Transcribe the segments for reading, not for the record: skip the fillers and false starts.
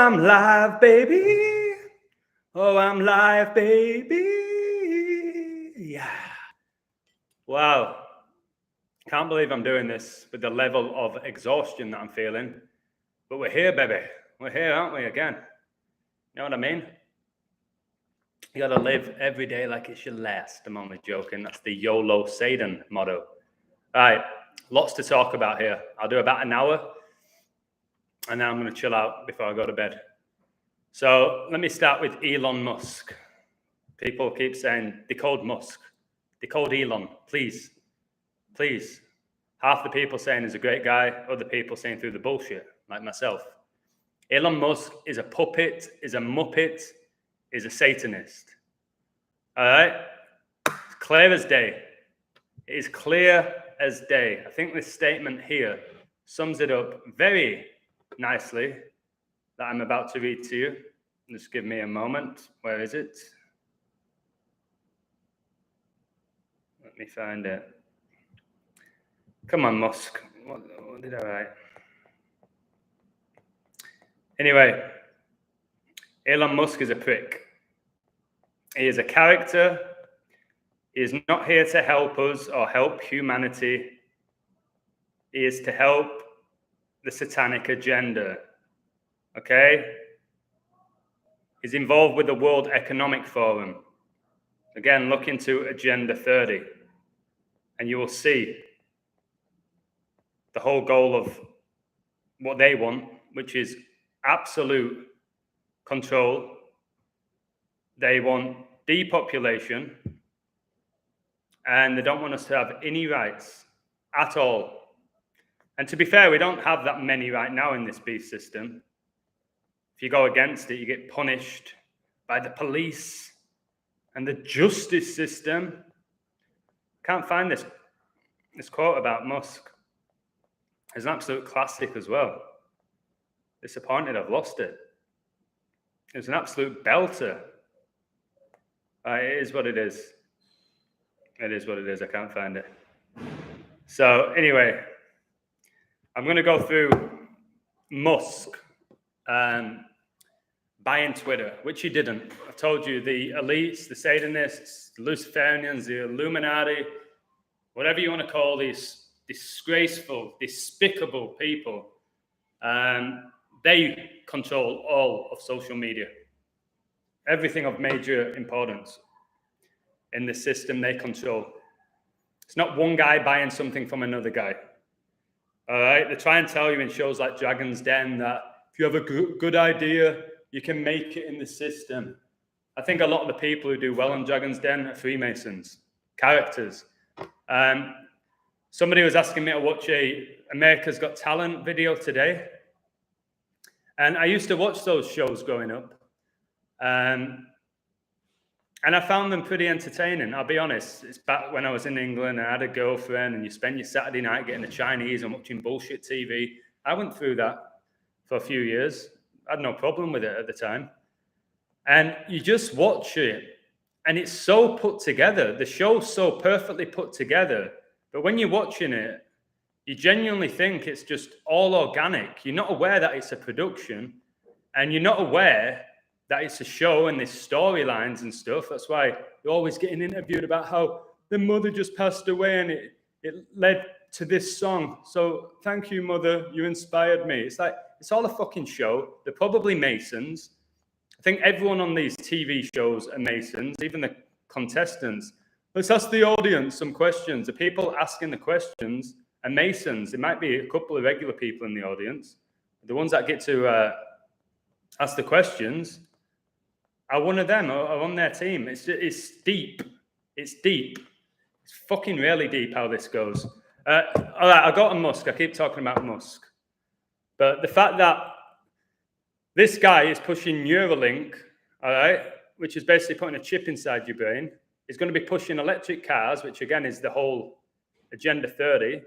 I'm live, baby. Oh, I'm live, baby. Yeah. Wow. Can't believe I'm doing this with the level of exhaustion that I'm feeling. But we're here, baby. We're here, aren't we, again? You know what I mean? You gotta live every day like it's your last. I'm only joking. That's the YOLO Satan motto. All right, lots to talk about here. I'll do about an hour, and then I'm gonna chill out before I go to bed. So let me start with Elon Musk. People keep saying, decode Musk, decode Elon, please, please. Half the people saying he's a great guy, other people saying through the bullshit, like myself. Elon Musk is a puppet, is a muppet, is a Satanist. All right? It's clear as day. It is clear as day. I think this statement here sums it up very nicely that I'm about to read to you. Just give me a moment. Where is it? Let me find it. Come on, Musk. What did I write? Anyway, Elon Musk is a prick. He is a character. He is not here to help us or help humanity. He is to help the satanic agenda. Okay? He's involved with the World Economic Forum. Again, look into Agenda 30, and you will see the whole goal of what they want, which is absolute control. They want depopulation, and they don't want us to have any rights at all. And to be fair, we don't have that many right now in this beast system. If you go against it, you get punished by the police and the justice system. Can't find this quote about Musk. It's an absolute classic as well. Disappointed I've lost it. It's an absolute belter. It is what it is. It is what it is. I can't find it. So anyway, I'm going to go through Musk buying Twitter, which he didn't. I've told you, the elites, the Satanists, the Luciferians, the Illuminati, whatever you want to call these disgraceful, despicable people, they control all of social media. Everything of major importance in the system they control. It's not one guy buying something from another guy. All right? They try and tell you in shows like Dragon's Den that if you have a good idea, you can make it in the system. I think a lot of the people who do well on Dragon's Den are Freemasons, characters. Somebody was asking me to watch a America's Got Talent video today. And I used to watch those shows growing up. And I found them pretty entertaining, I'll be honest. It's back when I was in England and I had a girlfriend and you spend your Saturday night getting the Chinese and watching bullshit TV. I went through that for a few years. I had no problem with it at the time. And you just watch it and it's so put together. The show's so perfectly put together. But when you're watching it, you genuinely think it's just all organic. You're not aware that it's a production and you're not aware that it's a show and there's storylines and stuff. That's why you're always getting interviewed about how the mother just passed away and it led to this song. So thank you, mother. You inspired me. It's like, it's all a fucking show. They're probably Masons. I think everyone on these TV shows are Masons, even the contestants. Let's ask the audience some questions. The people asking the questions are Masons. There might be a couple of regular people in the audience. The ones that get to ask the questions are one of them, are on their team. It's deep. It's deep. It's fucking really deep how this goes. All right, I got on Musk. I keep talking about Musk. But the fact that this guy is pushing Neuralink, all right, which is basically putting a chip inside your brain, is going to be pushing electric cars, which again is the whole Agenda 30,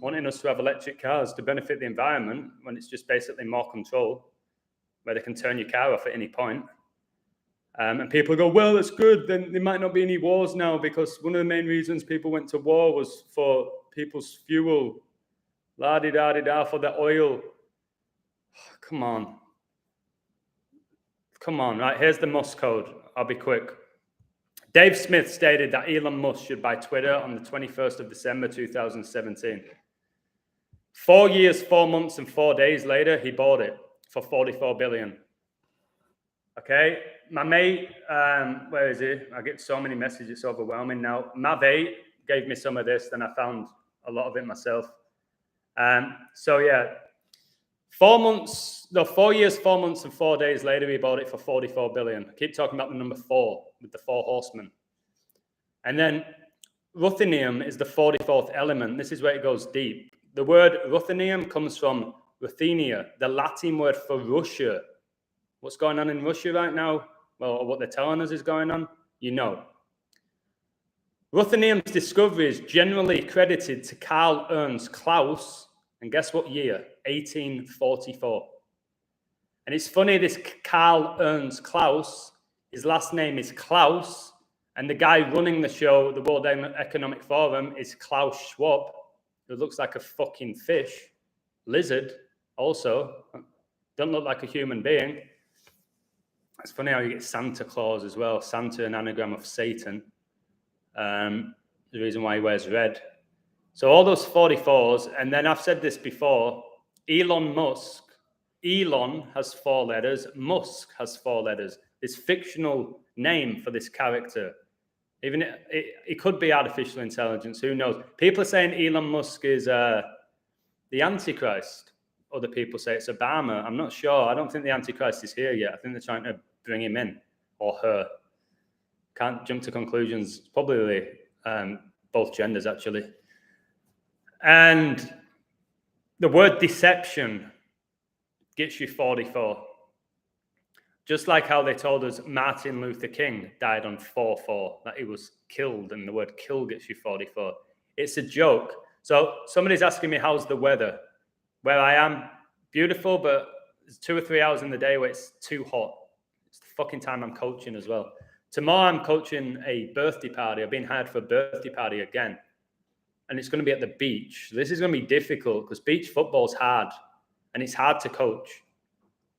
wanting us to have electric cars to benefit the environment when it's just basically more control, where they can turn your car off at any point. And people go, well, that's good. Then there might not be any wars now because one of the main reasons people went to war was for people's fuel. La-di-da-di-da, for the oil. Oh, come on. come on, right? Here's the Musk code. I'll be quick. Dave Smith stated that Elon Musk should buy Twitter on the 21st of December, 2017. 4 years, 4 months, and 4 days later, he bought it for $44 billion. Okay, my mate, where is he? I get so many messages, it's overwhelming now. BABAY gave me some of this, then I found a lot of it myself. So yeah, 4 years, 4 months, and 4 days later, he bought it for $44 billion. I keep talking about the number 4 with the 4 horsemen. And then ruthenium is the 44th element. This is where it goes deep. The word ruthenium comes from ruthenia, the Latin word for Russia. What's going on in Russia right now? Well, what they're telling us is going on, you know. Ruthenium's discovery is generally credited to Karl Ernst Klaus, and guess what year? 1844. And it's funny, this Karl Ernst Klaus, his last name is Klaus, and the guy running the show, the World Economic Forum, is Klaus Schwab, who looks like a fucking fish, lizard also, doesn't look like a human being. It's funny how you get Santa Claus as well. Santa, an anagram of Satan. The reason why he wears red. So all those 44s, and then I've said this before, Elon Musk, Elon has 4 letters, Musk has 4 letters. This fictional name for this character. Even it could be artificial intelligence, who knows? People are saying Elon Musk is the Antichrist. Other people say it's Obama. I'm not sure. I don't think the Antichrist is here yet. I think they're trying to bring him in, or her. Can't jump to conclusions. Probably both genders, actually. And the word deception gets you 44. Just like how they told us Martin Luther King died on 4/4, that he was killed, and the word kill gets you 44. It's a joke. So somebody's asking me, how's the weather? Where I am, beautiful, but there's 2 or 3 hours in the day where it's too hot. It's the fucking time I'm coaching as well. Tomorrow I'm coaching a birthday party. I've been hired for a birthday party again. And it's going to be at the beach. This is going to be difficult because beach football's hard. And it's hard to coach.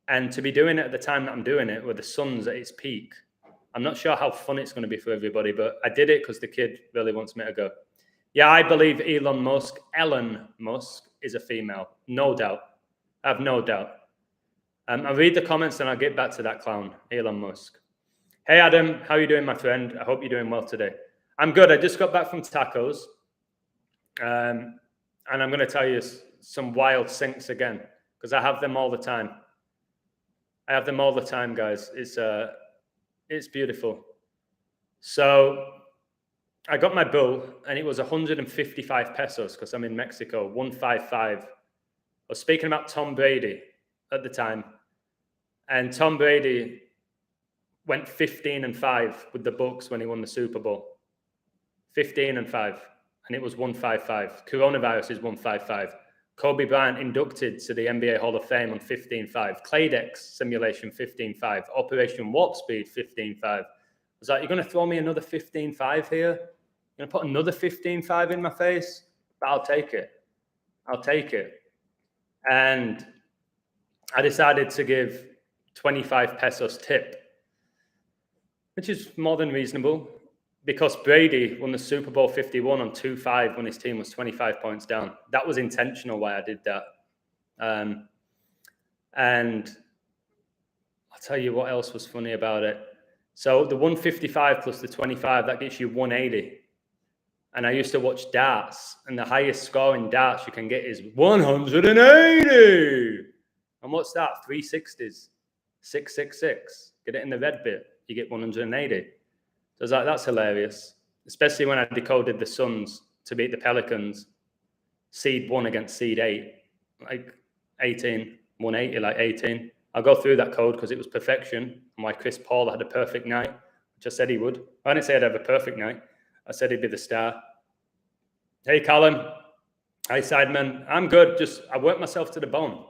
And to be doing it at the time that I'm doing it, where the sun's at its peak, I'm not sure how fun it's going to be for everybody, but I did it because the kid really wants me to go. Yeah, I believe Elon Musk is a female. No doubt. I have no doubt. I'll read the comments and I'll get back to that clown, Elon Musk. Hey, Adam, how are you doing, my friend? I hope you're doing well today. I'm good. I just got back from tacos. And I'm going to tell you some wild sinks again, because I have them all the time. I have them all the time, guys. It's beautiful. So I got my bull, and it was 155 pesos because I'm in Mexico, 155. I was speaking about Tom Brady at the time, and Tom Brady went 15-5 with the Bucs when he won the Super Bowl. 15-5, and it was 155. Coronavirus is 155. Kobe Bryant inducted to the NBA Hall of Fame on 15-5. Claydex simulation 15-5. Operation Warp Speed 15-5. I was like, you're going to throw me another 15-5 here? You're going to put another 15-5 in my face? But I'll take it. I'll take it. And I decided to give 25 pesos tip, which is more than reasonable, because Brady won the Super Bowl 51 on 2-5 when his team was 25 points down. That was intentional why I did that. And I'll tell you what else was funny about it. So the 155 plus the 25, that gets you 180. And I used to watch darts, and the highest score in darts you can get is 180. And what's that? 360s, 666. Get it in the red bit, you get 180. So I was like, that's hilarious. Especially when I decoded the Suns to beat the Pelicans, seed 1 against seed 8, like 18, 180, like 18. I'll go through that code because it was perfection, and why Chris Paul had a perfect night, which I said he would. I didn't say I'd have a perfect night. I said he'd be the star. Hey, Callum. Hi, Sideman. I'm good. I worked myself to the bone.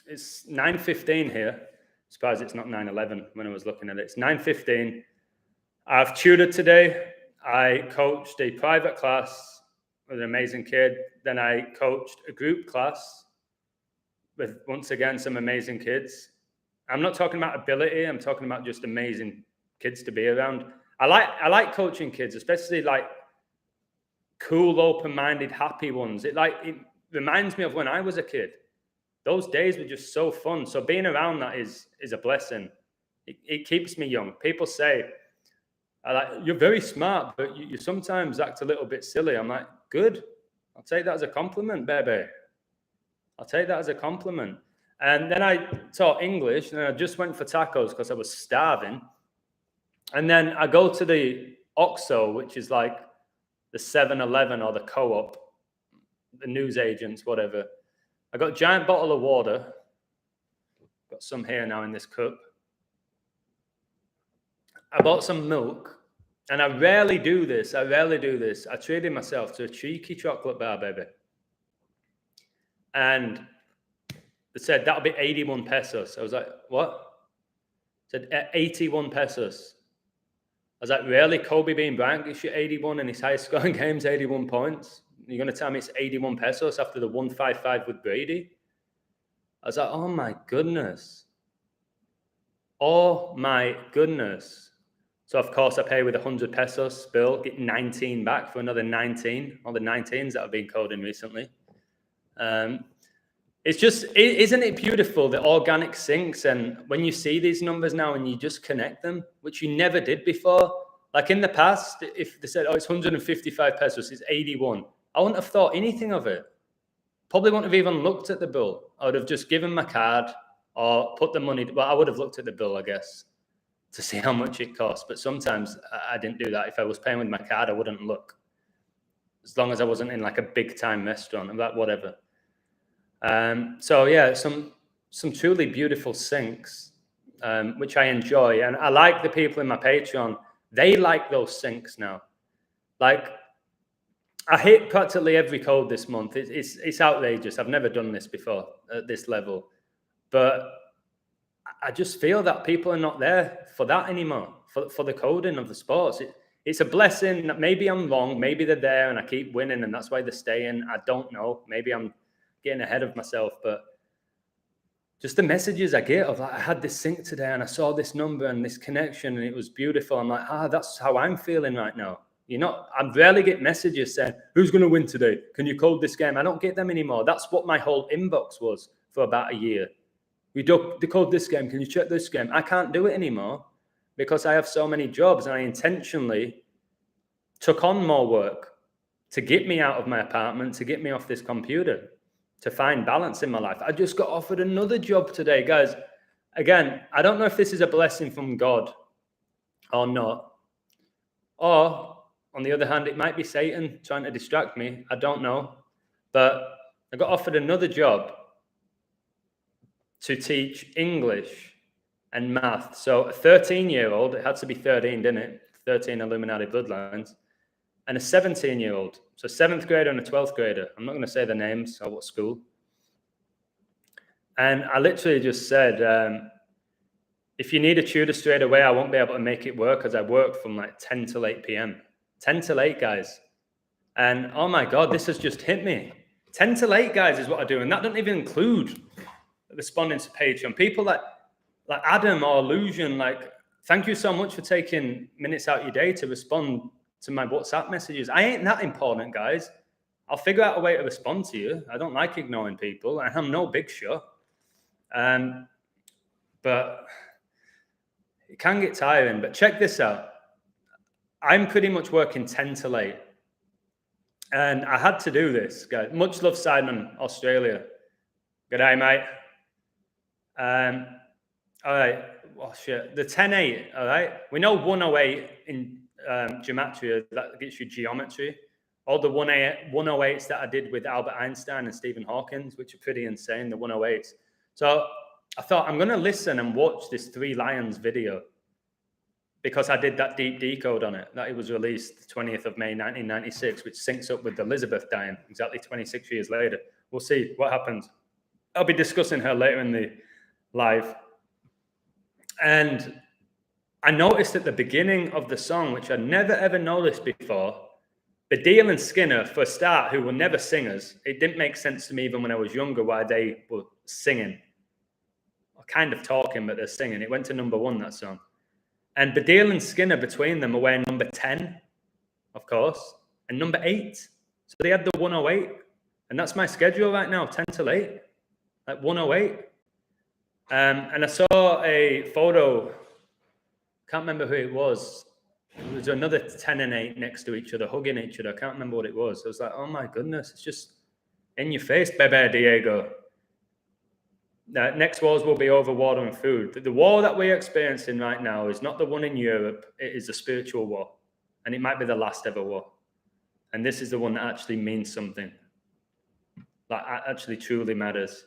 It's 9:15 here. Surprised it's not 9:11 when I was looking at it. It's 9:15. I've tutored today. I coached a private class with an amazing kid. Then I coached a group class with, once again, some amazing kids. I'm not talking about ability. I'm talking about just amazing kids to be around. I like coaching kids, especially like cool, open-minded, happy ones. It reminds me of when I was a kid. Those days were just so fun. So being around that is a blessing. It keeps me young. People say, you're very smart, but you sometimes act a little bit silly. I'm like, good. I'll take that as a compliment, baby. I'll take that as a compliment. And then I taught English, and I just went for tacos because I was starving. And then I go to the OXXO, which is like the 7-Eleven or the Co-op, the news agents, whatever. I got a giant bottle of water. Got some here now in this cup. I bought some milk, and I rarely do this. I treated myself to a cheeky chocolate bar, baby. And they said, that'll be 81 pesos. I was like, what? Said 81 pesos. I was like, really? Kobe Bean Bryant gets you 81 in his high scoring games, 81 points? You're going to tell me it's 81 pesos after the 155 with Brady? I was like, oh my goodness. Oh my goodness. So of course I pay with 100 pesos bill, get 19 back for another 19, all the 19s that have been called in recently. It's just, isn't it beautiful, the organic syncs? And when you see these numbers now and you just connect them, which you never did before, like in the past, if they said, oh, it's 155 pesos, it's 81, I wouldn't have thought anything of it. Probably wouldn't have even looked at the bill. I would have just given my card or put the money, well, I would have looked at the bill, I guess, to see how much it cost. But sometimes I didn't do that. If I was paying with my card, I wouldn't look. As long as I wasn't in like a big time restaurant, I'm like, whatever. So yeah, some truly beautiful syncs, which I enjoy. And I like the people in my Patreon. They like those syncs now. Like, I hit practically every code this month. It's outrageous. I've never done this before at this level. But I just feel that people are not there for that anymore, for the coding of the sports. It's a blessing that maybe I'm wrong. Maybe they're there and I keep winning and that's why they're staying. I don't know. Maybe I'm getting ahead of myself, but just the messages I get of like, I had this sync today and I saw this number and this connection and it was beautiful. I'm like, that's how I'm feeling right now. I rarely get messages saying, who's going to win today? Can you code this game? I don't get them anymore. That's what my whole inbox was for about a year. We decode this game. Can you check this game? I can't do it anymore because I have so many jobs and I intentionally took on more work to get me out of my apartment, to get me off this computer, to find balance in my life. I just got offered another job today, guys. Again, I don't know if this is a blessing from God or not. Or, on the other hand, it might be Satan trying to distract me. I don't know. But I got offered another job to teach English and math. So a 13-year-old, it had to be 13, didn't it? 13 Illuminati bloodlines. And a 17-year-old. So 7th grader and a 12th grader. I'm not going to say their names or what school. And I literally just said, if you need a tutor straight away, I won't be able to make it work because I work from like 10 till 8 p.m. 10 till 8, guys. And oh my God, this has just hit me. 10 till 8, guys, is what I do. And that doesn't even include responding to Patreon. People like Adam or Illusion, like, thank you so much for taking minutes out of your day to respond to my WhatsApp messages. I ain't that important, guys. I'll figure out a way to respond to you. I don't like ignoring people, and I'm no big shot. But it can get tiring. But check this out. I'm pretty much working 10 till 8. And I had to do this, guys. Much love, Simon, Australia. Good day, mate. All right. Oh, shit. The 10-8, all right? We know 108 in gematria, that gets you geometry. All the 108s that I did with Albert Einstein and Stephen Hawking, which are pretty insane, the 108s. So I thought, I'm going to listen and watch this 3 Lions video because I did that deep decode on it. That it was released the 20th of May, 1996, which syncs up with Elizabeth dying exactly 26 years later. We'll see what happens. I'll be discussing her later in the live. And I noticed at the beginning of the song, which I never ever noticed before, Baddiel and Skinner, for a start, who were never singers, it didn't make sense to me even when I was younger why they were singing. kind of talking, but they're singing. It went to #1, that song. And Baddiel and Skinner between them are wearing number 10, of course, and number 8. So they had the 108. And that's my schedule right now, 10 till 8, like 108. And I saw a photo, can't remember who it was. There was another 10 and 8 next to each other, hugging each other. I can't remember what it was. I was like, oh my goodness, it's just in your face, Bebe Diego. Next wars will be over water and food. The war that we're experiencing right now is not the one in Europe. It is a spiritual war. And it might be the last ever war. And this is the one that actually means something. That actually truly matters.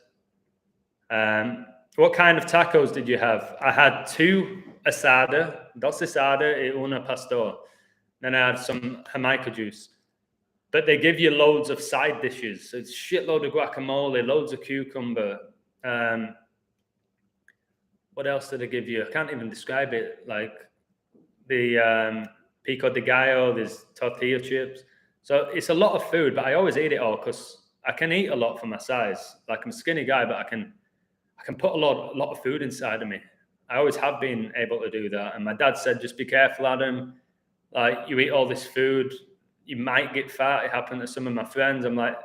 What kind of tacos did you have? I had 2 asada, dos asada y una pastor. Then I had some Jamaica juice. But they give you loads of side dishes. So it's shitload of guacamole, loads of cucumber. What else did they give you? I can't even describe it. Like the pico de gallo, there's tortilla chips. So it's a lot of food, but I always eat it all because I can eat a lot for my size. Like I'm a skinny guy, but I can put a lot of food inside of me. I always have been able to do that. And my dad said, just be careful, Adam. Like you eat all this food, you might get fat. It happened to some of my friends. I'm like,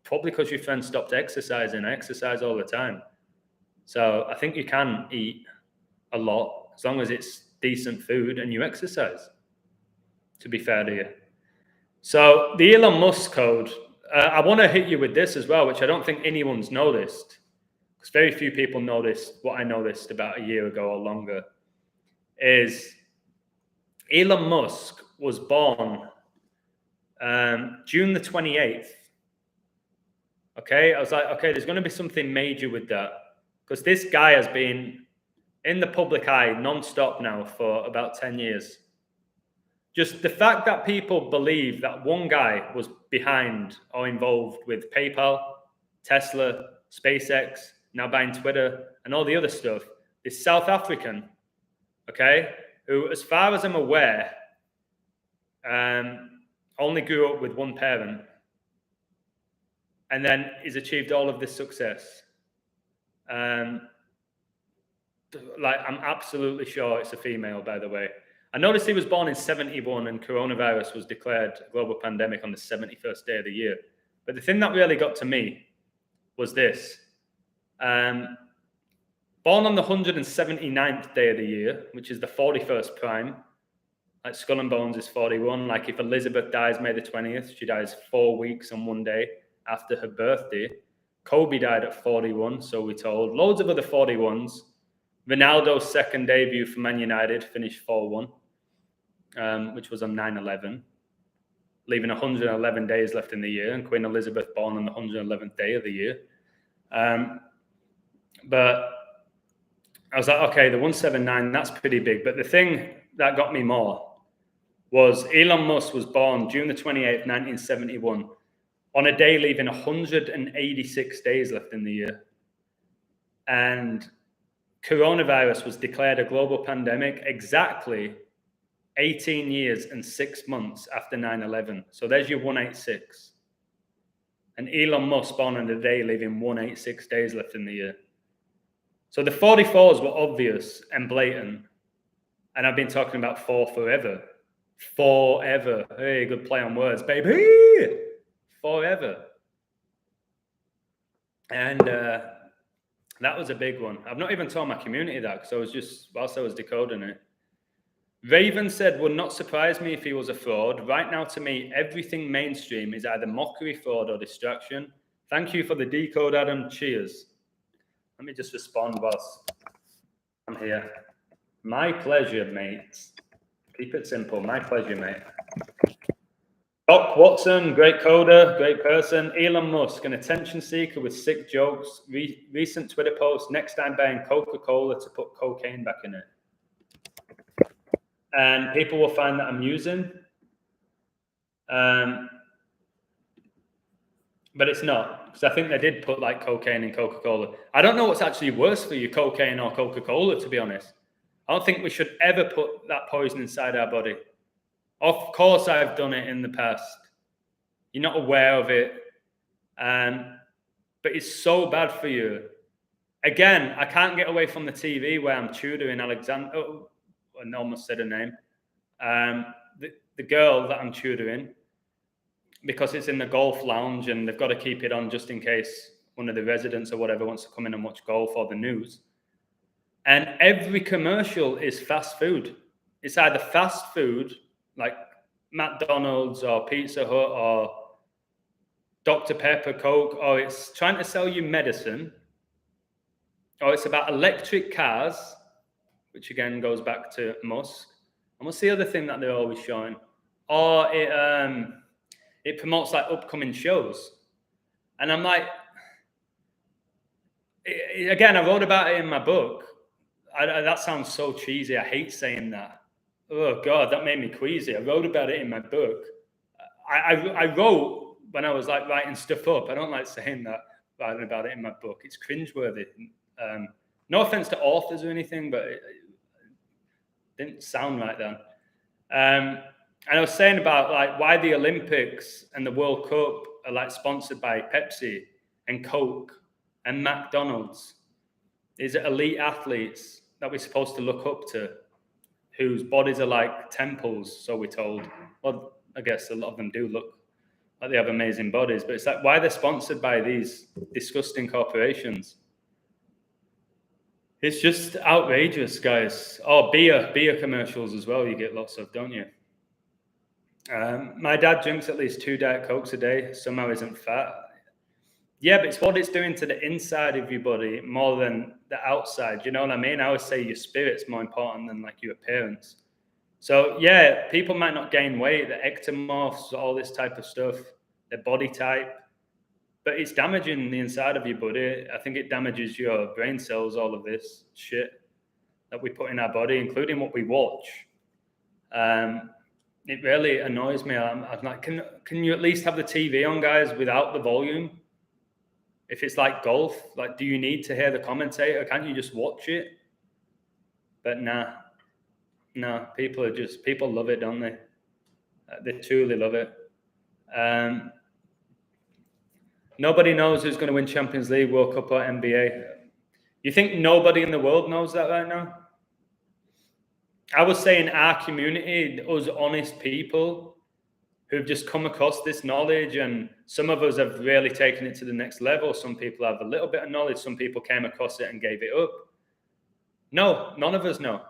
probably because your friends stopped exercising. I exercise all the time. So I think you can eat a lot as long as it's decent food and you exercise, to be fair to you. So the Elon Musk code, I want to hit you with this as well, which I don't think anyone's noticed, because very few people noticed what I noticed about a year ago or longer, is Elon Musk was born June the 28th. Okay, I was like, okay, there's going to be something major with that, because this guy has been in the public eye non-stop now for about 10 years. Just the fact that people believe that one guy was behind or involved with PayPal, Tesla, SpaceX, now buying Twitter, and all the other stuff, is South African, okay, who, as far as I'm aware, only grew up with one parent, and then he's achieved all of this success. Like, I'm absolutely sure it's a female, by the way. I noticed he was born in 71 and coronavirus was declared a global pandemic on the 71st day of the year. But the thing that really got to me was this. Born on the 179th day of the year, which is the 41st prime. Like Skull and Bones is 41. Like if Elizabeth dies May the 20th, she dies 4 weeks and 1 day after her birthday. Kobe died at 41, so we're told. Loads of other 41s. Ronaldo's second debut for Man United finished 4-1, which was on 9/11, leaving 111 days left in the year, and Queen Elizabeth born on the 111th day of the year. But I was like, okay, the 179, that's pretty big. But the thing that got me more was Elon Musk was born June the 28th, 1971, on a day leaving 186 days left in the year. And coronavirus was declared a global pandemic exactly 18 years and 6 months after 9/11. So there's your 186. And Elon Musk born on a day leaving 186 days left in the year. So the 44s were obvious and blatant. And I've been talking about 4 forever. Forever. Hey, good play on words, baby. Forever. And that was a big one. I've not even told my community that, because I was just, whilst I was decoding it. Raven said, would not surprise me if he was a fraud. Right now, to me, everything mainstream is either mockery, fraud, or distraction. Thank you for the decode, Adam. Cheers. Let me just respond whilst I'm here. My pleasure, mate. Keep it simple. My pleasure, mate. Doc Watson, great coder, great person. Elon Musk, an attention seeker with sick jokes. Recent Twitter post, next time buying Coca-Cola to put cocaine back in it. And people will find that amusing. But it's not, because I think they did put like cocaine in Coca-Cola. I don't know what's actually worse for you, cocaine or Coca-Cola, to be honest. I don't think we should ever put that poison inside our body. Of course, I've done it in the past. You're not aware of it. But it's so bad for you. Again, I can't get away from the TV where I'm tutoring Alexander. Oh, I almost said her name. The girl that I'm tutoring, because it's in the golf lounge and they've got to keep it on just in case one of the residents or whatever wants to come in and watch golf or the news. And every commercial is fast food. It's either fast food, like McDonald's or Pizza Hut or Dr. Pepper, Coke, or it's trying to sell you medicine, or it's about electric cars, which again goes back to Musk. And what's the other thing that they're always showing? Or it promotes like upcoming shows. And I'm like, again, I wrote about it in my book. That sounds so cheesy. I hate saying that. Oh God, that made me queasy. I wrote about it in my book. I wrote when I was like writing stuff up. I don't like saying that, writing about it in my book. It's cringeworthy. No offense to authors or anything, but it didn't sound right then. And I was saying about like why the Olympics and the World Cup are like sponsored by Pepsi and Coke and McDonald's. These are elite athletes that we're supposed to look up to, whose bodies are like temples, so we're told. Well, I guess a lot of them do look like they have amazing bodies, but it's like why they're sponsored by these disgusting corporations. It's just outrageous, guys. Oh, beer commercials as well. You get lots of, don't you? My dad drinks at least 2 Diet Cokes a day. Somehow isn't fat. Yeah, but it's what it's doing to the inside of your body more than the outside. You know what I mean? I always say your spirit's more important than like your appearance. So yeah, people might not gain weight, the ectomorphs, all this type of stuff, their body type, but it's damaging the inside of your body. I think it damages your brain cells, all of this shit that we put in our body, including what we watch. It really annoys me. I'm like, can you at least have the TV on, guys, without the volume? If it's like golf, like, do you need to hear the commentator? Can't you just watch it? But nah, people love it, don't they? They truly love it. Nobody knows who's going to win Champions League, World Cup, or NBA. You think nobody in the world knows that right now? I would say in our community, us honest people who've just come across this knowledge, and some of us have really taken it to the next level. Some people have a little bit of knowledge. Some people came across it and gave it up. No, none of us know.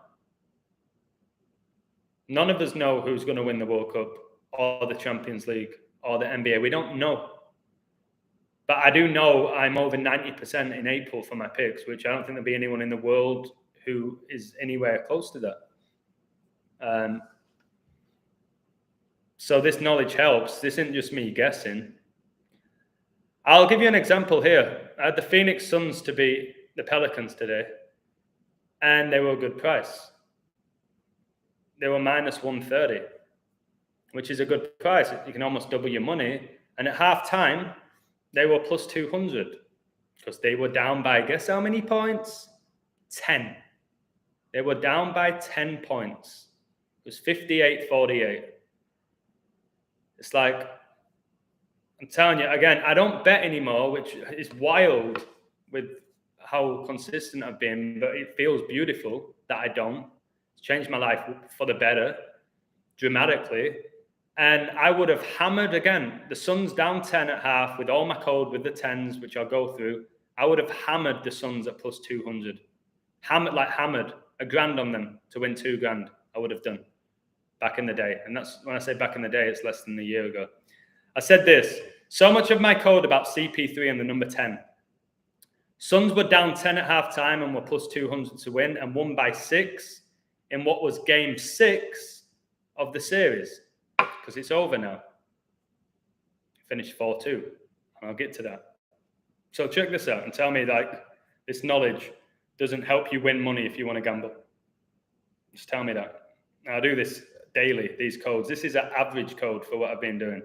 None of us know who's going to win the World Cup or the Champions League or the NBA. We don't know. But I do know I'm over 90% in April for my picks, which I don't think there'll be anyone in the world who is anywhere close to that. So this knowledge helps. This isn't just me guessing. I'll give you an example here. I had the Phoenix Suns to beat the Pelicans today, and they were a good price. They were minus 130, which is a good price. You can almost double your money. And at halftime, they were plus 200 because they were down by, guess how many points? 10. They were down by 10 points. It was 58-48. It's like, I'm telling you, again, I don't bet anymore, which is wild with how consistent I've been, but it feels beautiful that I don't. It's changed my life for the better, dramatically. And I would have hammered, again, the Suns down 10 at half with all my code with the 10s, which I'll go through. I would have hammered the Suns at plus 200. Hammered $1,000 on them to win $2,000. I would have done back in the day. And that's when I say back in the day, it's less than a year ago. I said this, so much of my code about CP3 and the number 10. Suns were down 10 at halftime and were plus 200 to win and won by 6 in what was game 6 of the series, because it's over now. Finished 4-2. And I'll get to that. So check this out and tell me, like, this knowledge doesn't help you win money if you want to gamble. Just tell me that. I do this daily, these codes. This is an average code for what I've been doing.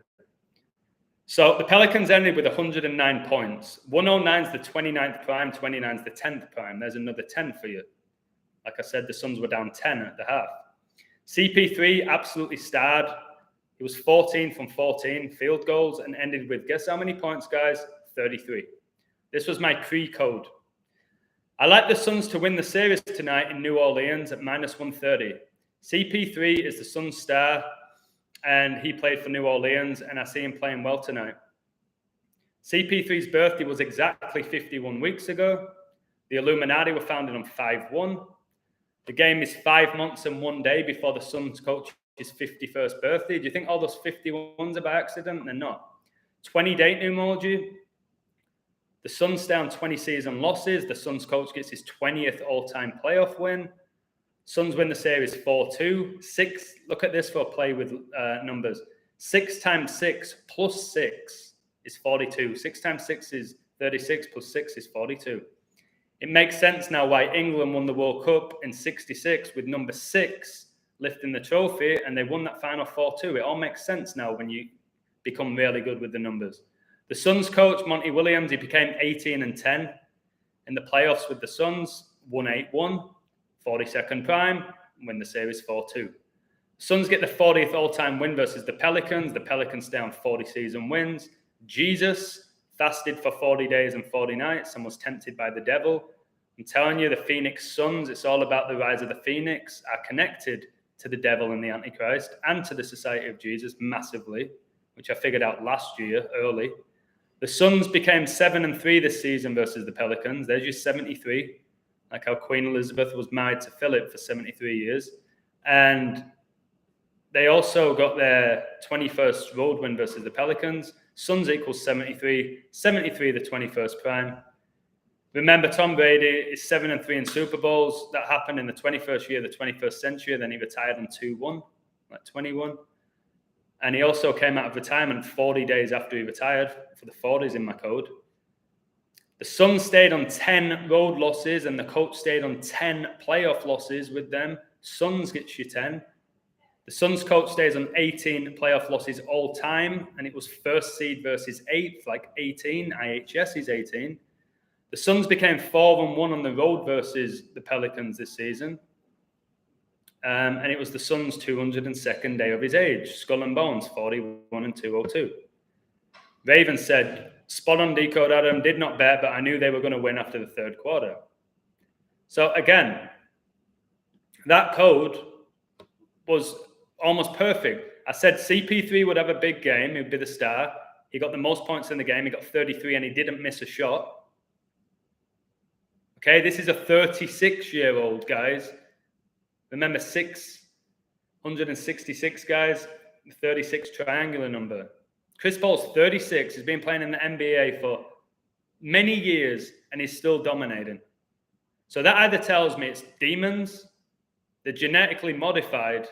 So the Pelicans ended with 109 points. 109 is the 29th prime, 29 is the 10th prime. There's another 10 for you. Like I said, the Suns were down 10 at the half. CP3 absolutely starred. He was 14 from 14 field goals and ended with, guess how many points, guys? 33. This was my pre-code. I like the Suns to win the series tonight in New Orleans at -130. CP3 is the Suns star, and he played for New Orleans, and I see him playing well tonight. CP3's birthday was exactly 51 weeks ago. The Illuminati were founded on 5/1. The game is 5 months and 1 day before the Suns coach's 51st birthday. Do you think all those 51s are by accident? They're not. 20-date numerology. The Suns down 20 season losses. The Suns coach gets his 20th all-time playoff win. Suns win the series 4-2. 6. Look at this for a play with numbers. 6 times 6 plus 6 is 42. 6 times 6 is 36 plus 6 is 42. It makes sense now why England won the World Cup in '66 with number 6 lifting the trophy, and they won that final 4-2. It all makes sense now when you become really good with the numbers. The Suns coach, Monty Williams, he became 18-10 in the playoffs with the Suns, won 8-1, 42nd prime, win the series 4-2. Suns get the 40th all-time win versus the Pelicans down 40 season wins. Jesus fasted for 40 days and 40 nights and was tempted by the devil. I'm telling you, the Phoenix Suns, it's all about the rise of the Phoenix, are connected to the devil and the Antichrist and to the Society of Jesus massively, which I figured out last year early. The Suns became 7-3 this season versus the Pelicans. There's your 73, like how Queen Elizabeth was married to Philip for 73 years. And they also got their 21st road win versus the Pelicans. Suns equals 73, 73 the 21st prime. Remember, Tom Brady is 7-3 in Super Bowls. That happened in the 21st year, the 21st century. Then he retired on 2-1, like 21. And he also came out of retirement 40 days after he retired. For the 40s in my code. The Suns stayed on 10 road losses, and the coach stayed on 10 playoff losses with them. Suns gets you 10. The Suns coach stays on 18 playoff losses all time, and it was first seed versus 8th, like 18. IHS is 18. The Suns became 4-1 on the road versus the Pelicans this season. And it was the Suns' 202nd day of his age. Skull and Bones, 41 and 202. Raven said, spot on decode, Adam. Did not bet, but I knew they were going to win after the third quarter. So again, that code was almost perfect. I said CP3 would have a big game. He would be the star. He got the most points in the game. He got 33 and he didn't miss a shot. Okay, this is a 36-year-old, guys. Remember, 666 guys, 36 triangular number. Chris Paul's 36. He's been playing in the NBA for many years and he's still dominating. So that either tells me it's demons, they're genetically modified,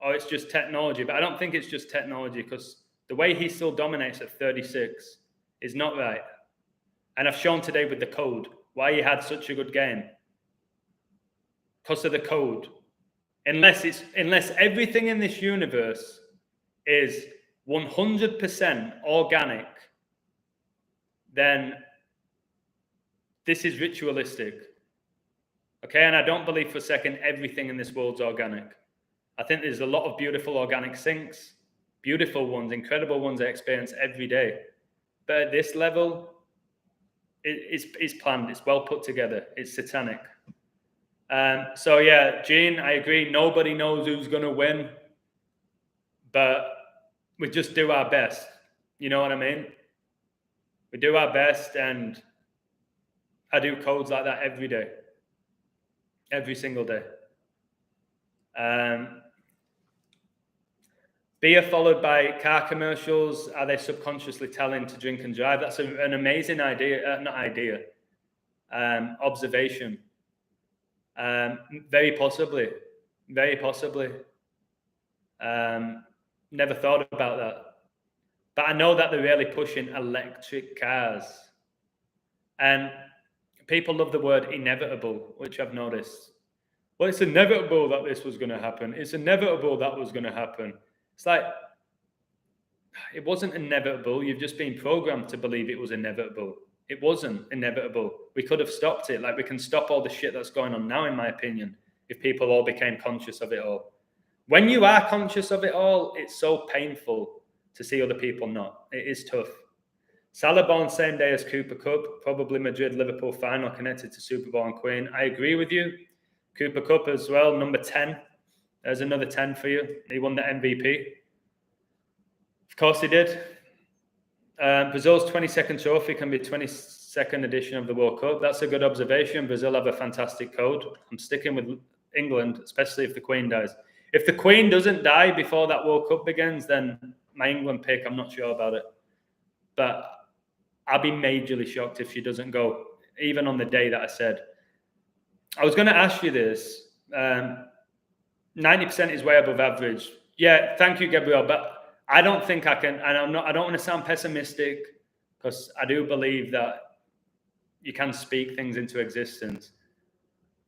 or it's just technology. But I don't think it's just technology, because the way he still dominates at 36 is not right. And I've shown today with the code why he had such a good game. Because of the code. Unless everything in this universe is 100% organic, then this is ritualistic. Okay, and I don't believe for a second everything in this world's organic. I think there's a lot of beautiful organic sinks, beautiful ones, incredible ones I experience every day. But at this level, it's planned, it's well put together, it's satanic. So yeah, Gene, I agree. Nobody knows who's going to win, but we just do our best. You know what I mean? We do our best, and I do codes like that every day, every single day. Beer followed by car commercials. Are they subconsciously telling to drink and drive? That's an amazing idea. Observation. Very possibly. Very possibly. Never thought about that. But I know that they're really pushing electric cars. And people love the word inevitable, which I've noticed. Well, it's inevitable that this was going to happen. It's inevitable that was going to happen. It's like, it wasn't inevitable. You've just been programmed to believe it was inevitable. It wasn't inevitable. We could have stopped it. Like, we can stop all the shit that's going on now, in my opinion, if people all became conscious of it all. When you are conscious of it all, it's so painful to see other people not. It is tough. Salah born same day as Cooper Cup, probably Madrid Liverpool final connected to Super Bowl and Queen. I agree with you. Cooper Cup as well, number 10. There's another 10 for you. He won the MVP. Of course he did. Brazil's 22nd trophy can be 22nd edition of the World Cup. That's a good observation. Brazil have a fantastic code. I'm sticking with England, especially if the Queen dies. If the Queen doesn't die before that World Cup begins, then my England pick, I'm not sure about it. But I'll be majorly shocked if she doesn't go, even on the day that I said. I was going to ask you this. 90% is way above average. Yeah, thank you, Gabriel. But I don't think I can, and I don't want to sound pessimistic, because I do believe that you can speak things into existence.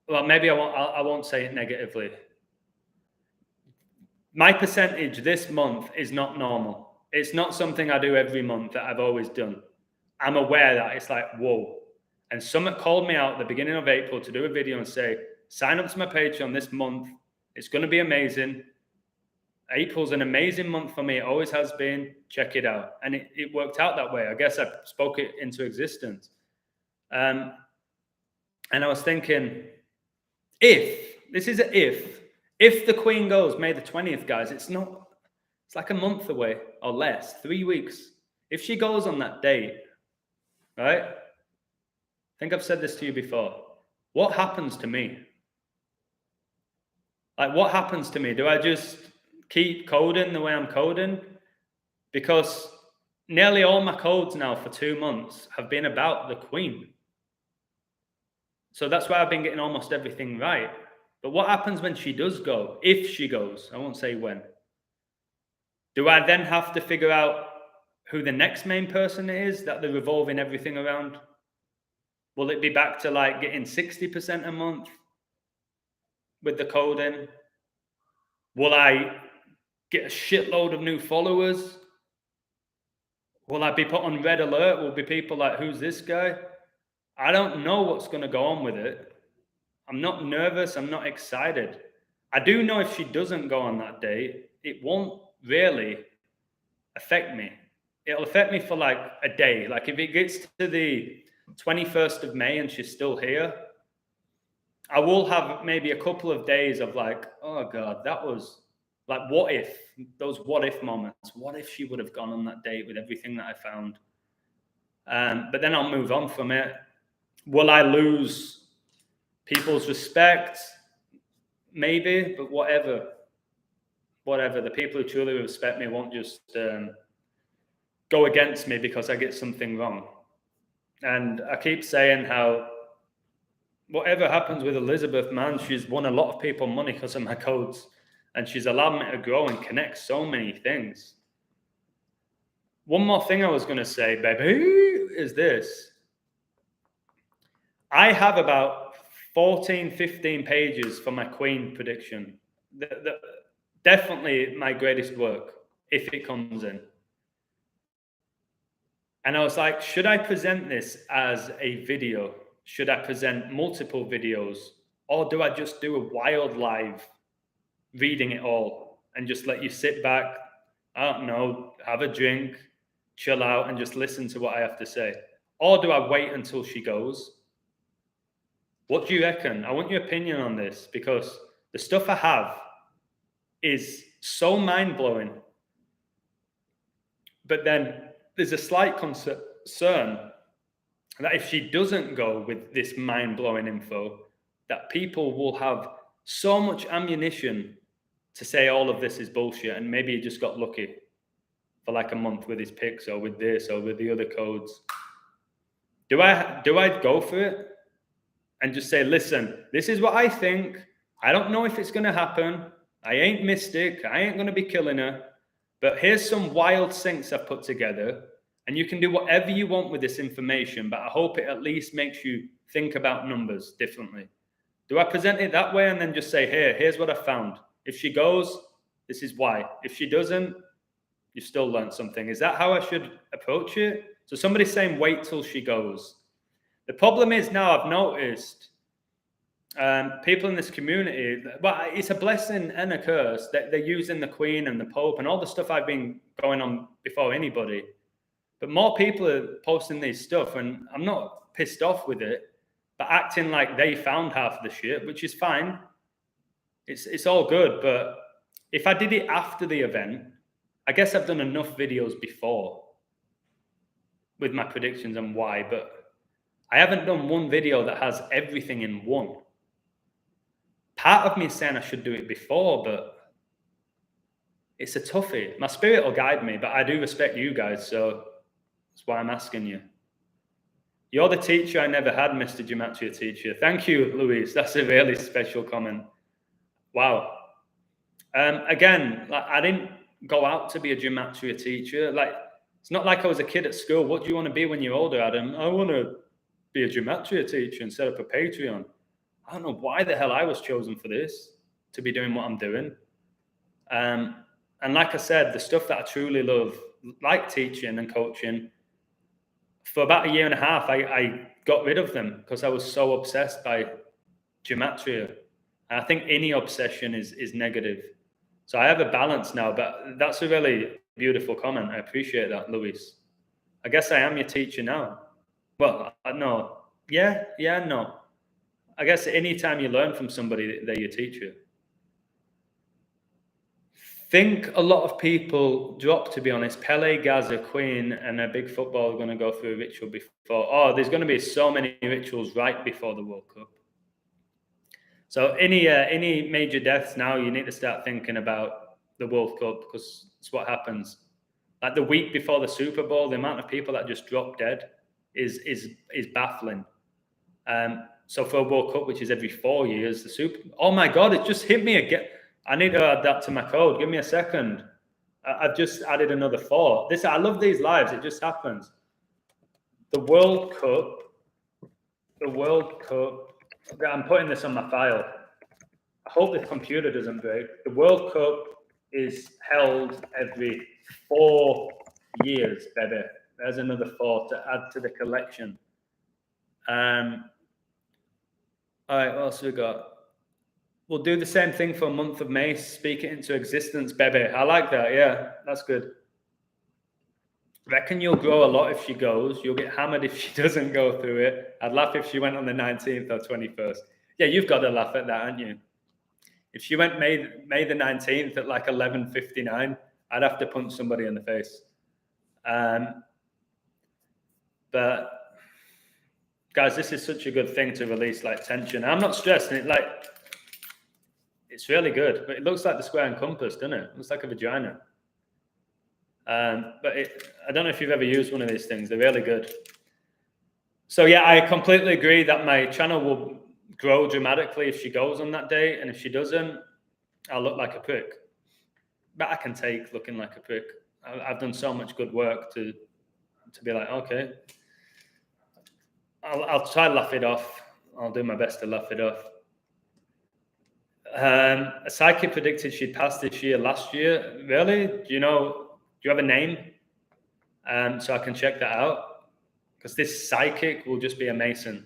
Well, maybe I won't say it negatively. My percentage this month is not normal. It's not something I do every month that I've always done. I'm aware that it's like, whoa. And someone called me out at the beginning of April to do a video and say, sign up to my Patreon this month. It's going to be amazing. April's an amazing month for me. It always has been. Check it out. And it worked out that way. I guess I spoke it into existence. And I was thinking, if the Queen goes May the 20th, guys, it's like a month away or less, 3 weeks. If she goes on that date, right? I think I've said this to you before. What happens to me? Like, what happens to me? Do I just keep coding the way I'm coding? Because nearly all my codes now for 2 months have been about the Queen. So that's why I've been getting almost everything right. But what happens when she does go? If she goes, I won't say when. Do I then have to figure out who the next main person is that they're revolving everything around? Will it be back to like getting 60% a month with the coding? Will I get a shitload of new followers? Will I be put on red alert? Will be people like, who's this guy? I don't know what's going to go on with it. I'm not nervous. I'm not excited. I do know if she doesn't go on that day, it won't really affect me. It'll affect me for like a day. Like if it gets to the 21st of May and she's still here, I will have maybe a couple of days of like, oh God, that was like, what if? Those what if moments. What if she would have gone on that date with everything that I found? But then I'll move on from it. Will I lose people's respect? Maybe, but whatever. The people who truly respect me won't just go against me because I get something wrong. And I keep saying how whatever happens with Elizabeth, man, she's won a lot of people money because of my codes. And she's allowed me to grow and connect so many things. One more thing I was going to say, baby, is this. I have about 14, 15 pages for my Queen prediction. Definitely my greatest work, if it comes in. And I was like, should I present this as a video? Should I present multiple videos? Or do I just do a wild live reading it all and just let you sit back, I don't know, have a drink, chill out and just listen to what I have to say? Or do I wait until she goes? What do you reckon? I want your opinion on this, because the stuff I have is so mind-blowing. But then there's a slight concern that if she doesn't go with this mind-blowing info, that people will have so much ammunition to say all of this is bullshit, and maybe he just got lucky for like a month with his picks or with this or with the other codes. Do I go for it and just say, listen, this is what I think. I don't know if it's going to happen. I ain't mystic. I ain't going to be killing her. But here's some wild syncs I've put together, and you can do whatever you want with this information, but I hope it at least makes you think about numbers differently. Do I present it that way and then just say, here's what I found. If she goes, this is why. If she doesn't, you still learned something. Is that how I should approach it? So somebody's saying, wait till she goes. The problem is now I've noticed people in this community, well, it's a blessing and a curse that they're using the Queen and the Pope and all the stuff I've been going on before anybody. But more people are posting these stuff, and I'm not pissed off with it, but acting like they found half of the shit, which is fine. It's all good. But if I did it after the event, I guess I've done enough videos before with my predictions and why, but I haven't done one video that has everything in one. Part of me is saying I should do it before, but it's a toughie. My spirit will guide me, but I do respect you guys, so that's why I'm asking you. You're the teacher I never had, Mr. Gematria teacher. Thank you, Luis. That's a really special comment. Wow. Again, like, I didn't go out to be a gematria teacher. Like, it's not like I was a kid at school. What do you want to be when you're older, Adam? I want to be a gematria teacher and set up a Patreon. I don't know why the hell I was chosen for this, to be doing what I'm doing. And like I said, the stuff that I truly love, like teaching and coaching, for about a year and a half, I got rid of them because I was so obsessed by gematria. And I think any obsession is negative. So I have a balance now, but that's a really beautiful comment. I appreciate that, Luis. I guess I am your teacher now. Well, no. Yeah, no. I guess anytime you learn from somebody, they're your teacher. Think a lot of people drop, to be honest. Pele, Gaza, Queen, and a big football are going to go through a ritual before. Oh, there's going to be so many rituals right before the World Cup. So any major deaths now, you need to start thinking about the World Cup, because it's what happens. Like the week before the Super Bowl, the amount of people that just drop dead is baffling. So for a World Cup, which is every 4 years, oh my God, it just hit me again. I need to add that to my code. Give me a second. I've just added another 4. I love these lives. It just happens. The World Cup. I'm putting this on my file. I hope the computer doesn't break. The World Cup is held every 4 years, baby. There's another 4 to add to the collection. All right, what else have we got? We'll do the same thing for a month of May. Speak it into existence, baby. I like that. Yeah, that's good. Reckon you'll grow a lot if she goes. You'll get hammered if she doesn't go through it. I'd laugh if she went on the 19th or 21st. Yeah, you've got to laugh at that, haven't you? If she went May the 19th at like 11:59, I'd have to punch somebody in the face. But guys, this is such a good thing to release, like, tension. I'm not stressed. And it's really good, but it looks like the square and compass, doesn't it? It looks like a vagina. But I don't know if you've ever used one of these things. They're really good. So yeah, I completely agree that my channel will grow dramatically if she goes on that day, and if she doesn't, I'll look like a prick. But I can take looking like a prick. I've done so much good work to be like, okay, I'll try to laugh it off. I'll do my best to laugh it off. A psychic predicted she'd pass this year last year. Really? Do you have a name? So I can check that out. Because this psychic will just be a Mason.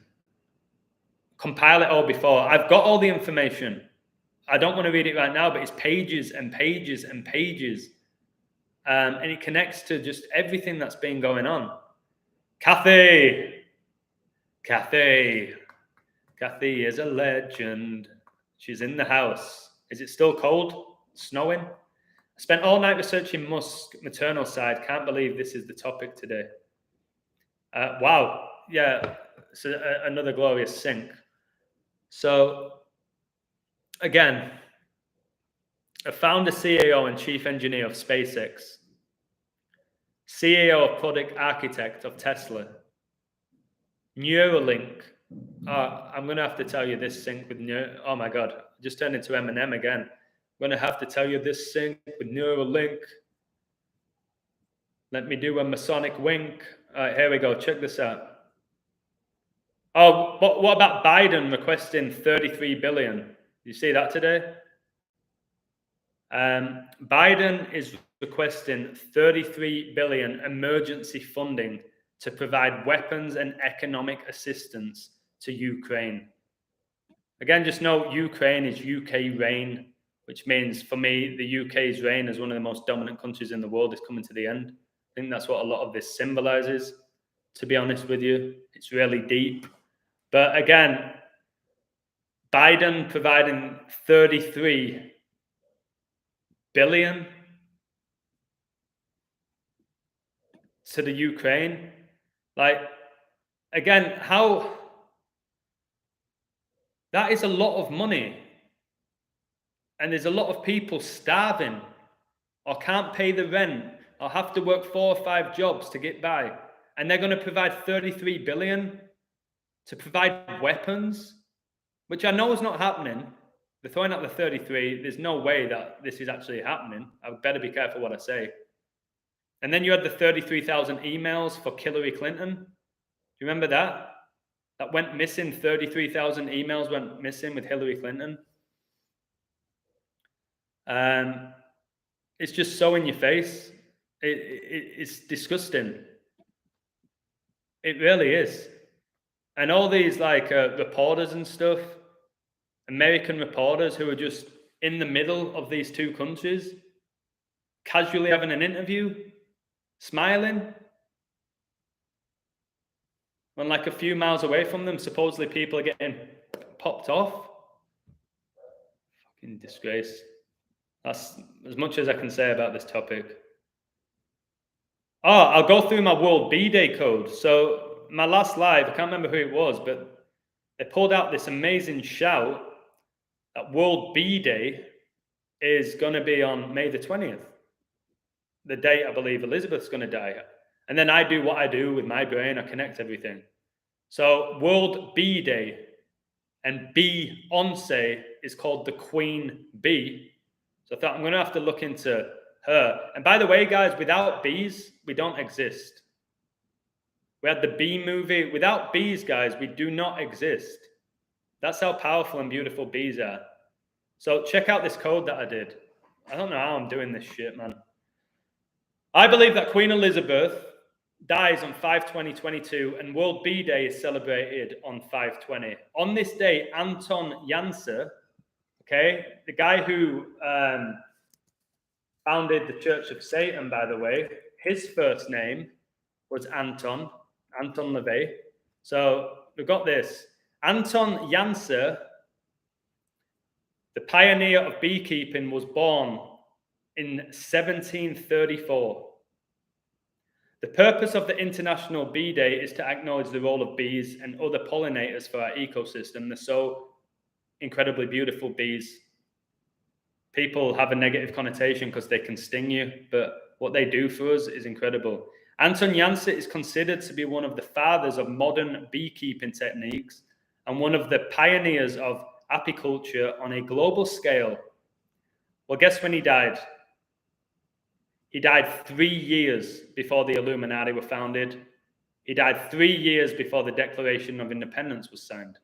Compile it all before. I've got all the information. I don't want to read it right now, but it's pages and pages and pages. And it connects to just everything that's been going on. Kathy is a legend. She's in the house. Is it still cold? Snowing? I spent all night researching Musk's maternal side. Can't believe this is the topic today. Wow. Yeah. It's another glorious sync. So, again, a founder, CEO, and chief engineer of SpaceX, CEO of product architect of Tesla, Neuralink. I'm going to have to tell you this sync with oh my God, I just turned into Eminem again. I'm going to have to tell you this sync with Neuralink. Let me do a Masonic wink. All right, here we go. Check this out. Oh, what about Biden requesting 33 billion? You see that today? Biden is requesting 33 billion emergency funding to provide weapons and economic assistance to Ukraine. Again, just note Ukraine is UK reign, which means for me, the UK's reign as one of the most dominant countries in the world is coming to the end. think that's what a lot of this symbolizes, to be honest with you. It's really deep. But again, Biden providing 33 billion to the Ukraine. Like, again, how that is a lot of money. And there's a lot of people starving or can't pay the rent or have to work 4 or 5 jobs to get by. And they're going to provide 33 billion to provide weapons, which I know is not happening. They're throwing out the 33. There's no way that this is actually happening. I better be careful what I say. And then you had the 33,000 emails for Hillary Clinton. Do you remember that? That went missing. 33,000 emails went missing with Hillary Clinton. It's just so in your face. It's disgusting. It really is. And all these reporters and stuff, American reporters who are just in the middle of these two countries, casually having an interview, smiling, when like a few miles away from them, supposedly people are getting popped off. Fucking disgrace. That's as much as I can say about this topic. Oh, I'll go through my World B-Day code. So my last live, I can't remember who it was, but they pulled out this amazing shout that World B-Day is going to be on May the 20th. The date I believe Elizabeth's going to die. And then I do what I do with my brain. I connect everything. So World B-Day, and Beyoncé is called the Queen Bee. So I thought I'm going to have to look into her. And by the way, guys, without bees, we don't exist. We had the Bee movie. Without bees, guys, we do not exist. That's how powerful and beautiful bees are. So check out this code that I did. I don't know how I'm doing this shit, man. I believe that Queen Elizabeth dies on 5/20/22 and World Bee Day is celebrated on 5/20. On this day, Anton Jansser, okay, the guy who founded the Church of Satan, by the way, his first name was Anton LaVey. So we've got this. Anton Jansser, the pioneer of beekeeping, was born in 1734. The purpose of the International Bee Day is to acknowledge the role of bees and other pollinators for our ecosystem. They're so incredibly beautiful, bees. People have a negative connotation because they can sting you, but what they do for us is incredible. Anton Jansser is considered to be one of the fathers of modern beekeeping techniques and one of the pioneers of apiculture on a global scale. Well, guess when he died? He died 3 years before the Illuminati were founded. He died 3 years before the Declaration of Independence was signed.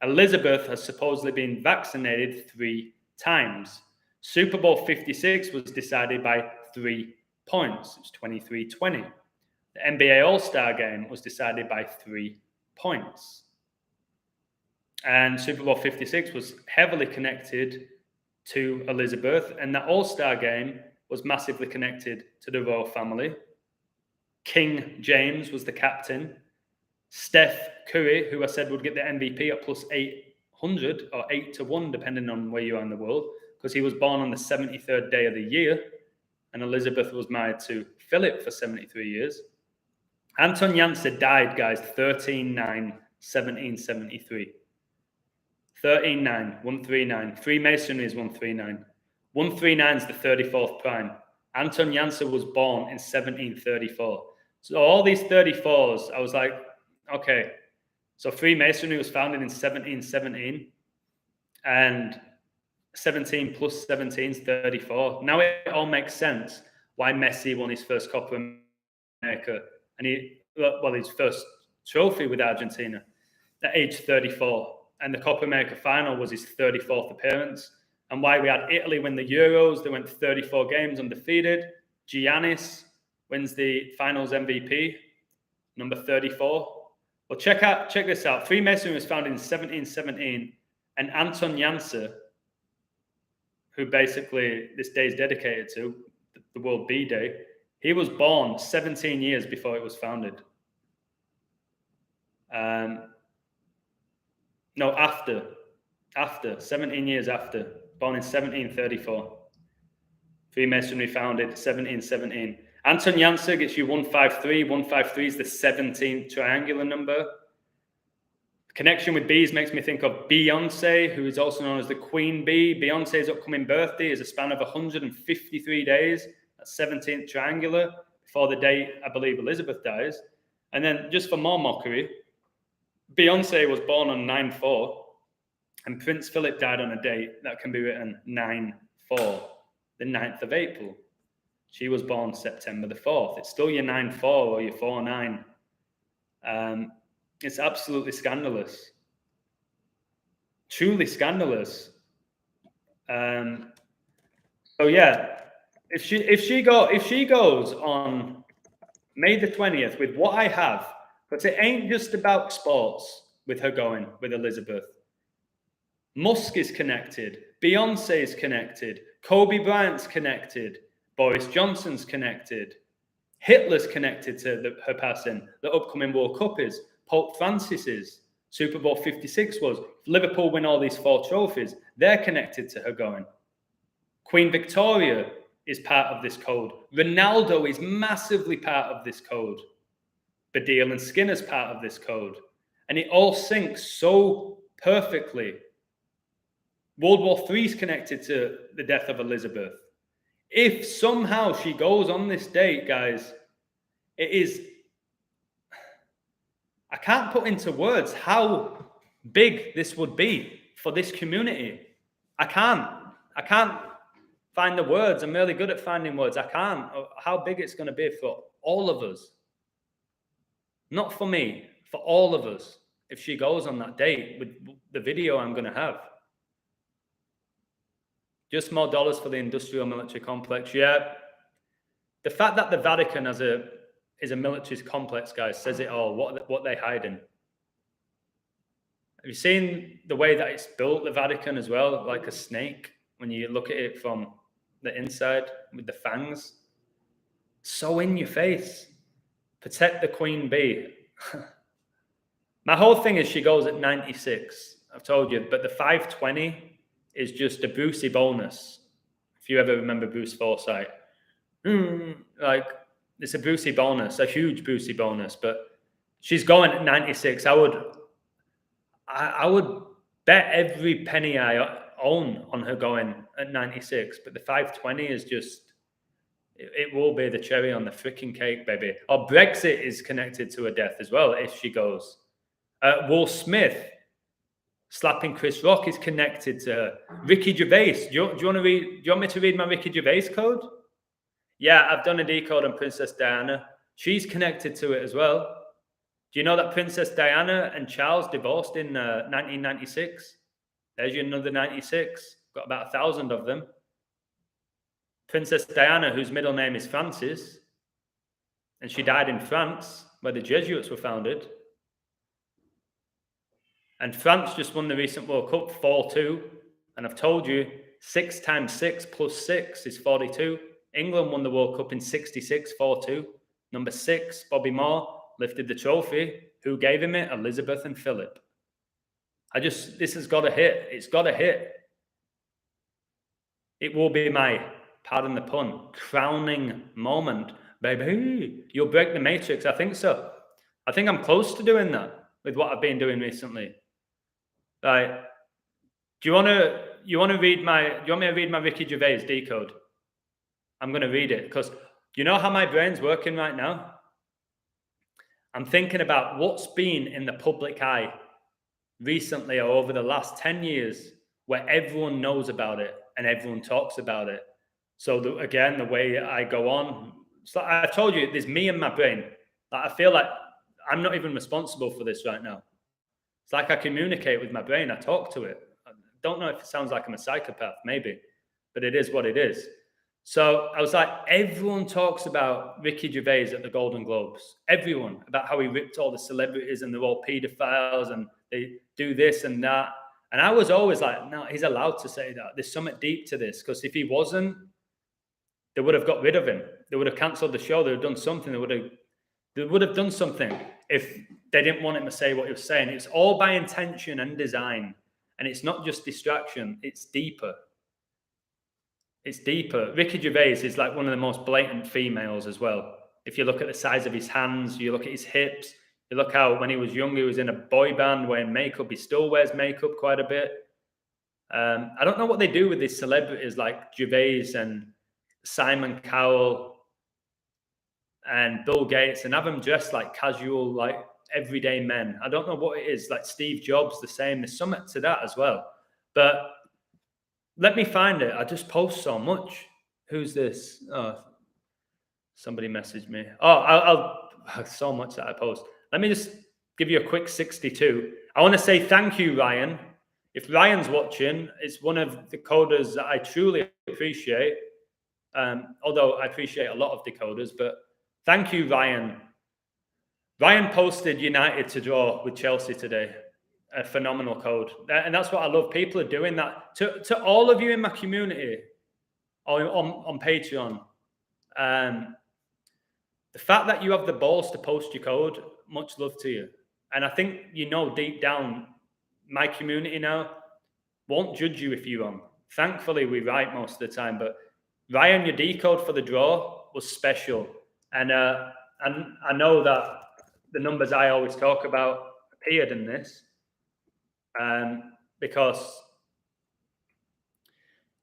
Elizabeth has supposedly been vaccinated 3 times. Super Bowl 56 was decided by 3 points. It was 23-20. The NBA All-Star Game was decided by 3 points. And Super Bowl 56 was heavily connected to Elizabeth, and that All-Star Game was massively connected to the royal family. King James was the captain. Steph Curry, who I said would get the MVP at plus 800 or 8-1, depending on where you are in the world, because he was born on the 73rd day of the year, and Elizabeth was married to Philip for 73 years. Anton Jansser died, guys, 13/9/1773. 13/9/139. Freemasonry is 139. 139 is the 34th prime. Anton Jansser was born in 1734. So all these 34s, I was like, okay, so Freemasonry was founded in 1717, and 17 plus 17 is 34. Now it all makes sense why Messi won his first Copa America and his first trophy with Argentina at age 34. And the Copa America final was his 34th appearance. And why we had Italy win the Euros. They went 34 games undefeated. Giannis wins the finals MVP, number 34. Well, check this out. Freemasonry was founded in 1717, and Anton Jansser, who basically this day is dedicated to, the World Bee Day, He was born 17 years before it was founded. No, after 17 years after, born in 1734. Freemasonry founded 1717. Anton Jansser gets you 153. 153 is the 17th triangular number. Connection with bees makes me think of Beyonce, who is also known as the Queen Bee. Beyonce's upcoming birthday is a span of 153 days. That's 17th triangular, before the day, I believe, Elizabeth dies. And then, just for more mockery, Beyonce was born on 9/4, and Prince Philip died on a date that can be written 9/4, the 9th of April. She was born September the 4th. It's still your 9/4 or your 4/9. It's absolutely scandalous. Truly scandalous. So yeah, if she goes on May the 20th with what I have, but it ain't just about sports with her going with Elizabeth. Musk is connected, Beyonce is connected, Kobe Bryant's connected, Boris Johnson's connected, Hitler's connected to her passing, the upcoming World Cup is, Pope Francis is, Super Bowl 56 was, Liverpool win all these 4 trophies, they're connected to her going. Queen Victoria is part of this code. Ronaldo is massively part of this code. Baddiel and Skinner's part of this code. And it all syncs so perfectly. World War III is connected to the death of Elizabeth. If somehow she goes on this date, guys, it is... I can't put into words how big this would be for this community. I can't find the words. I'm really good at finding words. I can't. How big it's going to be for all of us. Not for me, for all of us. If she goes on that date with the video I'm going to have. Just more dollars for the industrial military complex. Yeah. The fact that the Vatican is a military complex, guys, says it all. What they hiding. Have you seen the way that it's built, the Vatican, as well? Like a snake, when you look at it from the inside with the fangs. So in your face. Protect the Queen Bee. My whole thing is she goes at 96. I've told you. But the 520 is just a Brucey bonus. If you ever remember Bruce Forsyth. Like, it's a Brucey bonus, a huge Brucey bonus. But she's going at 96. I would bet every penny I own on her going at 96. But the 520 is just... It will be the cherry on the freaking cake, baby. Or Brexit is connected to her death as well, if she goes. Will Smith slapping Chris Rock is connected to her. Ricky Gervais. Do you want me to read my Ricky Gervais code? Yeah, I've done a decode on Princess Diana. She's connected to it as well. Do you know that Princess Diana and Charles divorced in 1996? There's your another 96. Got about 1,000 of them. Princess Diana, whose middle name is Francis, and she died in France, where the Jesuits were founded. And France just won the recent World Cup 4-2. And I've told you, 6 times 6 plus 6 is 42. England won the World Cup in 66, 4-2. Number 6, Bobby Moore, lifted the trophy. Who gave him it? Elizabeth and Philip. This has got to hit. It's got to hit. It will be my... pardon the pun, crowning moment. Baby, you'll break the matrix. I think so. I think I'm close to doing that with what I've been doing recently. Like, do you want me to read my Ricky Gervais decode? I'm going to read it because you know how my brain's working right now? I'm thinking about what's been in the public eye recently or over the last 10 years where everyone knows about it and everyone talks about it. So again, the way I go on, so I told you, there's me and my brain. I feel like I'm not even responsible for this right now. It's like I communicate with my brain. I talk to it. I don't know if it sounds like I'm a psychopath, maybe, but it is what it is. So I was like, everyone talks about Ricky Gervais at the Golden Globes. Everyone, about how he ripped all the celebrities and they're all pedophiles and they do this and that. And I was always like, no, he's allowed to say that. There's something deep to this because if he wasn't, they would have got rid of him. They would have cancelled the show. They would have done something. They would have done something if they didn't want him to say what he was saying. It's all by intention and design. And it's not just distraction. It's deeper. It's deeper. Ricky Gervais is like one of the most blatant females as well. If you look at the size of his hands, you look at his hips, you look how when he was young, he was in a boy band wearing makeup. He still wears makeup quite a bit. I don't know what they do with these celebrities like Gervais and Simon Cowell and Bill Gates and have them dressed like casual, like everyday men. I don't know what it is. Like Steve Jobs, the same. There's something to that as well. But let me find it. I just post so much. Who's this? Oh, somebody messaged me. Oh, I'll so much that I post. Let me just give you a quick 62. I want to say thank you, Ryan. If Ryan's watching, it's one of the coders that I truly appreciate. Although I appreciate a lot of decoders, but thank you, Ryan. Ryan posted United to draw with Chelsea today. A phenomenal code. And that's what I love. People are doing that. To all of you in my community or on Patreon, the fact that you have the balls to post your code, much love to you. And I think you know deep down, my community now won't judge you if you're wrong. Thankfully, we right most of the time. But Ryan, your decode for the draw was special. And I know that the numbers I always talk about appeared in this. Because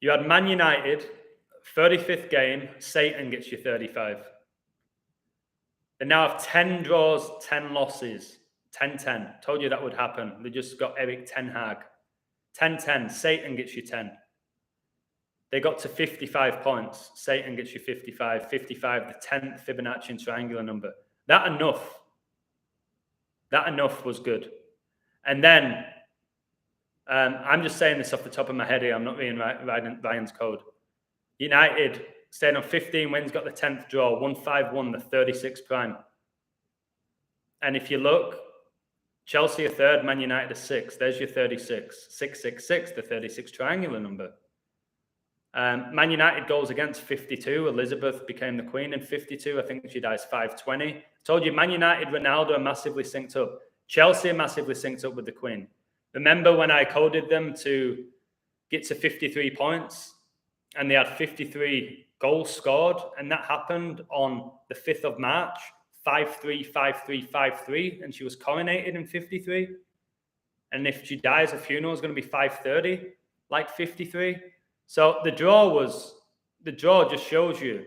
you had Man United, 35th game, Satan gets you 35. They now have 10 draws, 10 losses, 10-10. Told you that would happen. They just got Eric Ten Hag. 10-10, Satan gets you 10. They got to 55 points. Satan gets you 55. 55, the 10th Fibonacci triangular number. That enough was good. And then, I'm just saying this off the top of my head here. I'm not reading Ryan's code. United stayed on 15 wins, got the 10th draw, 1-5-1, the 36th prime. And if you look, Chelsea are third, Man United are sixth. There's your 36. 6-6-6, the 36 triangular number. Man United goals against 52. Elizabeth became the queen in 52. I think she dies 5-20. Told you, Man United, Ronaldo are massively synced up. Chelsea are massively synced up with the queen. Remember when I coded them to get to 53 points and they had 53 goals scored, and that happened on the 5th of March, 5-3, 5-3, 5-3, and she was coronated in 53. And if she dies, her funeral is going to be 5:30, like 53. So the draw just shows you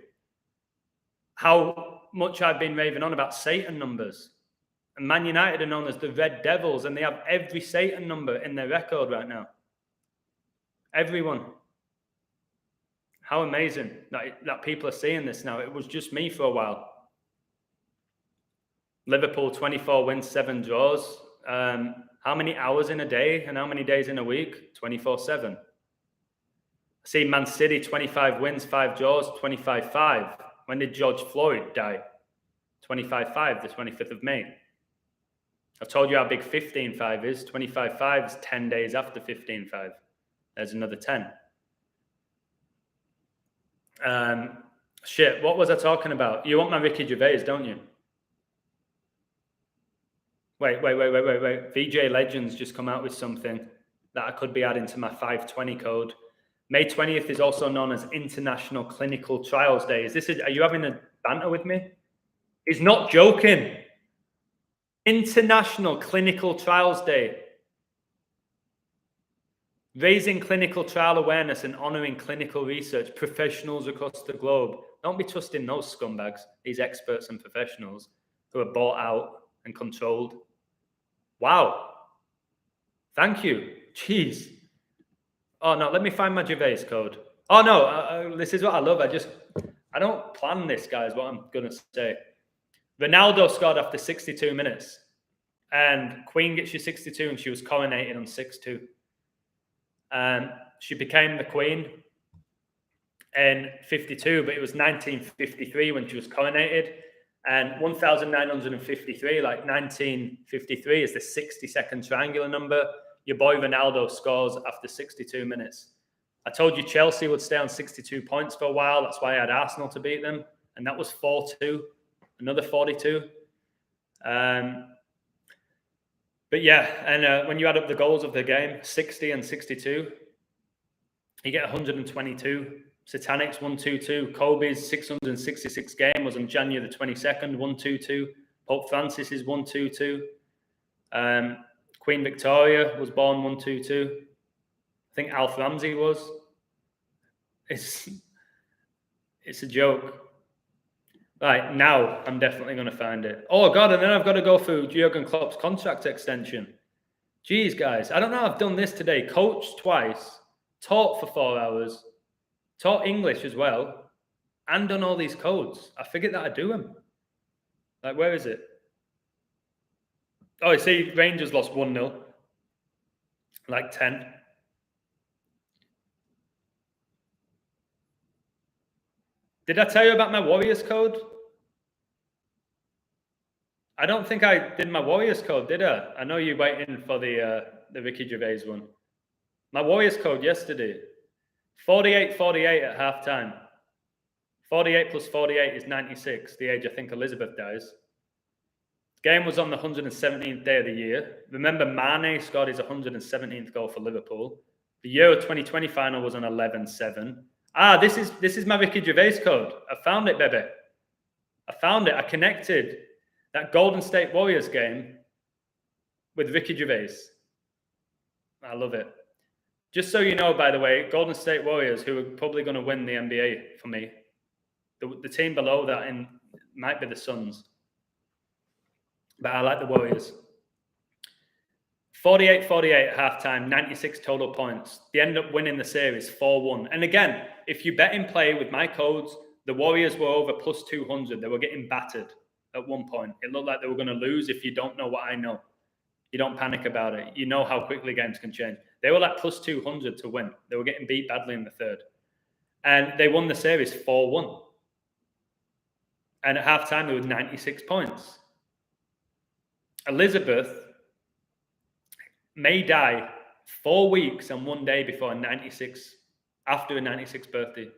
how much I've been raving on about Satan numbers. And Man United are known as the Red Devils, and they have every Satan number in their record right now. Everyone. How amazing that people are seeing this now. It was just me for a while. Liverpool, 24 wins, 7 draws. How many hours in a day and how many days in a week? 24/7. I see Man City, 25 wins, 5 draws, 25-5. When did George Floyd die? 25-5, the 25th of May. I've told you how big 15-5 is. 25-5 is 10 days after 15-5. There's another 10. Shit, what was I talking about? You want my Ricky Gervais, don't you? Wait. VJ Legends just come out with something that I could be adding to my 520 code. May 20th is also known as International Clinical Trials Day. Are you having a banter with me? He's not joking. International Clinical Trials Day. Raising clinical trial awareness and honouring clinical research professionals across the globe. Don't be trusting those scumbags, these experts and professionals who are bought out and controlled. Wow. Thank you. Jeez. Oh, no, let me find my Gervais code. Oh, no, this is what I love. I don't plan this, guys, what I'm going to say. Ronaldo scored after 62 minutes. And Queen gets you 62, and she was coronated on 6-2. She became the queen in 52, but it was 1953 when she was coronated. And 1953, like 1953, is the 60-second triangular number. Your boy Ronaldo scores after 62 minutes. I told you Chelsea would stay on 62 points for a while. That's why I had Arsenal to beat them. and that was 4-2, another 42. But yeah, and when you add up the goals of the game, 60 and 62, you get 122. Satanic's 122. Kobe's 666 game was on January the 22nd, 122. Pope Francis is 122. Queen Victoria was born 122. I think Alf Ramsey was. It's a joke. Right, now I'm definitely going to find it. Oh, God, and then I've got to go through Jurgen Klopp's contract extension. Jeez, guys, I don't know. I've done this today. Coached twice, taught for 4 hours, taught English as well, and done all these codes. I figured that I'd do them. Like, where is it? Oh, you see, Rangers lost 1-0. Like 10. Did I tell you about my Warriors code? I don't think I did my Warriors code, did I? I know you're waiting for the Ricky Gervais one. My Warriors code yesterday. 48-48 at halftime. 48 plus 48 is 96, the age I think Elizabeth dies. Game was on the 117th day of the year. Remember, Mane scored his 117th goal for Liverpool. The Euro 2020 final was on 11-7. Ah, this is my Ricky Gervais code. I found it, baby. I found it. I connected that Golden State Warriors game with Ricky Gervais. I love it. Just so you know, by the way, Golden State Warriors, who are probably going to win the NBA for me. The team below that might be the Suns. But I like the Warriors. 48-48 at halftime, 96 total points. They end up winning the series 4-1. And again, if you bet in play with my codes, the Warriors were over plus 200. They were getting battered at one point. It looked like they were going to lose if you don't know what I know. You don't panic about it. You know how quickly games can change. They were like plus 200 to win. They were getting beat badly in the third. And they won the series 4-1. And at halftime, they were 96 points. Elizabeth may die 4 weeks and 1 day before after a 96th birthday.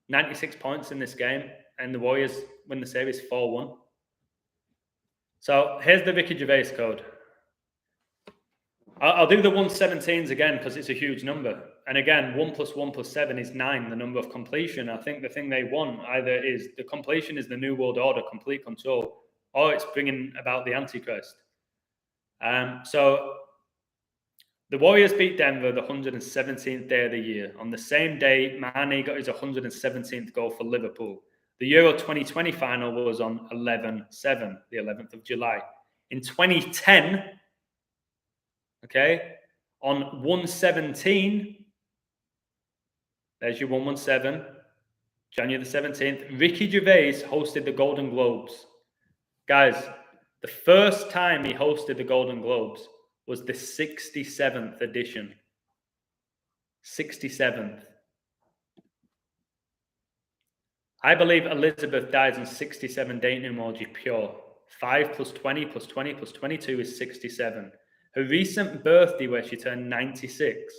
96 points in this game, and the Warriors win the series 4-1. So here's the Ricky Gervais code. I'll do the 117s again because it's a huge number. And again, 1 + 1 + 7 is 9, the number of completion. I think the thing they want either is the completion is the New World Order, complete control, or it's bringing about the Antichrist. So the Warriors beat Denver the 117th day of the year. On the same day, Mane got his 117th goal for Liverpool. The Euro 2020 final was on 11-7, the 11th of July. In 2010, okay, on 117, there's your 117, January the 17th, Ricky Gervais hosted the Golden Globes. Guys, the first time he hosted the Golden Globes was the 67th edition. 67th. I believe Elizabeth dies in 67 date numerology pure. 5 + 20 + 20 + 22 is 67. Her recent birthday, where she turned 96,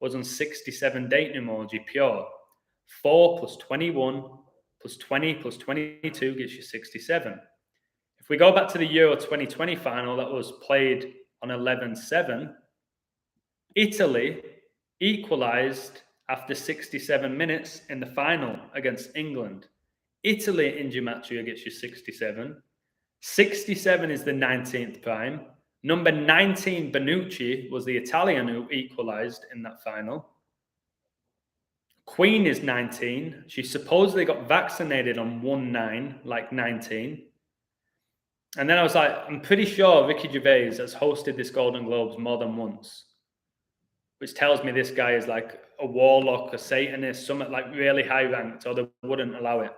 was on 67 date numerology pure. 4 + 21 + 20 + 22 gets you 67. If we go back to the Euro 2020 final that was played on 11-7, Italy equalized after 67 minutes in the final against England. Italy in Gematria gets you 67. 67 is the 19th prime. Number 19, Bonucci, was the Italian who equalized in that final. Queen is 19. She supposedly got vaccinated on 1-9, like 19. And then I was like, I'm pretty sure Ricky Gervais has hosted this Golden Globes more than once, which tells me this guy is like a warlock, a Satanist, something like really high ranked, or they wouldn't allow it.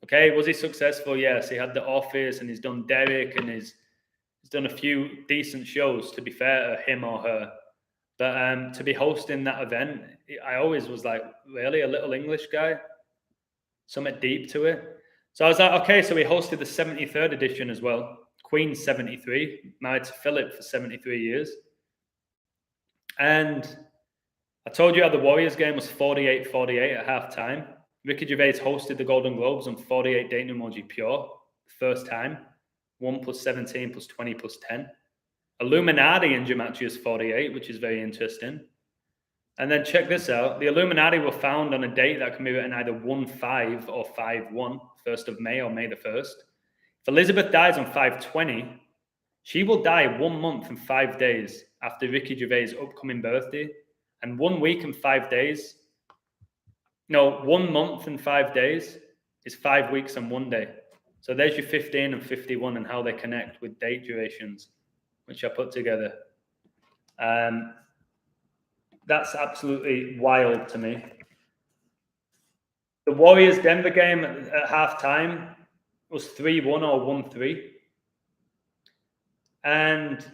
Okay, was he successful? Yes, he had The Office, and he's done Derek, and he's done a few decent shows, to be fair to him or her. But to be hosting that event, I always was like, really, a little English guy? Something deep to it. So I was like, okay, so we hosted the 73rd edition as well. Queen 73, married to Philip for 73 years. And I told you how the Warriors game was 48-48 at halftime. Ricky Gervais hosted the Golden Globes on 48 dating emoji pure, first time. 1 + 17 + 20 + 10. Illuminati in gematria is 48, which is very interesting. And then check this out. The Illuminati were found on a date that can be written either 1-5 or 5-1, 1st of May or May the 1st. If Elizabeth dies on 5/20, she will die 1 month and 5 days after Ricky Gervais' upcoming birthday. And 1 week and 5 days, no, 1 month and 5 days is 5 weeks and 1 day. So there's your 15 and 51 and how they connect with date durations, which I put together. That's absolutely wild to me. The Warriors-Denver game at halftime was 3-1 or 1-3. And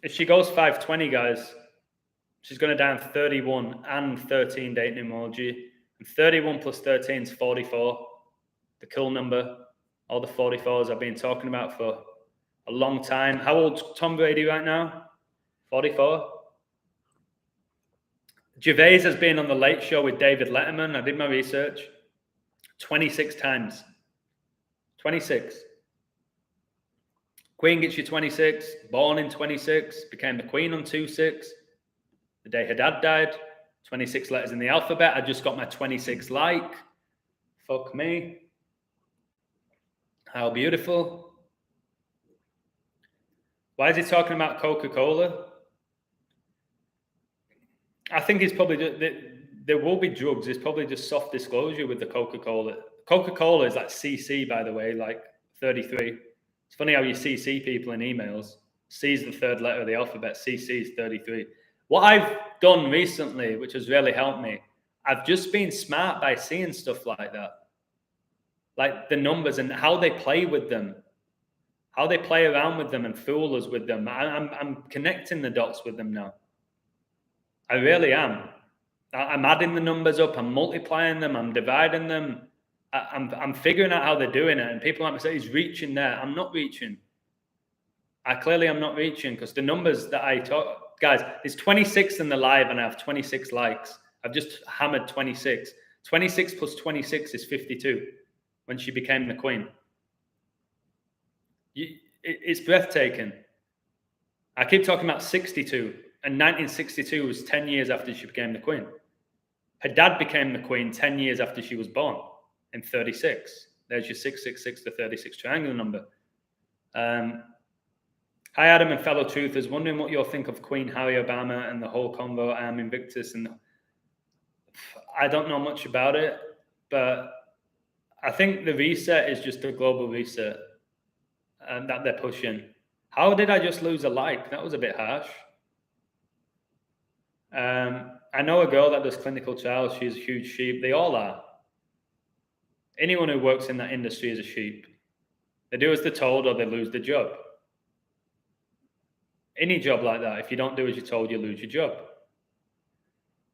if she goes 5/20, guys, she's going to die on 31 and 13 dating emoji. And 31 + 13 is 44, the kill number. All the 44s I've been talking about for a long time. How old's Tom Brady right now? 44. Gervais has been on The Late Show with David Letterman. I did my research. 26 times. 26. Queen gets you 26. Born in 26. Became the queen on 2/6. The day her dad died. 26 letters in the alphabet. I just got my 26 like. Fuck me. How beautiful. Why is he talking about Coca-Cola? I think it's probably just, there will be drugs. It's probably just soft disclosure with the Coca-Cola. Coca-Cola is like CC, by the way, like 33. It's funny how you CC people in emails. C is the 3rd letter of the alphabet. CC is 33. What I've done recently, which has really helped me, I've just been smart by seeing stuff like that. Like the numbers and how they play with them. How they play around with them and fool us with them. I'm connecting the dots with them now. I really am. I'm adding the numbers up. I'm multiplying them. I'm dividing them. I'm figuring out how they're doing it. And people like me say, he's reaching there. I'm not reaching. I clearly am not reaching because the numbers that I talk, guys, there's 26 in the live and I have 26 likes. I've just hammered 26. 26 + 26 is 52 when she became the queen. It's breathtaking. I keep talking about 62. And 1962 was 10 years after she became the queen. Her dad became the queen 10 years after she was born in 36. There's your 666, the 36 triangular number. Hi, Adam and fellow truthers. Wondering what you'll think of Queen Harry Obama and the whole convo. I am Invictus. And I don't know much about it, but I think the reset is just a global reset that they're pushing. How did I just lose a like? That was a bit harsh. I know a girl that does clinical trials. She's a huge sheep. They all are. Anyone who works in that industry is a sheep. They do as they're told or they lose the job. Any job like that, if you don't do as you're told, you lose your job.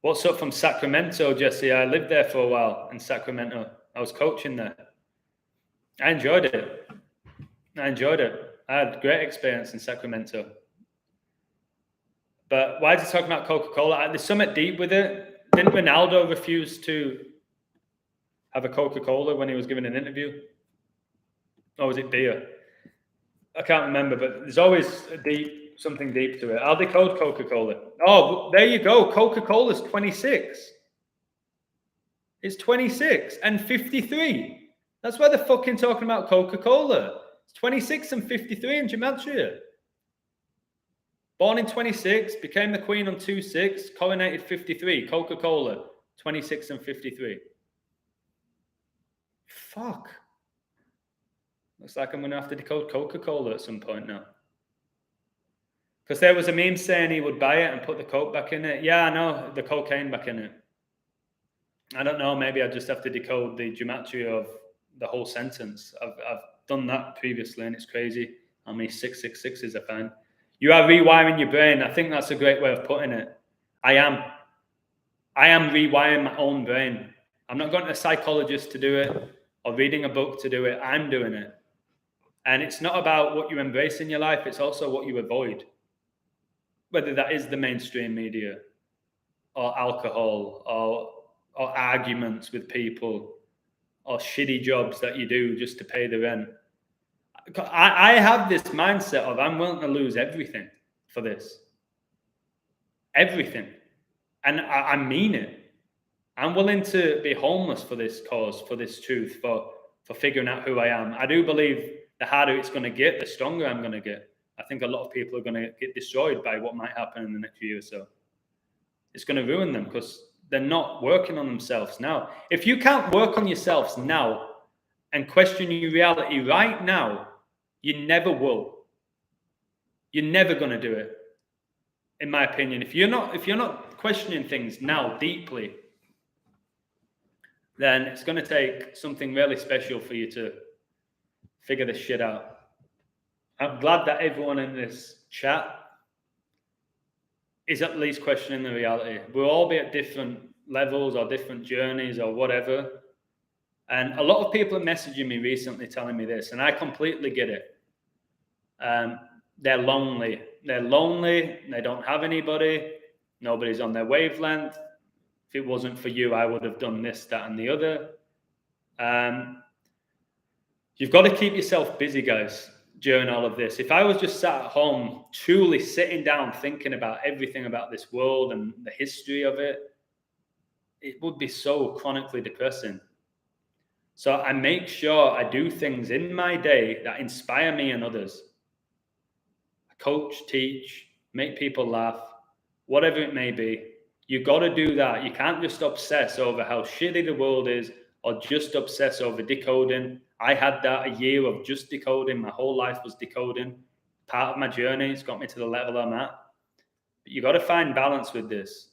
What's up from Sacramento, Jesse? I lived there for a while in Sacramento. I was coaching there. I enjoyed it. I had a great experience in Sacramento. But why is he talking about Coca-Cola? There's something deep with it. Didn't Ronaldo refuse to have a Coca-Cola when he was giving an interview? Or was it beer? I can't remember, but there's always something deep to it. I'll decode Coca-Cola. Oh, there you go. Coca-Cola's 26. It's 26 and 53. That's why they're fucking talking about Coca-Cola. It's 26 and 53 in gematria. Born in 26, became the queen on 2/6, coronated 53. Coca-Cola, 26 and 53. Fuck. Looks like I'm going to have to decode Coca-Cola at some point now. Because there was a meme saying he would buy it and put the coke back in it. Yeah, I know, the cocaine back in it. I don't know, maybe I just have to decode the gematria of the whole sentence. I've done that previously and it's crazy how many 666s I find. You are rewiring your brain. I think that's a great way of putting it. I am rewiring my own brain. I'm not going to a psychologist to do it or reading a book to do it. I'm doing it. And it's not about what you embrace in your life. It's also what you avoid. Whether that is the mainstream media or alcohol or arguments with people or shitty jobs that you do just to pay the rent. I have this mindset of I'm willing to lose everything for this. Everything. And I mean it. I'm willing to be homeless for this cause, for this truth, for figuring out who I am. I do believe the harder it's going to get, the stronger I'm going to get. I think a lot of people are going to get destroyed by what might happen in the next year or so. It's going to ruin them because they're not working on themselves now. If you can't work on yourselves now and question your reality right now, you never will. You're never going to do it, in my opinion. If you're not questioning things now deeply, then it's going to take something really special for you to figure this shit out. I'm glad that everyone in this chat is at least questioning the reality. We'll all be at different levels or different journeys or whatever. And a lot of people are messaging me recently telling me this, and I completely get it. They're lonely. They're lonely. They don't have anybody. Nobody's on their wavelength. If it wasn't for you, I would have done this, that, and the other. You've got to keep yourself busy, guys, during all of this. If I was just sat at home, truly sitting down, thinking about everything about this world and the history of it, it would be so chronically depressing. So I make sure I do things in my day that inspire me and others. I coach, teach, make people laugh, whatever it may be. You got to do that. You can't just obsess over how shitty the world is or just obsess over decoding. I had that a year of just decoding. My whole life was decoding. Part of my journey. It's got me to the level I'm at. But you got to find balance with this.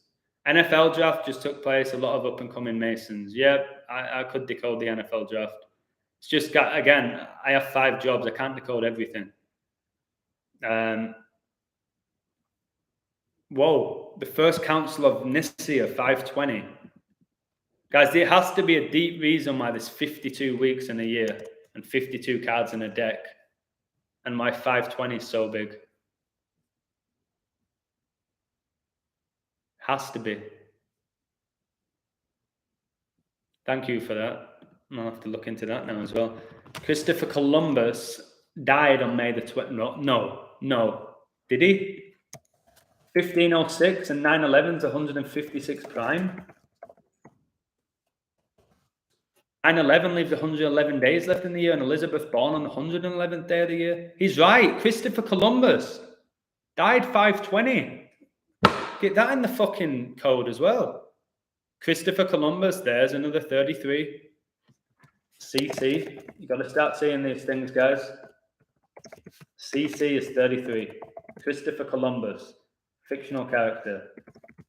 NFL draft just took place. A lot of up-and-coming Masons. Yeah, I could decode the NFL draft. It's just got, again, I have 5 jobs. I can't decode everything. Whoa, the first council of Nicaea, 520. Guys, there has to be a deep reason why there's 52 weeks in a year and 52 cards in a deck. And my 520 is so big. Has to be. Thank you for that. I'll have to look into that now as well. Christopher Columbus died on May the 20th. No. Did he? 1506 and 9/11's 156 prime. 9/11 leaves 111 days left in the year, and Elizabeth born on the 111th day of the year. He's right. Christopher Columbus died 520. Get that in the fucking code as well. Christopher Columbus, there's another 33. CC. You got to start seeing these things, guys. CC is 33. Christopher Columbus, fictional character,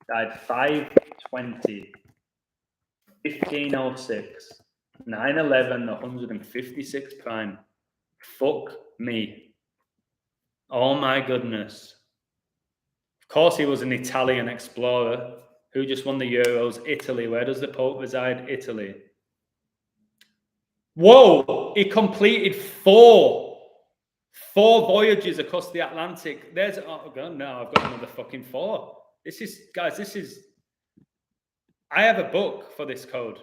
died 520. 1506. 9/11, 156 prime. Fuck me. Oh my goodness. Of course, he was an Italian explorer who just won the Euros. Italy. Where does the Pope reside? Italy. Whoa! He completed 4 voyages across the Atlantic. There's, oh god, no, I've got another fucking 4. This is, guys, I have a book for this code.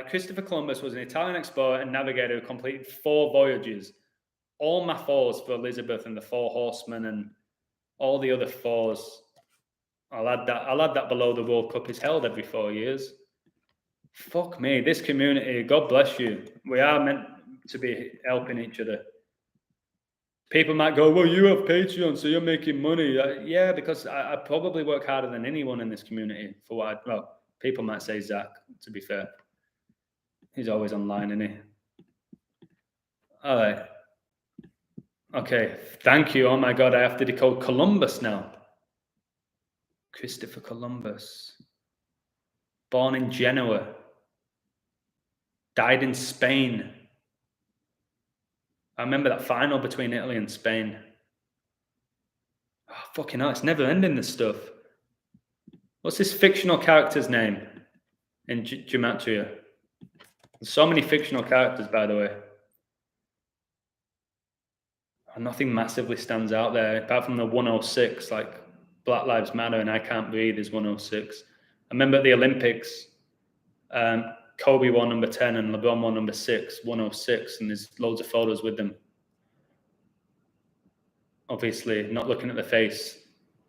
Christopher Columbus was an Italian explorer and navigator who completed 4 voyages. All my 4s for Elizabeth and the 4 horsemen and all the other 4s. I'll add that below. The World Cup is held every 4 years. Fuck me, this community, God bless you. We are meant to be helping each other. People might go, well, you have Patreon, so you're making money. Yeah, because I probably work harder than anyone in this community for what well, people might say Zach, to be fair. He's always online, isn't he? All right. Okay, thank you. Oh my God, I have to decode Columbus now. Christopher Columbus. Born in Genoa. Died in Spain. I remember that final between Italy and Spain. Oh, fucking hell, it's never ending, this stuff. What's this fictional character's name in Gematria? There's so many fictional characters, by the way. Nothing massively stands out there, apart from the 106, like Black Lives Matter and I Can't Breathe is 106. I remember at the Olympics, Kobe wore number 10 and LeBron wore number 6, 106, and there's loads of photos with them. Obviously, not looking at the face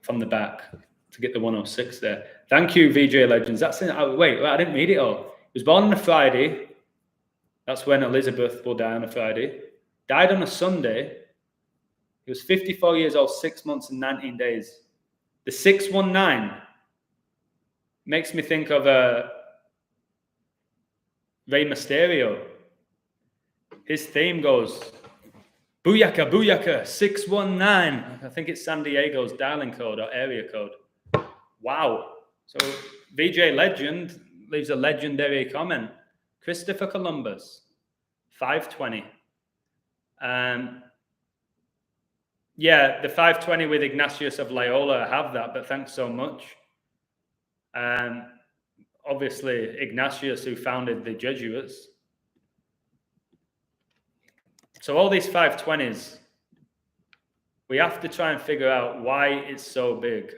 from the back to get the 106 there. Thank you, VJ Legends. That's in, wait, I didn't read it all. He was born on a Friday. That's when Elizabeth will die on a Friday. Died on a Sunday. He was 54 years old, 6 months and 19 days. The 619 makes me think of Rey Mysterio. His theme goes, Booyaka, Booyaka, 619. I think it's San Diego's dialing code or area code. Wow. So VJ Legend leaves a legendary comment. Christopher Columbus, 520. Yeah, the 520 with Ignatius of Loyola, I have that, but thanks so much. Obviously, Ignatius, who founded the Jesuits. So all these 520s, we have to try and figure out why it's so big.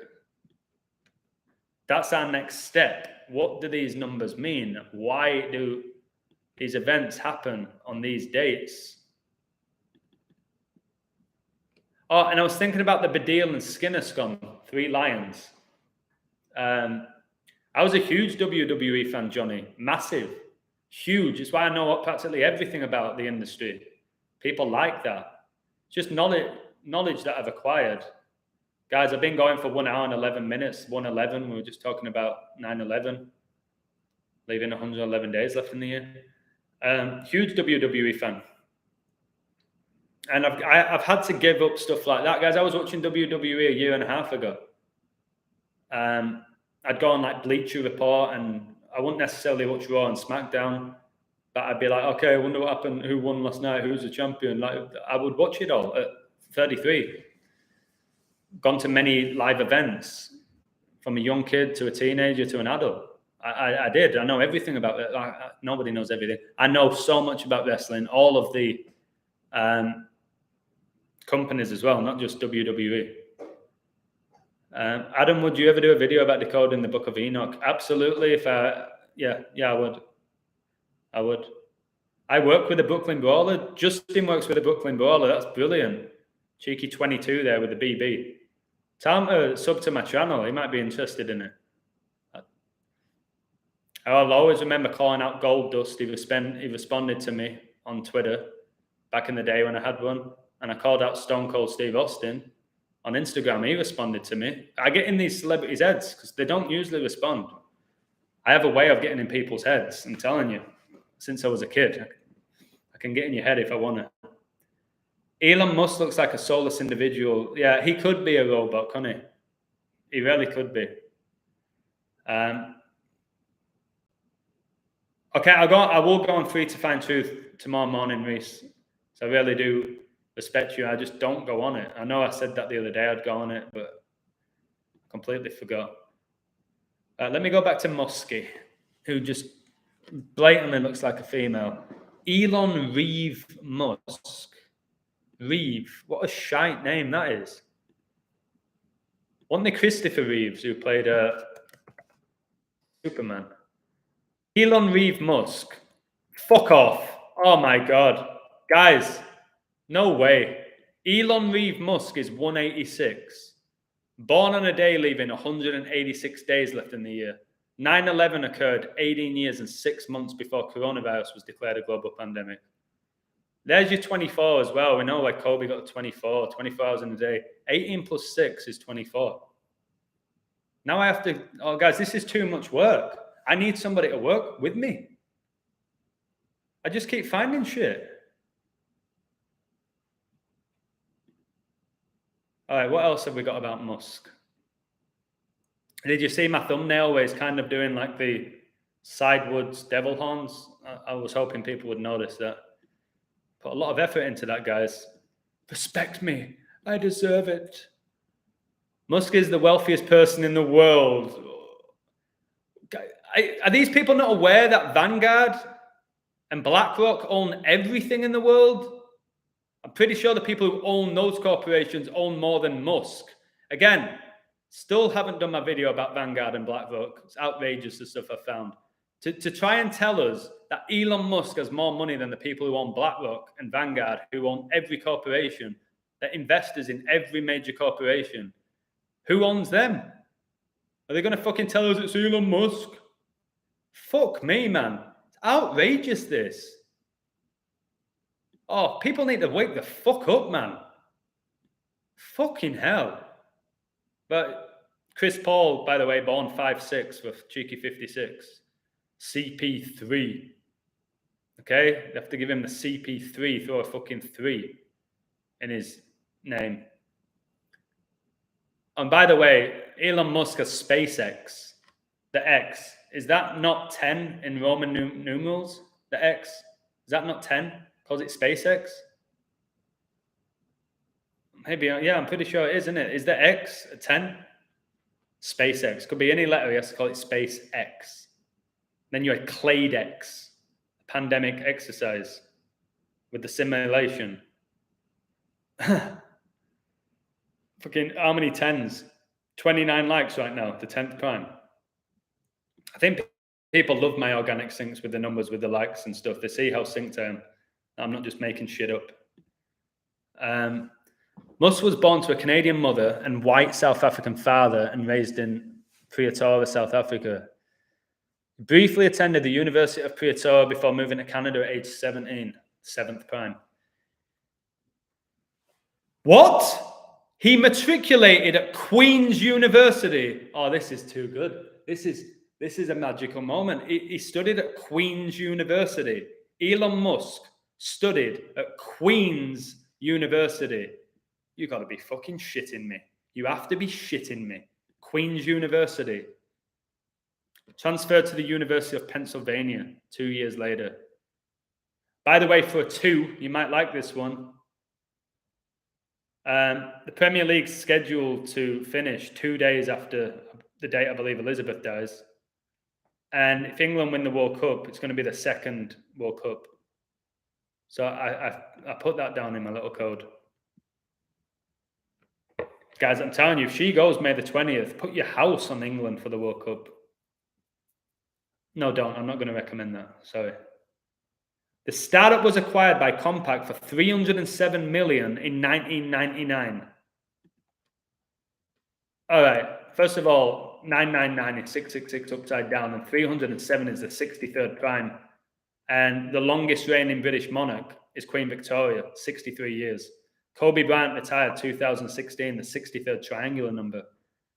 That's our next step. What do these numbers mean? Why do these events happen on these dates? Oh, and I was thinking about the Baddiel and Skinner scum, 3 lions. I was a huge WWE fan, Johnny. Massive. Huge. It's why I know practically everything about the industry. People like that. Just knowledge that I've acquired. Guys, I've been going for 1 hour and 11 minutes, 111. We were just talking about 9/11, leaving 111 days left in the year. Huge WWE fan. And I've had to give up stuff like that. Guys, I was watching WWE a year and a half ago. I'd go on like Bleacher Report and I wouldn't necessarily watch Raw and SmackDown, but I'd be like, okay, I wonder what happened, who won last night, who's the champion? Like, I would watch it all at 33. Gone to many live events, from a young kid to a teenager to an adult. I did. I know everything about it. Nobody knows everything. I know so much about wrestling, all of the companies as well, not just WWE. Adam, would you ever do a video about decoding the Book of Enoch? Absolutely. Yeah, I would. I work with the Brooklyn Brawler. Justin works with the Brooklyn Brawler. That's brilliant. Cheeky 22 there with the BB. Tell him to sub to my channel. He might be interested in it. I'll always remember calling out Gold Dust. He responded to me on Twitter back in the day when I had one. And I called out Stone Cold Steve Austin on Instagram. He responded to me. I get in these celebrities' heads because they don't usually respond. I have a way of getting in people's heads. I'm telling you, since I was a kid, I can get in your head if I want to. Elon Musk looks like a soulless individual. Yeah, he could be a robot, couldn't he? He really could be. Okay, I will go on Free to Find Truth tomorrow morning, Reese. So I really do respect you. I just don't go on it. I know I said that the other day I'd go on it, but I completely forgot. Let me go back to Muskie, who just blatantly looks like a female. Elon Reeve Musk. Reeve. What a shite name that is. Wasn't it Christopher Reeves who played Superman? Elon Reeve Musk. Fuck off. Oh my God. Guys, no way. Elon Reeve Musk is 186. Born on a day leaving 186 days left in the year. 9/11 occurred 18 years and 6 months before coronavirus was declared a global pandemic. There's your 24 as well. We know why Kobe got 24 hours in a day. 18 plus 6 is 24. Now I have to, oh guys, this is too much work. I need somebody to work with me. I just keep finding shit. All right, what else have we got about Musk? Did you see my thumbnail where he's kind of doing like the sidewards devil horns? I was hoping people would notice that. Put a lot of effort into that, guys. Respect me. I deserve it. Musk is the wealthiest person in the world. Are these people not aware that Vanguard and BlackRock own everything in the world? I'm pretty sure the people who own those corporations own more than Musk. Again, still haven't done my video about Vanguard and BlackRock. It's outrageous, the stuff I found. To try and tell us that Elon Musk has more money than the people who own BlackRock and Vanguard, who own every corporation, that investors in every major corporation. Who owns them? Are they going to fucking tell us it's Elon Musk? Fuck me, man. It's outrageous, this. Oh, people need to wake the fuck up, man. Fucking hell. But Chris Paul, by the way, born 5'6" with cheeky 56. CP3. Okay? You have to give him the CP3, throw a fucking 3 in his name. And by the way, Elon Musk has SpaceX. The X. Is that not 10 in Roman numerals? The X. Is that not 10? Calls it SpaceX? Maybe, yeah, I'm pretty sure it is, isn't it? Is the X a 10? SpaceX. Could be any letter. He has to call it SpaceX. Then you had CladeX, pandemic exercise with the simulation. Fucking how many 10s? 29 likes right now, the 10th prime. I think people love my organic syncs with the numbers, with the likes and stuff. They see how synced I am. I'm not just making shit up. Musk was born to a Canadian mother and white South African father and raised in Pretoria, South Africa. He briefly attended the University of Pretoria before moving to Canada at age 17, 7th prime. What? He matriculated at Queen's University. Oh, this is too good. This is a magical moment. He studied at Queen's University. Elon Musk studied at Queen's University. You got to be fucking shitting me. You have to be shitting me. Queen's University. Transferred to the University of Pennsylvania 2 years later. By the way, for a 2, you might like this one. The Premier League's scheduled to finish 2 days after the date I believe Elizabeth dies. And if England win the World Cup, it's going to be the second World Cup. So I put that down in my little code. Guys, I'm telling you, if she goes May the 20th, put your house on England for the World Cup. No, don't. I'm not going to recommend that. Sorry. The startup was acquired by Compaq for $307 million in 1999. All right. First of all, 999 is 666 upside down, and 307 is the 63rd prime. And the longest reigning British monarch is Queen Victoria, 63 years. Kobe Bryant retired 2016, the 63rd triangular number.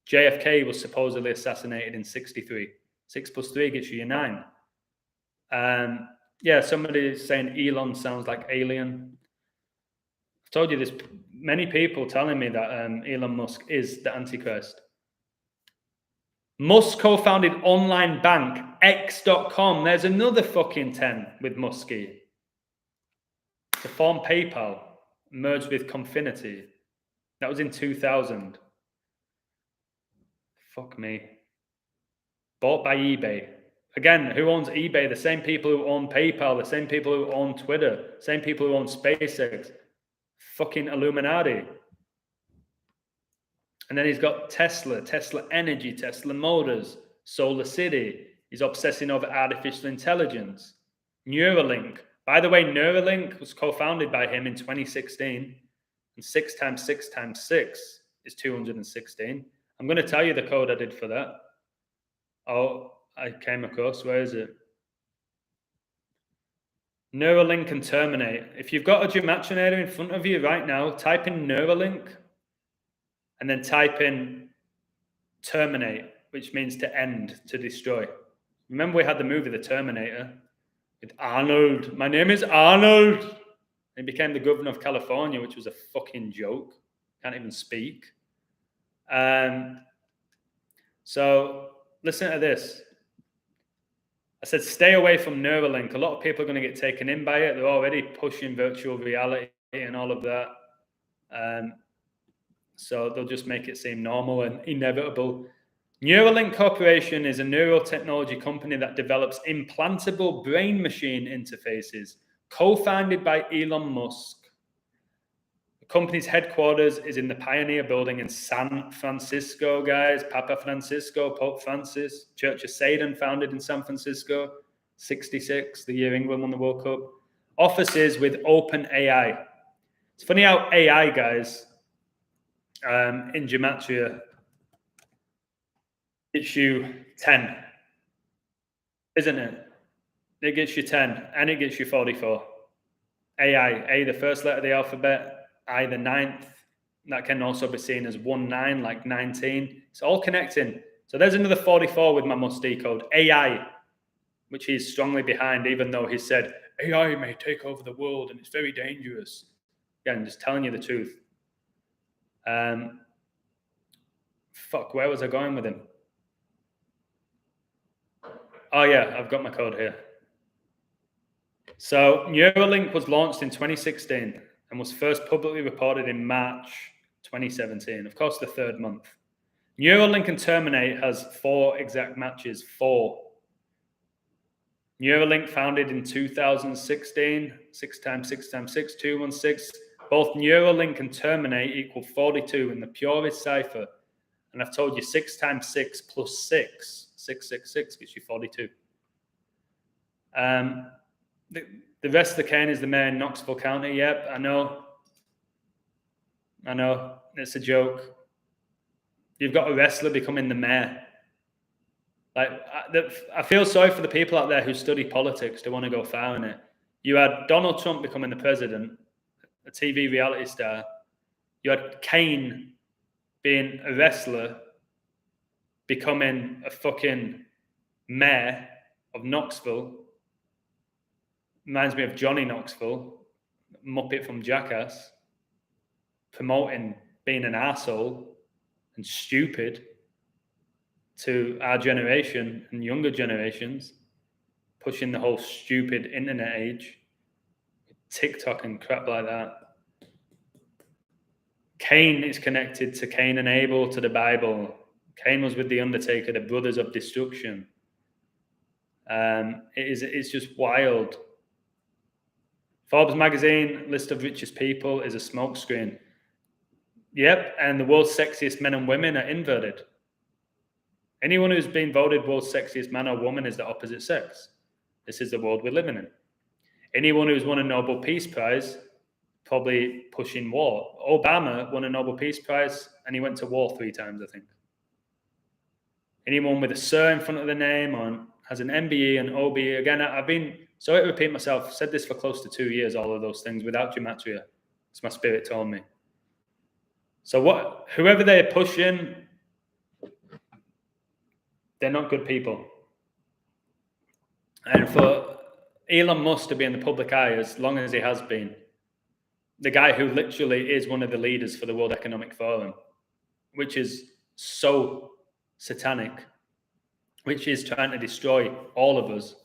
JFK was supposedly assassinated in 63. 6 plus 3 gets you your 9. Yeah, somebody is saying Elon sounds like alien. I've told you there's many people telling me that Elon Musk is the Antichrist. Musk co-founded online bank X.com. There's another fucking 10 with Muskie. To form PayPal, merged with Confinity. That was in 2000. Fuck me. Bought by eBay. Again, who owns eBay? The same people who own PayPal, the same people who own Twitter, same people who own SpaceX. Fucking Illuminati. And then he's got Tesla, Tesla Energy, Tesla Motors, Solar City. He's obsessing over artificial intelligence. Neuralink. By the way, Neuralink was co-founded by him in 2016. And 6 times 6 times 6 is 216. I'm going to tell you the code I did for that. Oh, I came across. Where is it? Neuralink and terminate. If you've got a Gematinator in front of you right now, type in Neuralink and then type in terminate, which means to end, to destroy. Remember we had the movie The Terminator with Arnold. My name is Arnold. He became the governor of California, which was a fucking joke. Can't even speak. So listen to this. I said, stay away from Neuralink. A lot of people are going to get taken in by it. They're already pushing virtual reality and all of that. So they'll just make it seem normal and inevitable. Neuralink Corporation is a neurotechnology company that develops implantable brain-machine interfaces, co-founded by Elon Musk. The company's headquarters is in the Pioneer Building in San Francisco, guys. Papa Francisco, Pope Francis, Church of Satan, founded in San Francisco, 66, the year England won the World Cup. Offices with open AI. It's funny how AI, guys, in gematria, gets you 10, isn't it? It gets you 10, and it gets you 44. AI, A, the first letter of the alphabet, I, the ninth. That can also be seen as 19, like 19. It's all connecting. So there's another 44 with my must-D code. AI, which he's strongly behind, even though he said, AI may take over the world and it's very dangerous. Again, just telling you the truth. Fuck, where was I going with him? Oh yeah, I've got my code here. So Neuralink was launched in 2016 and was first publicly reported in March 2017. Of course, the third month. Neuralink and Terminate has 4 exact matches. 4. Neuralink founded in 2016. 6 times 6 times 6, 216. Both Neuralink and Terminate equal 42 in the purest cipher. And I've told you 6 times 6 plus 6. 666 gets you 42. The rest of the cane is the mayor in Knoxville County. Yep, I know. It's a joke. You've got a wrestler becoming the mayor. Like, I feel sorry for the people out there who study politics, to want to go far in it. You had Donald Trump becoming the president, a TV reality star. You had Kane being a wrestler, becoming a fucking mayor of Knoxville. Reminds me of Johnny Knoxville, Muppet from Jackass, promoting being an arsehole and stupid to our generation and younger generations, pushing the whole stupid internet age, TikTok and crap like that. Cain is connected to Cain and Abel, to the Bible. Cain was with the Undertaker, the brothers of destruction. It's just wild. Forbes magazine list of richest people is a smokescreen. Yep, and the world's sexiest men and women are inverted. Anyone who's been voted world's sexiest man or woman is the opposite sex. This is the world we're living in. Anyone who's won a Nobel Peace Prize, probably pushing war. Obama won a Nobel Peace Prize and he went to war 3 times, I think. Anyone with a Sir in front of the name or has an MBE and OBE. Again, I've been, sorry to repeat myself, said this for close to 2 years, all of those things, without gematria. It's my spirit told me. So whoever they're pushing, they're not good people. And for Elon Musk to be in the public eye as long as he has been, the guy who literally is one of the leaders for the World Economic Forum, which is so satanic, which is trying to destroy all of us.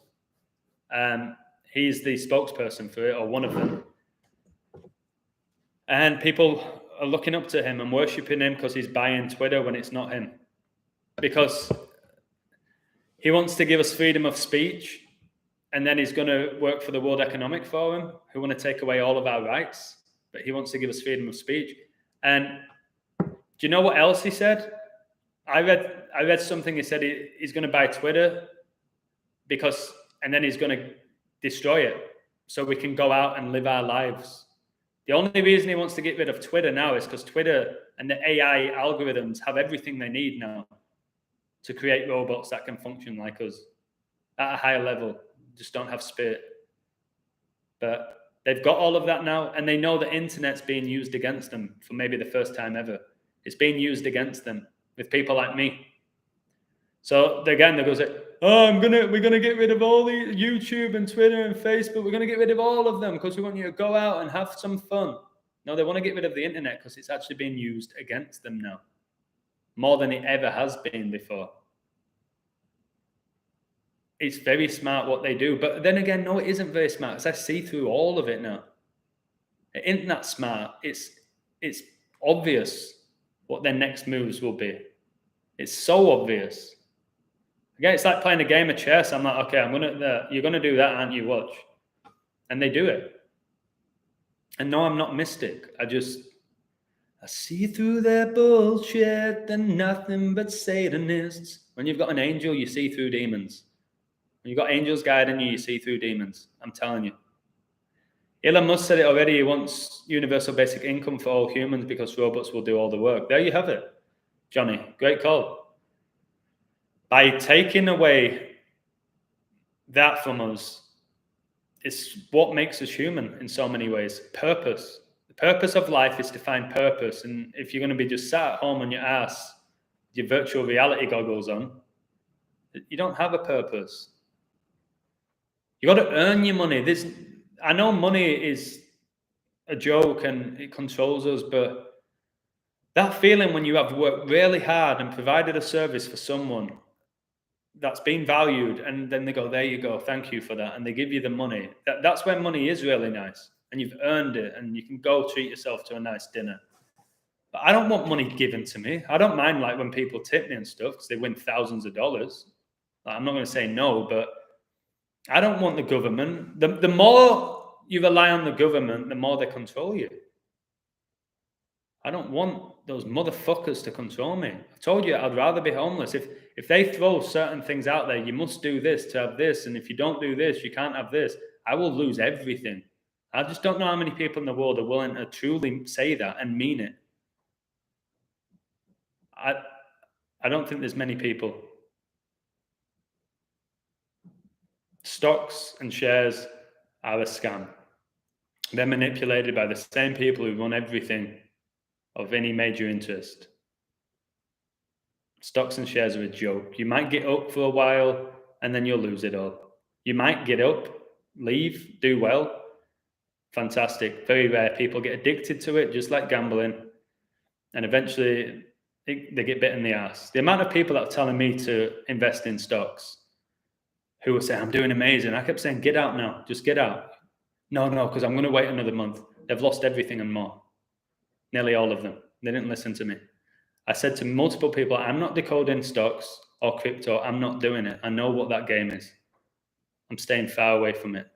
He's the spokesperson for it, or one of them. And people are looking up to him and worshipping him because he's buying Twitter when it's not him. Because he wants to give us freedom of speech, and then he's going to work for the World Economic Forum, who want to take away all of our rights, but he wants to give us freedom of speech. And do you know what else he said? I read something. He said he's going to buy Twitter and then he's going to destroy it so we can go out and live our lives. The only reason he wants to get rid of Twitter now is because Twitter and the AI algorithms have everything they need now to create robots that can function like us at a higher level, just don't have spirit. But they've got all of that now, and they know the internet's being used against them for maybe the first time ever. It's being used against them with people like me. So again, they go say, "Oh, we're gonna get rid of all the YouTube and Twitter and Facebook. We're gonna get rid of all of them because we want you to go out and have some fun." No, they want to get rid of the internet because it's actually being used against them now, more than it ever has been before. It's very smart what they do, but then again, no, it isn't very smart because I see through all of it now. It isn't that smart. It's obvious what their next moves will be. It's so obvious. Again, it's like playing a game of chess. I'm like, okay, you're gonna do that, aren't you? Watch, and they do it. And no, I'm not mystic. I see through their bullshit. They're nothing but Satanists. When you've got an angel, you see through demons. When you've got angels guiding you, you see through demons. I'm telling you. Elon Musk said it already. He wants universal basic income for all humans because robots will do all the work. There you have it, Johnny. Great call. By taking away that from us, it's what makes us human in so many ways. Purpose. The purpose of life is to find purpose. And if you're going to be just sat at home on your ass, your virtual reality goggles on, you don't have a purpose. You got to earn your money. I know money is a joke and it controls us, but that feeling when you have worked really hard and provided a service for someone that's been valued, and then they go, there you go, thank you for that, and they give you the money. That's when money is really nice, and you've earned it, and you can go treat yourself to a nice dinner. But I don't want money given to me. I don't mind like when people tip me and stuff because they win thousands of dollars. Like, I'm not going to say no, but I don't want the government. The more you rely on the government, the more they control you. I don't want those motherfuckers to control me. I told you I'd rather be homeless. If they throw certain things out there, you must do this to have this, and if you don't do this, you can't have this, I will lose everything. I just don't know how many people in the world are willing to truly say that and mean it. I don't think there's many people. Stocks and shares are a scam. They're manipulated by the same people who run everything of any major interest. Stocks and shares are a joke. You might get up for a while and then you'll lose it all. You might get up, leave, do well. Fantastic. Very rare. People get addicted to it, just like gambling. And eventually they get bit in the ass. The amount of people that are telling me to invest in stocks who were saying, I'm doing amazing. I kept saying, get out now. Just get out. No, because I'm going to wait another month. They've lost everything and more. Nearly all of them. They didn't listen to me. I said to multiple people, I'm not decoding stocks or crypto. I'm not doing it. I know what that game is. I'm staying far away from it.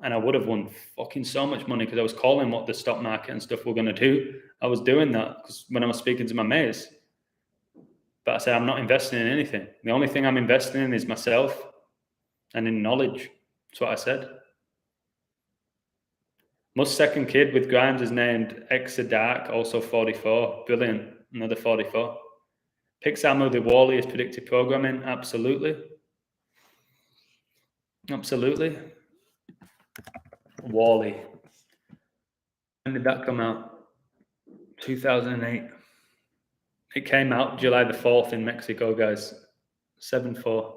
And I would have won fucking so much money because I was calling what the stock market and stuff were going to do. I was doing that because when I was speaking to my mates. But I said, I'm not investing in anything. The only thing I'm investing in is myself and in knowledge. That's what I said. Musk's second kid with Grimes is named Exadark, also 44. Brilliant. Another 44. Pixar movie Wall-E is predictive programming. Absolutely. Absolutely. Wall-E. When did that come out? 2008. It came out July the 4th in Mexico, guys. 7-4.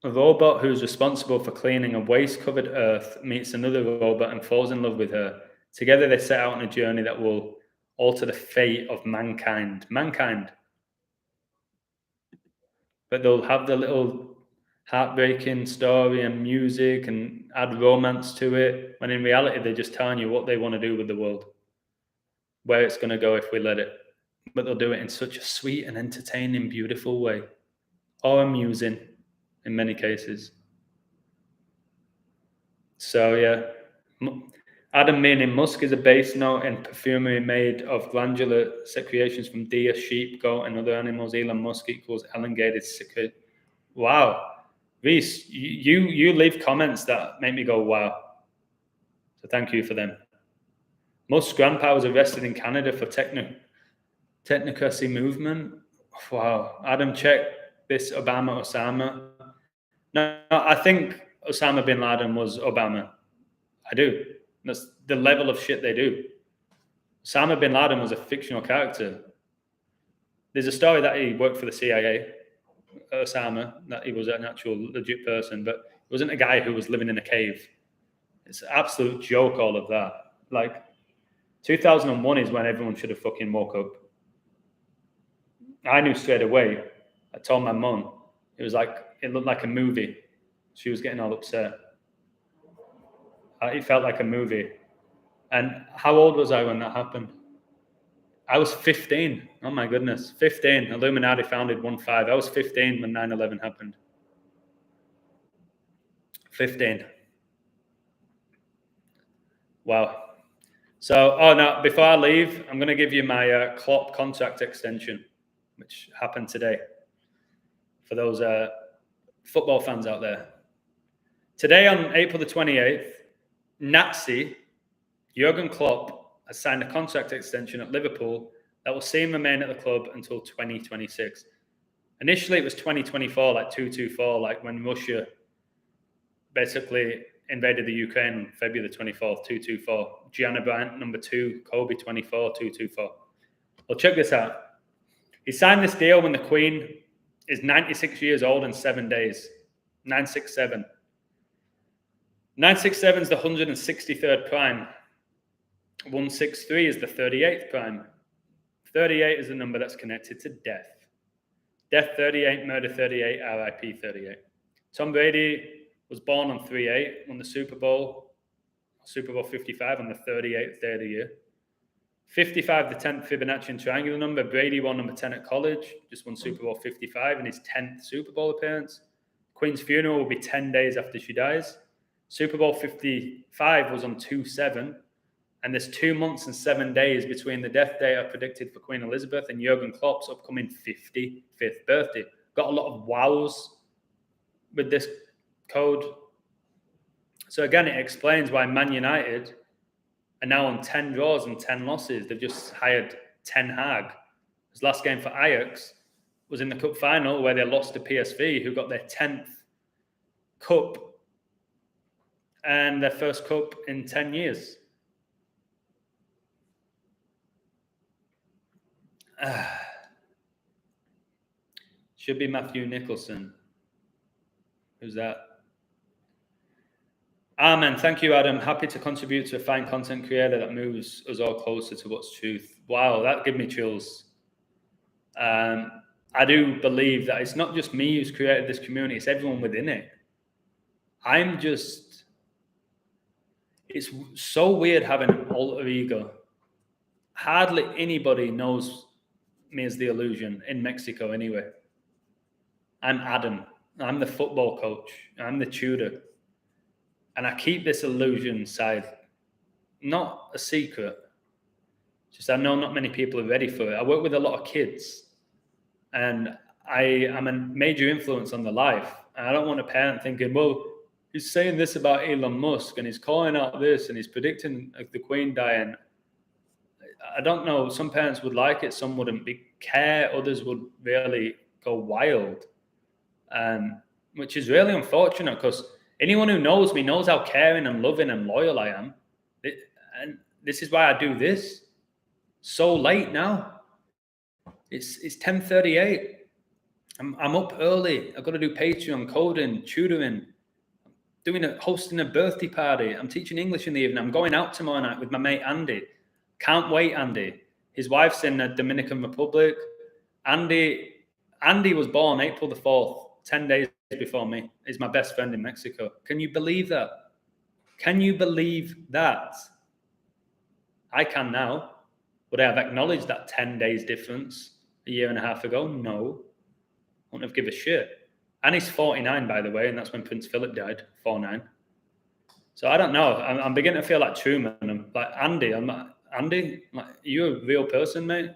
A robot who's responsible for cleaning a waste-covered earth meets another robot and falls in love with her. Together they set out on a journey that will alter the fate of mankind. But they'll have the little heartbreaking story and music and add romance to it, when in reality they're just telling you what they want to do with the world, where it's going to go if we let it. But they'll do it in such a sweet and entertaining, beautiful way, or amusing in many cases. So yeah, Adam meaning Musk is a base note in perfumery made of glandular secretions from deer, sheep, goat, and other animals. Elon Musk equals elongated secret. Wow. Reese, you leave comments that make me go, wow. So thank you for them. Musk's grandpa was arrested in Canada for technocracy movement. Wow. Adam, check this Osama. No, I think Osama bin Laden was Obama. I do. That's the level of shit they do. Osama bin Laden was a fictional character. There's a story that he worked for the CIA, Osama, that he was an actual legit person, but he wasn't a guy who was living in a cave. It's an absolute joke, all of that. Like, 2001 is when everyone should have fucking woke up. I knew straight away. I told my mum. It looked like a movie. She was getting all upset. It felt like a movie. And how old was I when that happened? I was 15. Oh my goodness. 15. Illuminati founded 1-5. I was 15 when 9/11 happened. 15. Wow. So, oh no, before I leave, I'm going to give you my Klopp contract extension, which happened today. For those football fans out there. Today on April the 28th, Nazi Jurgen Klopp has signed a contract extension at Liverpool that will see him remain at the club until 2026. Initially, it was 2024, like 224, like when Russia basically invaded the Ukraine on February the 24th, 224. Gianna Bryant, number 2, Kobe 24, 224. Well, check this out. He signed this deal when the Queen is 96 years old and 7 days. 967. 967 is the 163rd prime. 163 is the 38th prime. 38 is the number that's connected to death. Death 38, murder 38, RIP 38. Tom Brady was born on 3/8, won the Super Bowl 55 on the 38th day of the year. 55, the 10th Fibonacci and triangular number. Brady won number 10 at college, just won Super Bowl 55 in his 10th Super Bowl appearance. Queen's funeral will be 10 days after she dies. Super Bowl 55 was on 2/7, and there's 2 months and 7 days between the death date I predicted for Queen Elizabeth and Jurgen Klopp's upcoming 55th birthday. Got a lot of wows with this code. So again, it explains why Man United are now on 10 draws and 10 losses. They've just hired Ten Hag. His last game for Ajax was in the cup final where they lost to PSV, who got their 10th cup and their first cup in 10 years. Should be Matthew Nicholson. Who's that? Amen. Thank you, Adam. Happy to contribute to a fine content creator that moves us all closer to what's truth. Wow, that gave me chills. I do believe that it's not just me who's created this community, it's everyone within it. It's so weird having an alter ego. Hardly anybody knows me as the Illusion in Mexico anyway. I'm Adam. I'm the football coach. I'm the tutor. And I keep this Illusion side not a secret. Just I know not many people are ready for it. I work with a lot of kids. And I am a major influence on their life. And I don't want a parent thinking, well, he's saying this about Elon Musk and he's calling out this and he's predicting the Queen dying. I don't know. Some parents would like it. Some wouldn't care. Others would really go wild. Which is really unfortunate because anyone who knows me knows how caring and loving and loyal I am. And this is why I do this so late now. It's 10:38. I'm up early. I've got to do Patreon, coding, tutoring, hosting a birthday party. I'm teaching English in the evening. I'm going out tomorrow night with my mate Andy. Can't wait, Andy. His wife's in the Dominican Republic. Andy was born April the 4th, 10 days before me. He's my best friend in Mexico. Can you believe that? Can you believe that? I can now. Would I have acknowledged that 10 days difference a year and a half ago? No. I wouldn't have given a shit. And he's 49, by the way, and that's when Prince Philip died, 49. So I don't know. I'm beginning to feel like Truman. I'm like, Andy, Andy, like, are you a real person, mate?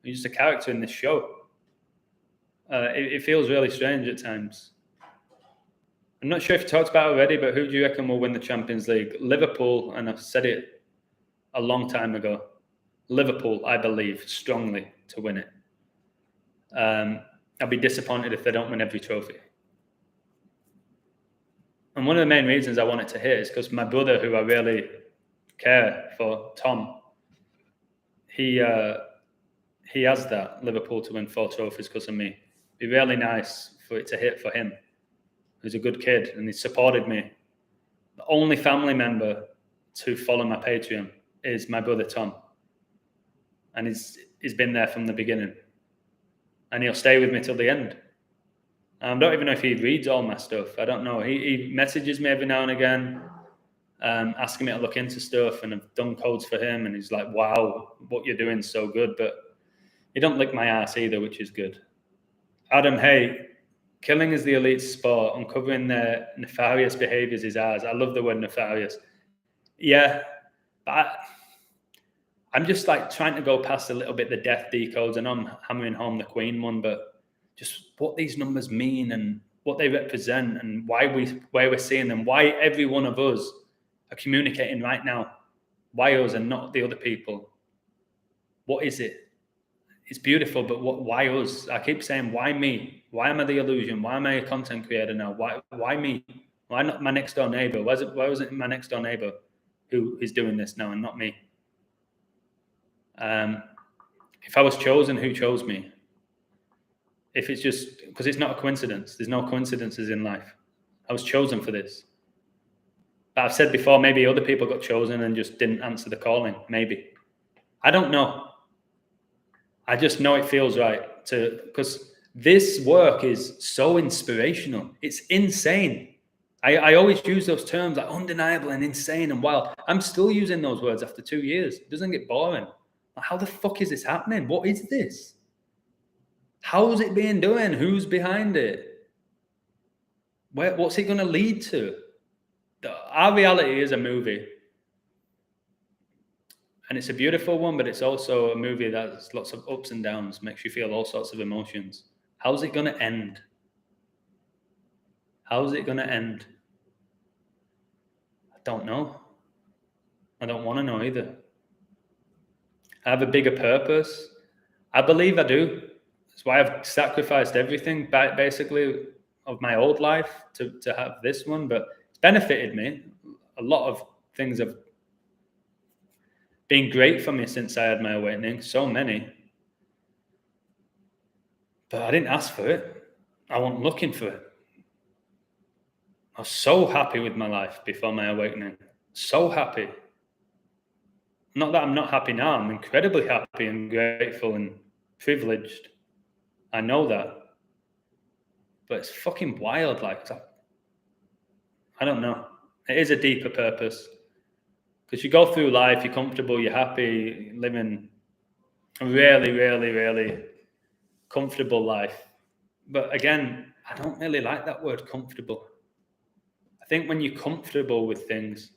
You're just a character in this show. It feels really strange at times. I'm not sure if you talked about it already, but who do you reckon will win the Champions League? Liverpool, and I've said it a long time ago. Liverpool, I believe, strongly to win it. I'll be disappointed if they don't win every trophy. And one of the main reasons I want it to hit is because my brother, who I really care for, Tom, he has that Liverpool to win 4 trophies because of me. It'd be really nice for it to hit for him. He's a good kid and he supported me. The only family member to follow my Patreon is my brother Tom. And he's been there from the beginning. And he'll stay with me till the end. I don't even know if he reads all my stuff. I don't know. He messages me every now and again, asking me to look into stuff, and I've done codes for him, and he's like, wow, what you're doing is so good. But he don't lick my ass either, which is good. Adam, hey, killing is the elite sport. Uncovering their nefarious behaviors is ours. I love the word nefarious. Yeah, but I'm just like trying to go past a little bit the death decodes, and I'm hammering home the Queen one, but just what these numbers mean and what they represent and why we're seeing them, why every one of us are communicating right now, why us and not the other people. What is it? It's beautiful, but why us? I keep saying, why me? Why am I the illusion? Why am I a content creator now? Why me? Why not my next door neighbor? Why was it my next door neighbor who is doing this now and not me? If I was chosen, who chose me? If it's just because it's not a coincidence, there's no coincidences in life. I was chosen for this. But I've said before, maybe other people got chosen and just didn't answer the calling. Maybe. I don't know. I just know it feels right because this work is so inspirational. It's insane. I always use those terms like undeniable and insane and wild. I'm still using those words after 2 years. It doesn't get boring. How the fuck is this happening? What is this? How's it being done? Who's behind it? What's it going to lead to? Our reality is a movie. And it's a beautiful one, but it's also a movie that's lots of ups and downs, makes you feel all sorts of emotions. How's it going to end? How's it going to end? I don't know. I don't want to know either. I have a bigger purpose. I believe I do. That's why I've sacrificed everything, basically, of my old life to have this one. But it's benefited me. A lot of things have been great for me since I had my awakening. So many. But I didn't ask for it. I wasn't looking for it. I was so happy with my life before my awakening. So happy. Not that I'm not happy now. I'm incredibly happy and grateful and privileged. I know that. But it's fucking wild like that. I don't know. It is a deeper purpose. Because you go through life, you're comfortable, you're happy, living a really, really, really comfortable life. But again, I don't really like that word, comfortable. I think when you're comfortable with things,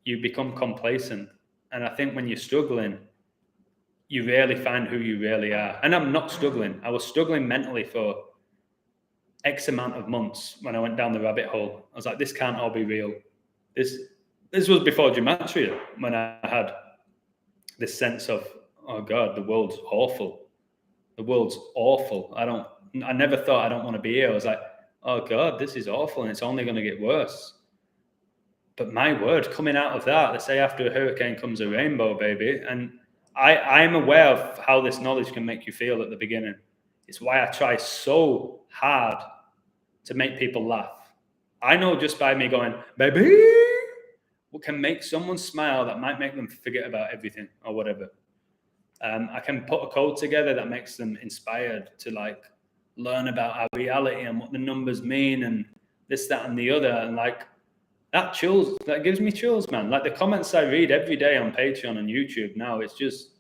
you become complacent. And I think when you're struggling, you rarely find who you really are. And I'm not struggling. I was struggling mentally for X amount of months when I went down the rabbit hole. I was like, this can't all be real. This was before gematria, when I had this sense of, oh God, the world's awful. The world's awful. I never thought I don't want to be here. I was like, oh God, this is awful and it's only going to get worse. But my word, coming out of that, they say after a hurricane comes a rainbow, baby. And I'm aware of how this knowledge can make you feel at the beginning. It's why I try so hard to make people laugh. I know just by me going, baby, what can make someone smile that might make them forget about everything or whatever. I can put a code together that makes them inspired to like learn about our reality and what the numbers mean and this, that, and the other. And like, that gives me chills, man. Like the comments I read every day on Patreon and YouTube now, it's just,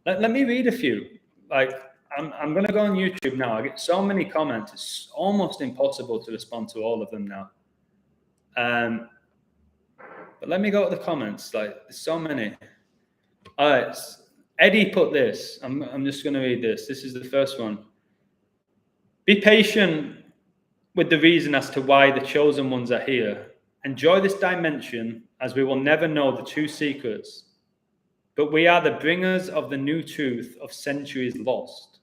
let me read a few. Like, I'm going to go on YouTube now. I get so many comments. It's almost impossible to respond to all of them now. But let me go to the comments. Like, there's so many. All right. Eddie put this. I'm just going to read this. This is the first one. Be patient with the reason as to why the chosen ones are here. Enjoy this dimension, as we will never know the true secrets. But we are the bringers of the new truth of centuries lost.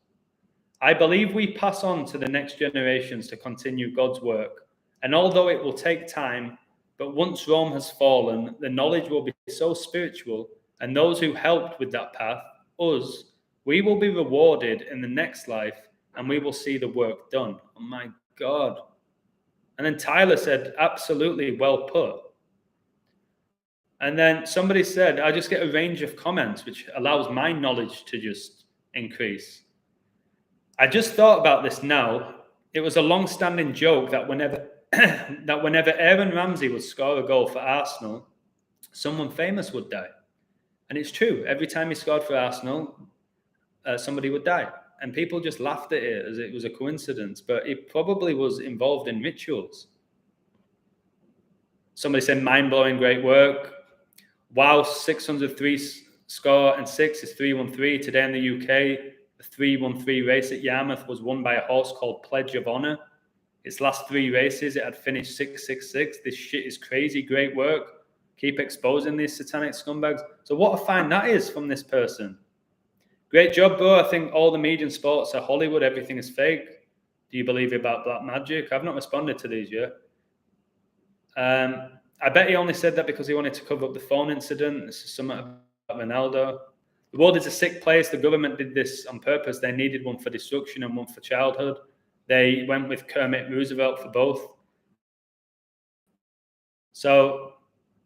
I believe we pass on to the next generations to continue God's work. And although it will take time, but once Rome has fallen, the knowledge will be so spiritual, and those who helped with that path, us, we will be rewarded in the next life, and we will see the work done. Oh my God. And then Tyler said, absolutely well put. And then somebody said, I just get a range of comments, which allows my knowledge to just increase. I just thought about this now. It was a long-standing joke that whenever Aaron Ramsey would score a goal for Arsenal, someone famous would die. And it's true. Every time he scored for Arsenal, somebody would die. And people just laughed at it as it was a coincidence. But it probably was involved in rituals. Somebody said, mind-blowing, great work. Wow, 603 score and 6 is 313. Today in the UK, the 313 race at Yarmouth was won by a horse called Pledge of Honor. Its last 3 races, it had finished 666. This shit is crazy. Great work. Keep exposing these satanic scumbags. So what a find that is from this person. Great job, bro. I think all the media and sports are Hollywood. Everything is fake. Do you believe about black magic? I've not responded to these yet. I bet he only said that because he wanted to cover up the phone incident. This is something about Ronaldo. The world is a sick place. The government did this on purpose. They needed one for destruction and one for childhood. They went with Kermit Roosevelt for both. So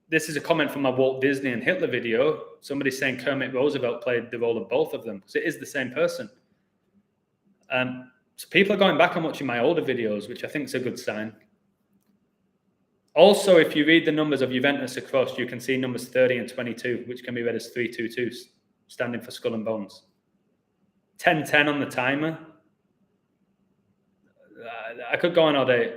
this is a comment from my Walt Disney and Hitler video. Somebody's saying Kermit Roosevelt played the role of both of them because it is the same person. So people are going back and watching my older videos, which I think is a good sign. Also, if you read the numbers of Juventus across, you can see numbers 30 and 22, which can be read as 322, standing for Skull and Bones. 1010 on the timer. I could go on all day.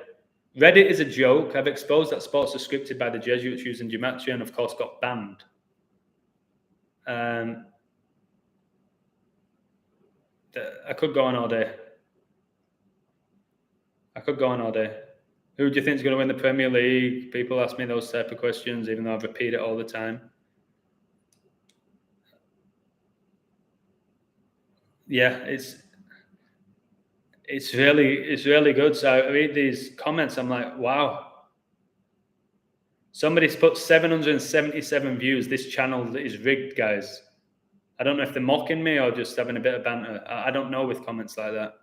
Reddit is a joke. I've exposed that sports are scripted by the Jesuits using gematria and, of course, got banned. I could go on all day. Who do you think is going to win the Premier League? People ask me those type of questions, even though I've repeated it all the time. Yeah, it's really good. So I read these comments. I'm like, wow. Somebody's put 777 views. This channel is rigged, guys. I don't know if they're mocking me or just having a bit of banter. I don't know with comments like that.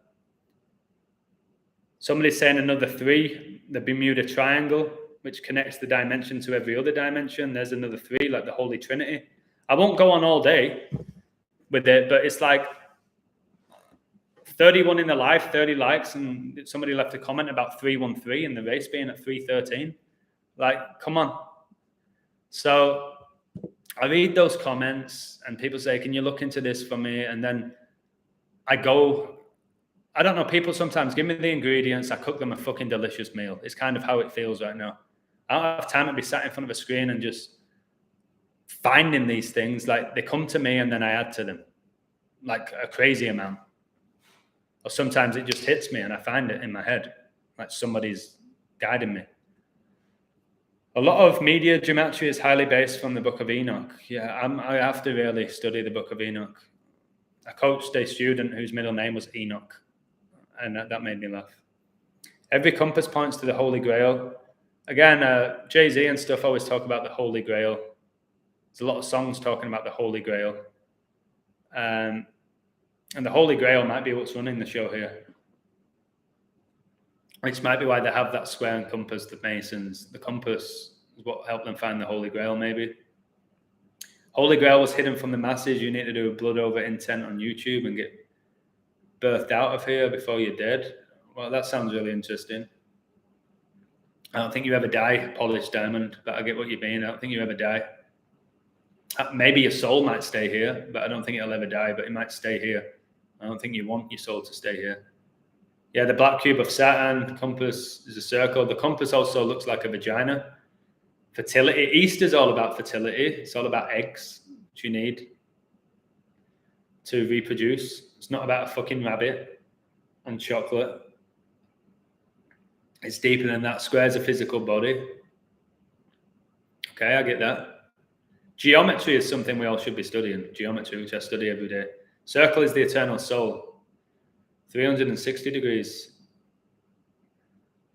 Somebody's saying another 3, the Bermuda Triangle, which connects the dimension to every other dimension. There's another 3, like the Holy Trinity. I won't go on all day with it, but it's like 31 in the live, 30 likes, and somebody left a comment about 313 and the race being at 313. Like, come on. So I read those comments and people say, can you look into this for me? And then I go, I don't know, people sometimes give me the ingredients, I cook them a fucking delicious meal. It's kind of how it feels right now. I don't have time to be sat in front of a screen and just finding these things. Like, they come to me and then I add to them, like a crazy amount. Or sometimes it just hits me and I find it in my head, like somebody's guiding me. A lot of media gematria is highly based from the Book of Enoch. Yeah, I have to really study the Book of Enoch. I coached a student whose middle name was Enoch, and that made me laugh. Every compass points to the Holy Grail. Again, Jay-Z and stuff always talk about the Holy Grail. There's a lot of songs talking about the Holy Grail. And the Holy Grail might be what's running the show here. Which might be why they have that square and compass, the Masons. The compass is what helped them find the Holy Grail, maybe. Holy Grail was hidden from the masses. You need to do a blood over intent on YouTube and get birthed out of here before you're dead. Well, that sounds really interesting. I don't think you ever die, polished diamond, but I get what you mean. I don't think you ever die. Maybe your soul might stay here, but I don't think it'll ever die, but it might stay here. I don't think you want your soul to stay here. Yeah, the black cube of Saturn, compass is a circle. The compass also looks like a vagina. Fertility. Easter's all about fertility. It's all about eggs, which you need to reproduce. It's not about a fucking rabbit and chocolate. It's deeper than that. Square's a physical body. Okay, I get that. Geometry is something we all should be studying. Geometry, which I study every day. Circle is the eternal soul. 360 degrees.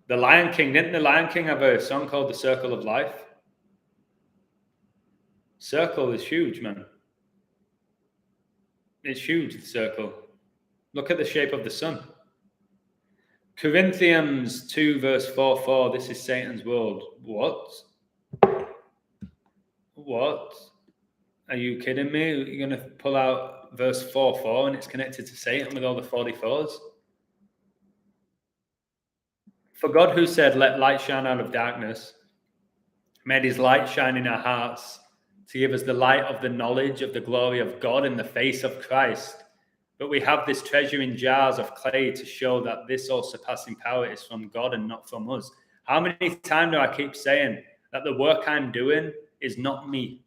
The Lion King, didn't the Lion King have a song called The Circle of Life? Circle is huge, man. It's huge, the circle. Look at the shape of the sun. Corinthians 2 verse 4, this is Satan's world. What? Are you kidding me? You're going to pull out verse 4 and it's connected to Satan with all the 44s? For God, who said, let light shine out of darkness, made his light shine in our hearts to give us the light of the knowledge of the glory of God in the face of Christ. But we have this treasure in jars of clay to show that this all-surpassing power is from God and not from us. How many times do I keep saying that the work I'm doing is not me?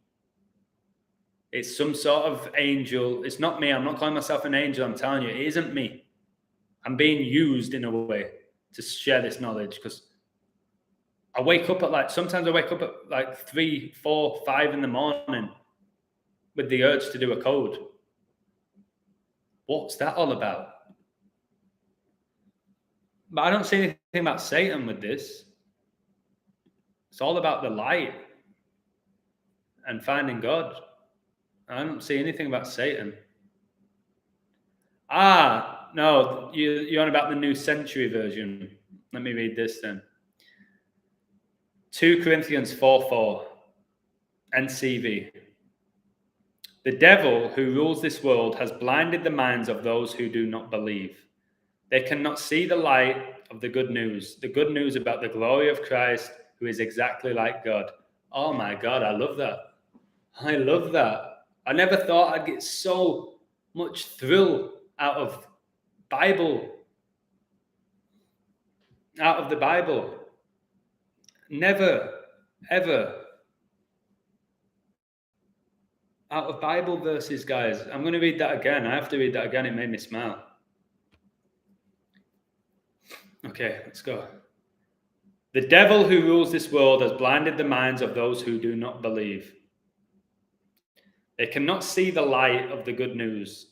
It's some sort of angel. It's not me. I'm not calling myself an angel. I'm telling you, it isn't me. I'm being used in a way to share this knowledge because I wake up at sometimes I wake up at like 3, 4, 5 in the morning with the urge to do a code. What's that all about? But I don't see anything about Satan with this. It's all about the light and finding God. I don't see anything about Satan. No, you're on about the New Century Version. Let me read this then. 2 Corinthians 4:4, NCV. The devil who rules this world has blinded the minds of those who do not believe. They cannot see the light of the good news about the glory of Christ, who is exactly like God. Oh my God, I love that. I love that. I never thought I'd get so much thrill out of the Bible. Never, ever. Out of Bible verses, guys. I'm going to read that again. I have to read that again. It made me smile. Okay, let's go. The devil who rules this world has blinded the minds of those who do not believe. They cannot see the light of the good news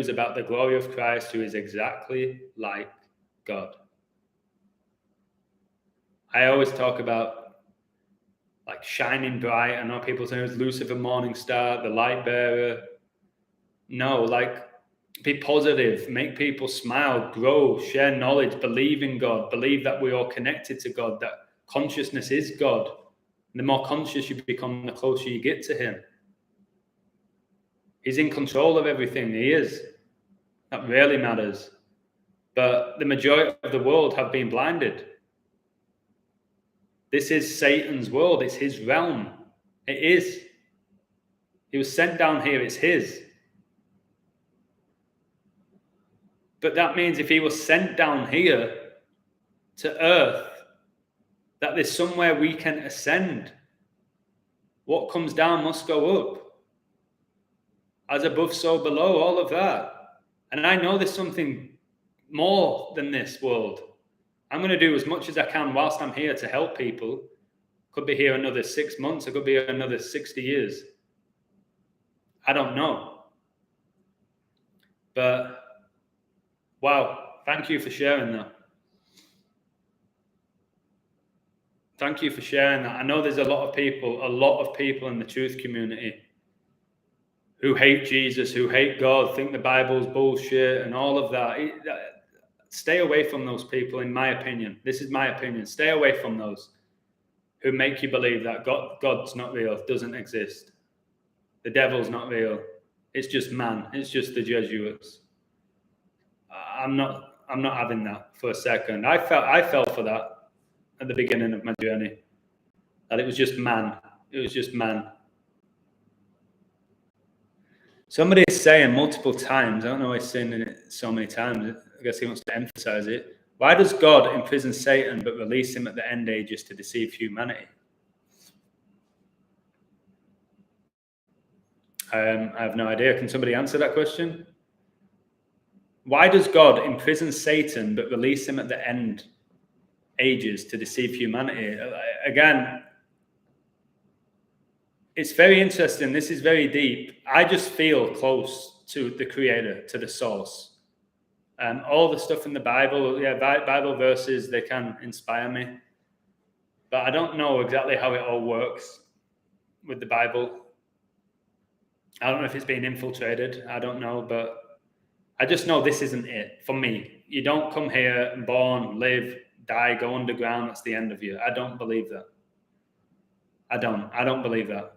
about the glory of Christ, who is exactly like God. I always talk about like shining bright. I know people say it's Lucifer, morning star, the light bearer. No, like be positive, make people smile, grow, share knowledge, believe in God, believe that we're all connected to God, that consciousness is God. And the more conscious you become, the closer you get to Him. He's in control of everything. He is. That rarely matters. But the majority of the world have been blinded. This is Satan's world. It's his realm. It is. He was sent down here. It's his. But that means if he was sent down here to earth, that there's somewhere we can ascend. What comes down must go up. As above, so below, all of that. And I know there's something more than this world. I'm going to do as much as I can whilst I'm here to help people. Could be here another 6 months. I could be here another 60 years. I don't know. But wow, thank you for sharing that. Thank you for sharing that. I know there's a lot of people in the truth community who hate Jesus, who hate God, think the Bible's bullshit and all of that. Stay away from those people, in my opinion. This is my opinion. Stay away from those who make you believe that God's not real, doesn't exist. The devil's not real. It's just man. It's just the Jesuits. I'm not having that for a second. I fell for that at the beginning of my journey. That it was just man. It was just man. Somebody is saying multiple times, I don't know why he's saying it so many times, I guess he wants to emphasize it. Why does God imprison Satan but release him at the end ages to deceive humanity? I have no idea. Can somebody answer that question? Why does God imprison Satan but release him at the end ages to deceive humanity? Again, it's very interesting. This is very deep. I just feel close to the Creator, to the source. All the stuff in the Bible, Bible verses, they can inspire me. But I don't know exactly how it all works with the Bible. I don't know if it's been infiltrated. I don't know, but I just know this isn't it for me. You don't come here, born, live, die, go underground. That's the end of you. I don't believe that. I don't believe that.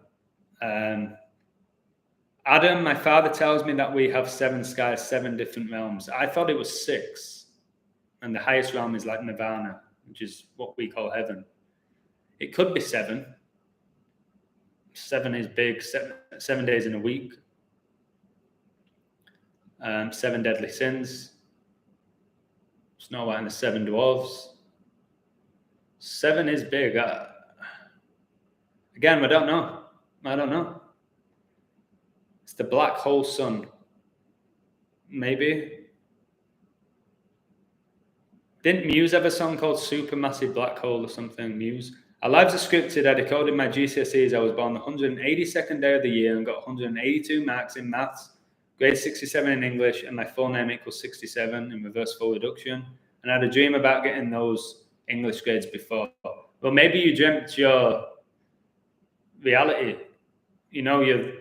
Adam, my father tells me that we have 7 skies, 7 different realms. I thought it was 6. And the highest realm is like Nirvana, which is what we call heaven. It could be 7. 7 is big, 7 days in a week. 7 deadly sins. Snow White and the 7 dwarves. 7 is big. Again, I don't know. the black hole sun. Maybe. Didn't Muse have a song called Supermassive Black Hole or something? Muse. Our lives are scripted. I decoded my GCSEs. I was born the 182nd day of the year and got 182 marks in maths, grade 67 in English, and my full name equals 67 in reverse full reduction. And I had a dream about getting those English grades before. Well, maybe you dreamt your reality. You know, your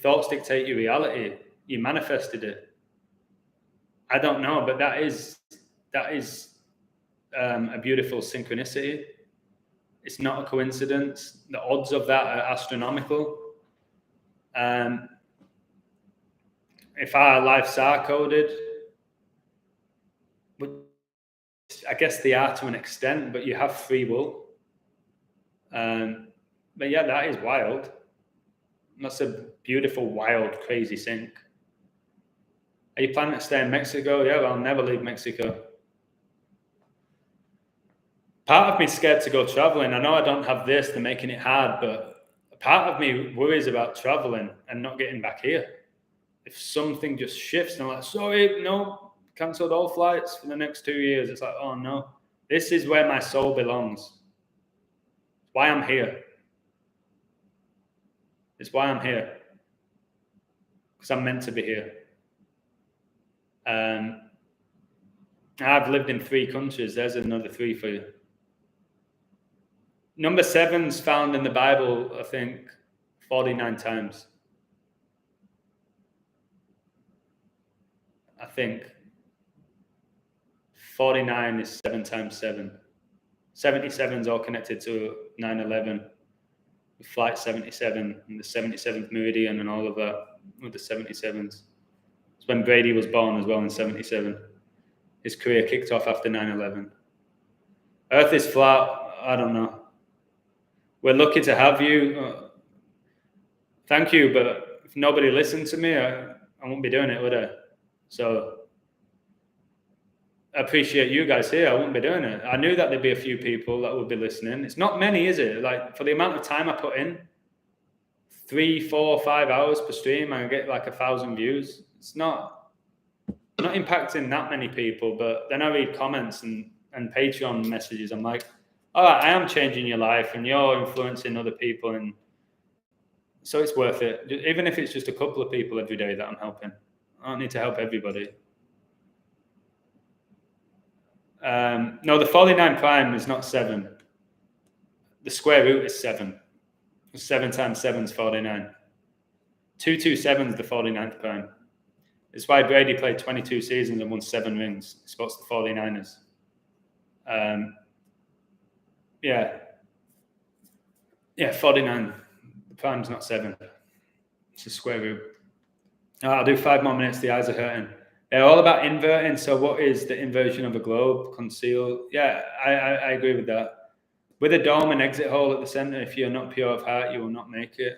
thoughts dictate your reality. You manifested it. I don't know, but that is a beautiful synchronicity. It's not a coincidence. The odds of that are astronomical. If our lives are coded, I guess they are to an extent, but you have free will. But yeah, that is wild. That's a beautiful, wild, crazy sync. Are you planning to stay in Mexico? Yeah, well, I'll never leave Mexico. Part of me is scared to go traveling. I know I don't have this, they're making it hard, but a part of me worries about traveling and not getting back here. If something just shifts and I'm like, sorry, no, cancelled all flights for the next 2 years. It's like, oh no, this is where my soul belongs. It's why I'm here. It's why I'm here. Because I'm meant to be here. I've lived in 3 countries. There's another 3 for you. Number 7's found in the Bible, I think, 49 times. I think 49 is 7 times 7. 77 is all connected to 9/11, Flight 77 and the 77th meridian and all of that with the 77s. It's when Brady was born as well in 77. His career kicked off after 9/11. Earth is flat. I don't know. We're lucky to have you. Thank you, but if nobody listened to me, I won't be doing it, would I? So I appreciate you guys here. I wouldn't be doing it. I knew that there'd be a few people that would be listening. It's not many, is it? Like, for the amount of time I put in, 3, 4, 5 hours per stream, I get like 1,000 views. It's not impacting that many people, but then I read comments and Patreon messages. I'm like, all right, I am changing your life and you're influencing other people. And so it's worth it. Even if it's just a couple of people every day that I'm helping. I don't need to help everybody. No, the 49 prime is not 7. The square root is 7. 7 times 7 is 49. 227 is the 49th prime. It's why Brady played 22 seasons and won 7 rings. He spots the 49ers. Yeah, 49. The prime's not 7. It's a square root. I'll do 5 more minutes. The eyes are hurting. They're all about inverting. So what is the inversion of a globe? Conceal. Yeah, I agree with that. With a dome and exit hole at the center, if you're not pure of heart, you will not make it.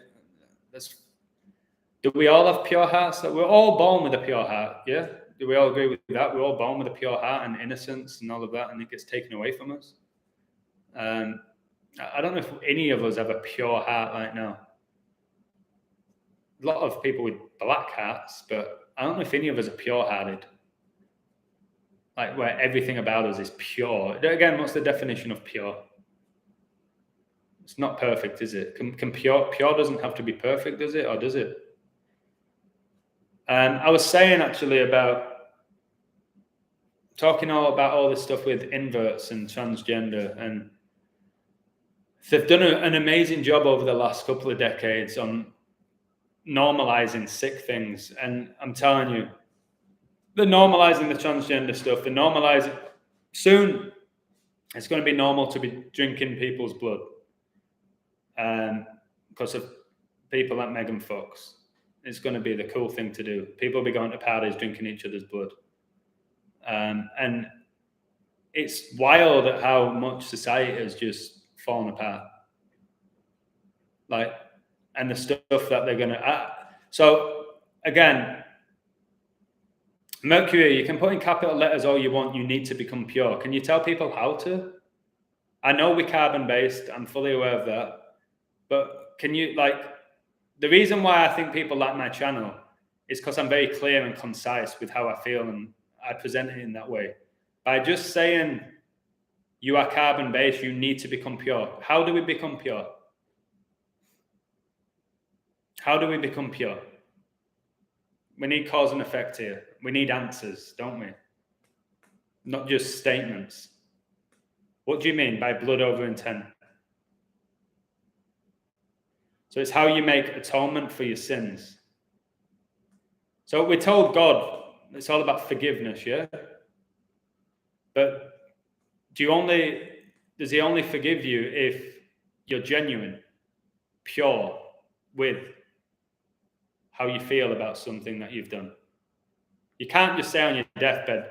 Do we all have pure hearts? We're all born with a pure heart, yeah? Do we all agree with that? We're all born with a pure heart and innocence and all of that, and it gets taken away from us. I don't know if any of us have a pure heart right now. A lot of people with black hearts, but I don't know if any of us are pure-hearted. Like, where everything about us is pure. Again, what's the definition of pure? It's not perfect, is it? Can pure doesn't have to be perfect, does it? Or does it? I was saying actually about talking about all this stuff with inverts and transgender, and they've done an amazing job over the last couple of decades on normalizing sick things. And I'm telling you, they're normalizing the transgender stuff. They're normalizing. Soon, it's going to be normal to be drinking people's blood because of people like Megan Fox. It's going to be the cool thing to do. People will be going to parties drinking each other's blood. And it's wild at how much society has just fallen apart. Like, and the stuff that they're going to... So, again, Mercury, you can put in capital letters all you want. You need to become pure. Can you tell people how to? I know we're carbon-based. I'm fully aware of that. But can you, like... the reason why I think people like my channel is because I'm very clear and concise with how I feel, and I present it in that way. By just saying you are carbon-based, you need to become pure. How do we become pure? How do we become pure? We need cause and effect here. We need answers, don't we? Not just statements. What do you mean by blood over intent? So it's how you make atonement for your sins. So we're told God, it's all about forgiveness, yeah? But does he only forgive you if you're genuine, pure with how you feel about something that you've done? You can't just say on your deathbed,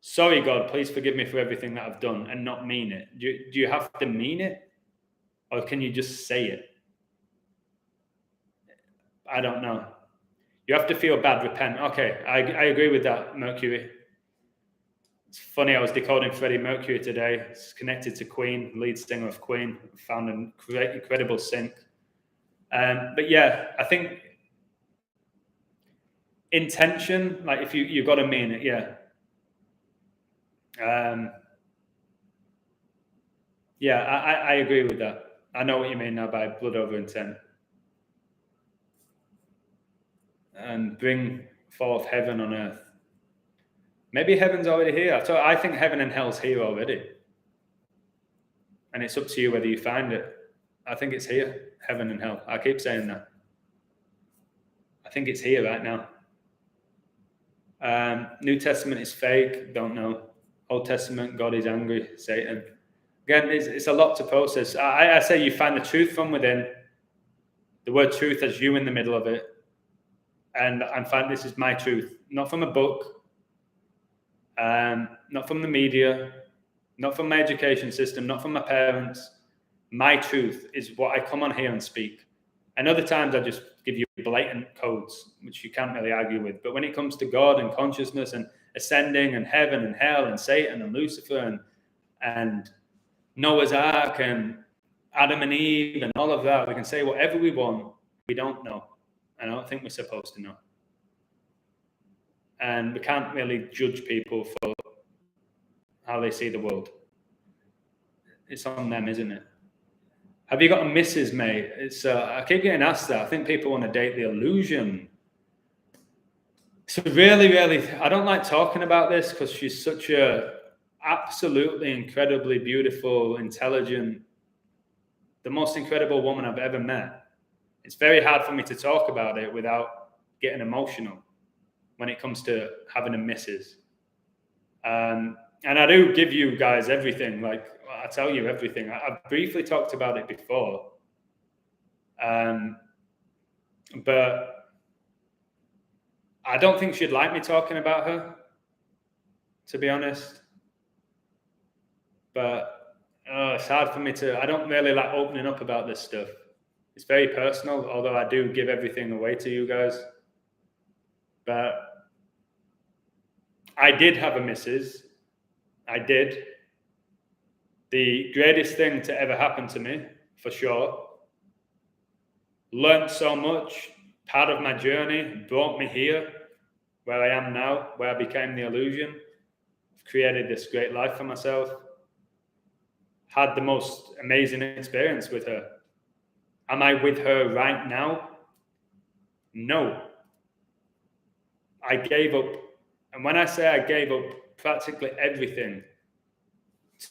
sorry, God, please forgive me for everything that I've done, and not mean it. Do you have to mean it? Or can you just say it? I don't know. You have to feel bad, repent. Okay, I agree with that, Mercury. It's funny, I was decoding Freddie Mercury today. It's connected to Queen, lead singer of Queen. Found an incredible sync. But yeah, I think intention, like if you've got to mean it, yeah. Yeah, I agree with that. I know what you mean now by blood over intent. And bring forth heaven on earth. Maybe heaven's already here. So I think heaven and hell's here already. And it's up to you whether you find it. I think it's here, heaven and hell. I keep saying that. I think it's here right now. New Testament is fake, don't know. Old Testament, God is angry, Satan. Again, it's a lot to process. I say you find the truth from within. The word truth has you in the middle of it. And I find this is my truth, not from a book, not from the media, not from my education system, not from my parents. My truth is what I come on here and speak. And other times I just give you blatant codes, which you can't really argue with. But when it comes to God and consciousness and ascending and heaven and hell and Satan and Lucifer and Noah's Ark and Adam and Eve and all of that, we can say whatever we want. We don't know. I don't think we're supposed to know. And we can't really judge people for how they see the world. It's on them, isn't it? Have you got a missus, mate? I keep getting asked that. I think people want to date the illusion. So really, I don't like talking about this because she's such a absolutely incredibly beautiful, intelligent, the most incredible woman I've ever met. It's very hard for me to talk about it without getting emotional when it comes to having a missus. And I do give you guys everything. Like, I tell you everything. I've briefly talked about it before. But I don't think she'd like me talking about her, to be honest. But it's hard for me to, I don't really like opening up about this stuff. It's very personal, although I do give everything away to you guys. But I did have a missus. I did. The greatest thing to ever happen to me, for sure. Learned so much. Part of my journey brought me here, where I am now, where I became the illusion. I've created this great life for myself. Had the most amazing experience with her. Am I with her right now? No. I gave up. And when I say I gave up practically everything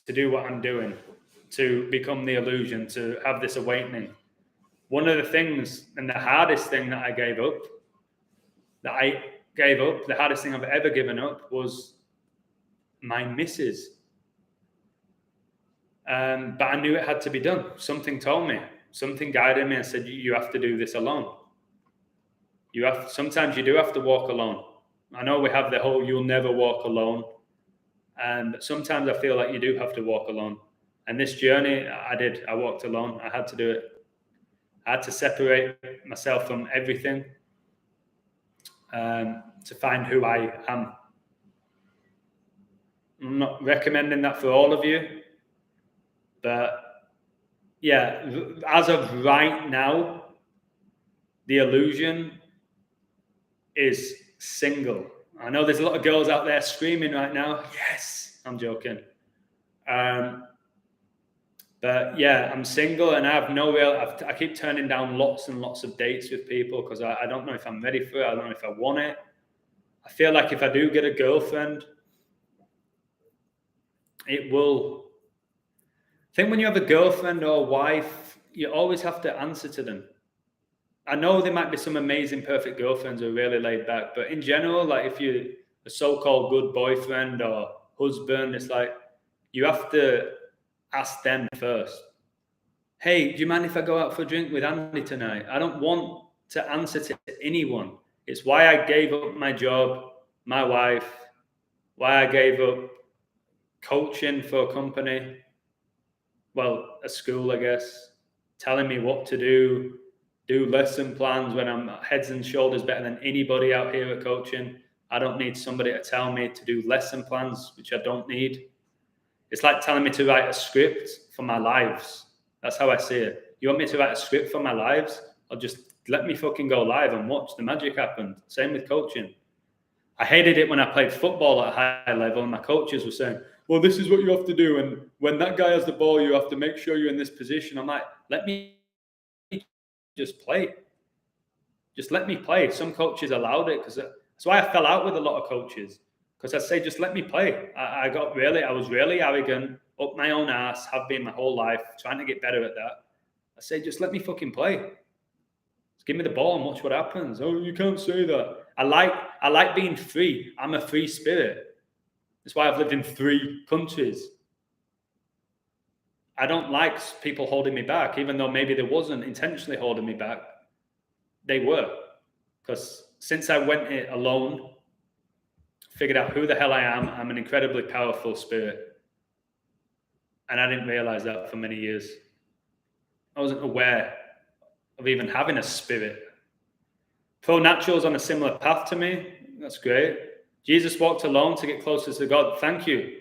to do what I'm doing, to become the illusion, to have this awakening, one of the things and the hardest thing that I gave up, the hardest thing I've ever given up was my missus. But I knew it had to be done. Something told me. Something guided me and said, you have to do this alone. Sometimes you do have to walk alone. I know we have the whole, you'll never walk alone. But sometimes I feel like you do have to walk alone. And this journey, I walked alone. I had to do it. I had to separate myself from everything to find who I am. I'm not recommending that for all of you. But yeah, as of right now, The illusion is single. I know there's a lot of girls out there screaming right now. Yes, I'm joking. But yeah, I'm single and I have no real, I keep turning down lots and lots of dates with people because I don't know if I'm ready for it. I don't know if I want it. I feel like if I do get a girlfriend, it will. I think when you have a girlfriend or wife, you always have to answer to them. I know there might be some amazing, perfect girlfriends who are really laid back, but in general, like if you're a so-called good boyfriend or husband, it's like you have to ask them first. Hey, do you mind if I go out for a drink with Andy tonight? I don't want to answer to anyone. It's why I gave up my job, my wife, why I gave up coaching for a company, well, a school, I guess, telling me what to do lesson plans when I'm heads and shoulders better than anybody out here at coaching. I don't need somebody to tell me to do lesson plans, which I don't need. It's like telling me to write a script for my lives. That's how I see it. You want me to write a script for my lives? Or just let me fucking go live and watch the magic happen. Same with coaching. I hated it when I played football at a high level and my coaches were saying, well, this is what you have to do. And when that guy has the ball, you have to make sure you're in this position. I'm like, let me just play. Just let me play. Some coaches allowed it because that's why I fell out with a lot of coaches. Because I say, just let me play. I was really arrogant, up my own ass, have been my whole life, trying to get better at that. I say, just let me fucking play. Just give me the ball and watch what happens. Oh, you can't say that. I like being free. I'm a free spirit. That's why I've lived in 3 countries. I don't like people holding me back, even though maybe they wasn't intentionally holding me back. They were. Because since I went it alone, figured out who the hell I am, I'm an incredibly powerful spirit. And I didn't realize that for many years. I wasn't aware of even having a spirit. Pro Natural's on a similar path to me. That's great. Jesus walked alone to get closer to God. Thank you.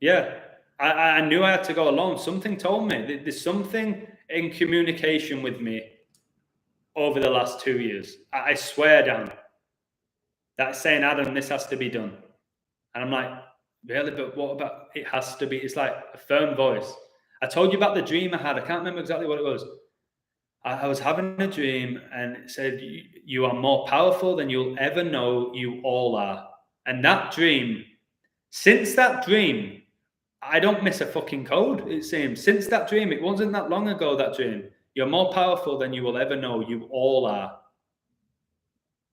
Yeah, I knew I had to go alone. Something told me. There's something in communication with me over the last 2 years. I swear down. That's saying, Adam, this has to be done. And I'm like, really? But what about it has to be? It's like a firm voice. I told you about the dream I had. I can't remember exactly what it was. I was having a dream and it said, you are more powerful than you'll ever know you all are. And that dream, since that dream, I don't miss a fucking code, it seems. Since that dream, it wasn't that long ago, that dream. You're more powerful than you will ever know you all are.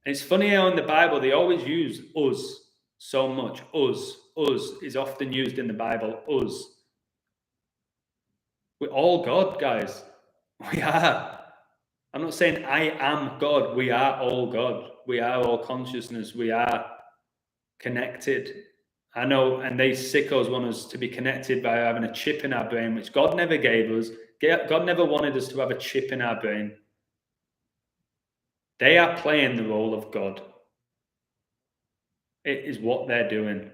And it's funny how in the Bible, they always use us so much. Us is often used in the Bible, us. We're all God, guys. We are. I'm not saying I am God. We are all God. We are all consciousness. We are connected. I know, and these sickos want us to be connected by having a chip in our brain, which God never gave us. God never wanted us to have a chip in our brain. They are playing the role of God. It is what they're doing.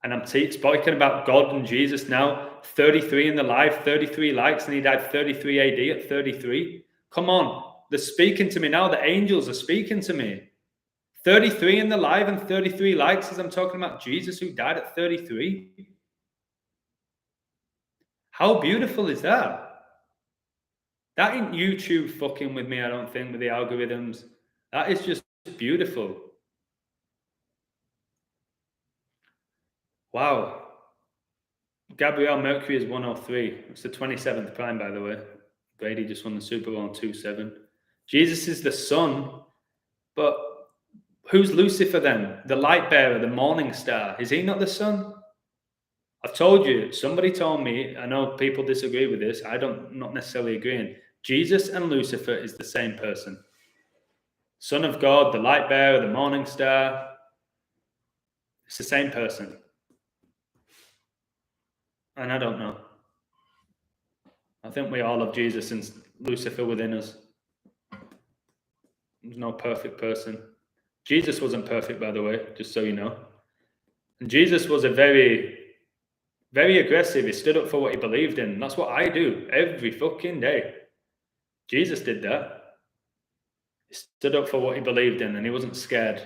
And I'm speaking about God and Jesus now. 33 in the live, 33 likes, and he died 33 AD at 33. Come on, they're speaking to me now. The angels are speaking to me. 33 in the live and 33 likes as I'm talking about Jesus who died at 33. How beautiful is that? That ain't YouTube fucking with me, I don't think, with the algorithms. That is just beautiful. Wow. Gabrielle Mercury is 103. It's the 27th prime, by the way. Brady just won the Super Bowl in 2-7. Jesus is the sun, but who's Lucifer then? The light bearer, the morning star. Is he not the sun? I've told you, somebody told me, I know people disagree with this, not necessarily agreeing. Jesus and Lucifer is the same person. Son of God, the light bearer, the morning star. It's the same person. And I don't know. I think we all have Jesus and Lucifer within us. There's no perfect person. Jesus wasn't perfect, by the way, just so you know. And Jesus was a very, very aggressive. He stood up for what he believed in. That's what I do every fucking day. Jesus did that. He stood up for what he believed in, and he wasn't scared.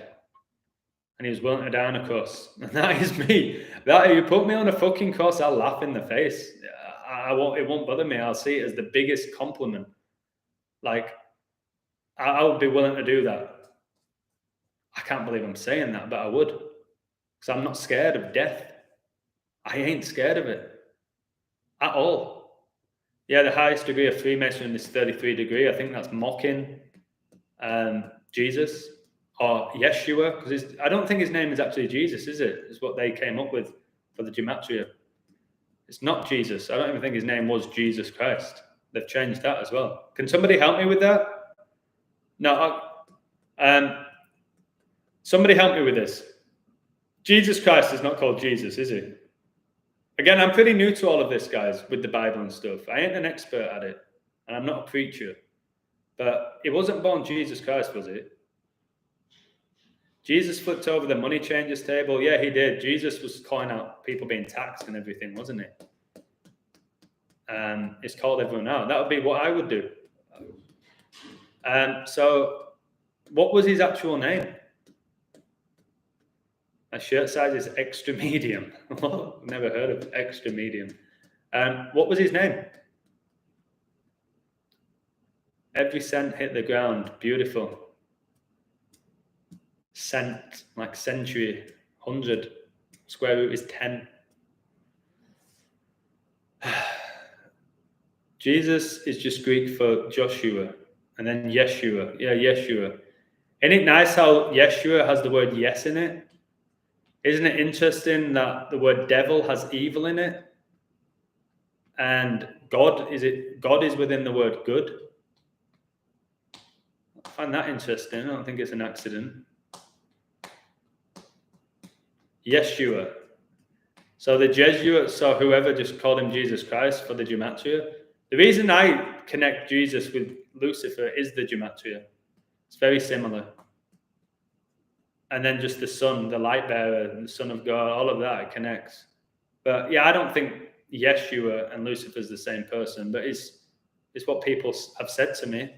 And he was willing to die on a cross. And that is me. That you put me on a fucking cross, I'll laugh in the face. I won't. It won't bother me. I'll see it as the biggest compliment. Like, I would be willing to do that. I can't believe I'm saying that, but I would, because I'm not scared of death. I ain't scared of it at all. Yeah, the highest degree of Freemasonry is 33 degree. I think that's mocking Jesus or Yeshua, because I don't think his name is actually Jesus, is it? It's what they came up with for the gematria. It's not Jesus. I don't even think his name was Jesus Christ. They've changed that as well. Can somebody help me with that? No. Somebody help me with this. Jesus Christ is not called Jesus, is he? Again, I'm pretty new to all of this, guys, with the Bible and stuff. I ain't an expert at it, and I'm not a preacher. But it wasn't born Jesus Christ, was it? Jesus flipped over the money changers table. Yeah, he did. Jesus was calling out people being taxed and everything, wasn't it? And it's called everyone out. That would be what I would do. So what was his actual name? My shirt size is extra medium. Never heard of extra medium. What was his name? Every cent hit the ground. Beautiful. Cent, like century, 100. Square root is 10. Jesus is just Greek for Joshua. And then Yeshua. Yeah, Yeshua. Isn't it nice how Yeshua has the word yes in it? Isn't it interesting that the word devil has evil in it? And God is within the word good? I find that interesting. I don't think it's an accident. Yeshua. So the Jesuits or whoever just called him Jesus Christ for the gematria. The reason I connect Jesus with Lucifer is the gematria. It's very similar. And then just the sun, the light bearer, the Son of God, all of that, it connects. But yeah, I don't think Yeshua and Lucifer is the same person, but it's what people have said to me.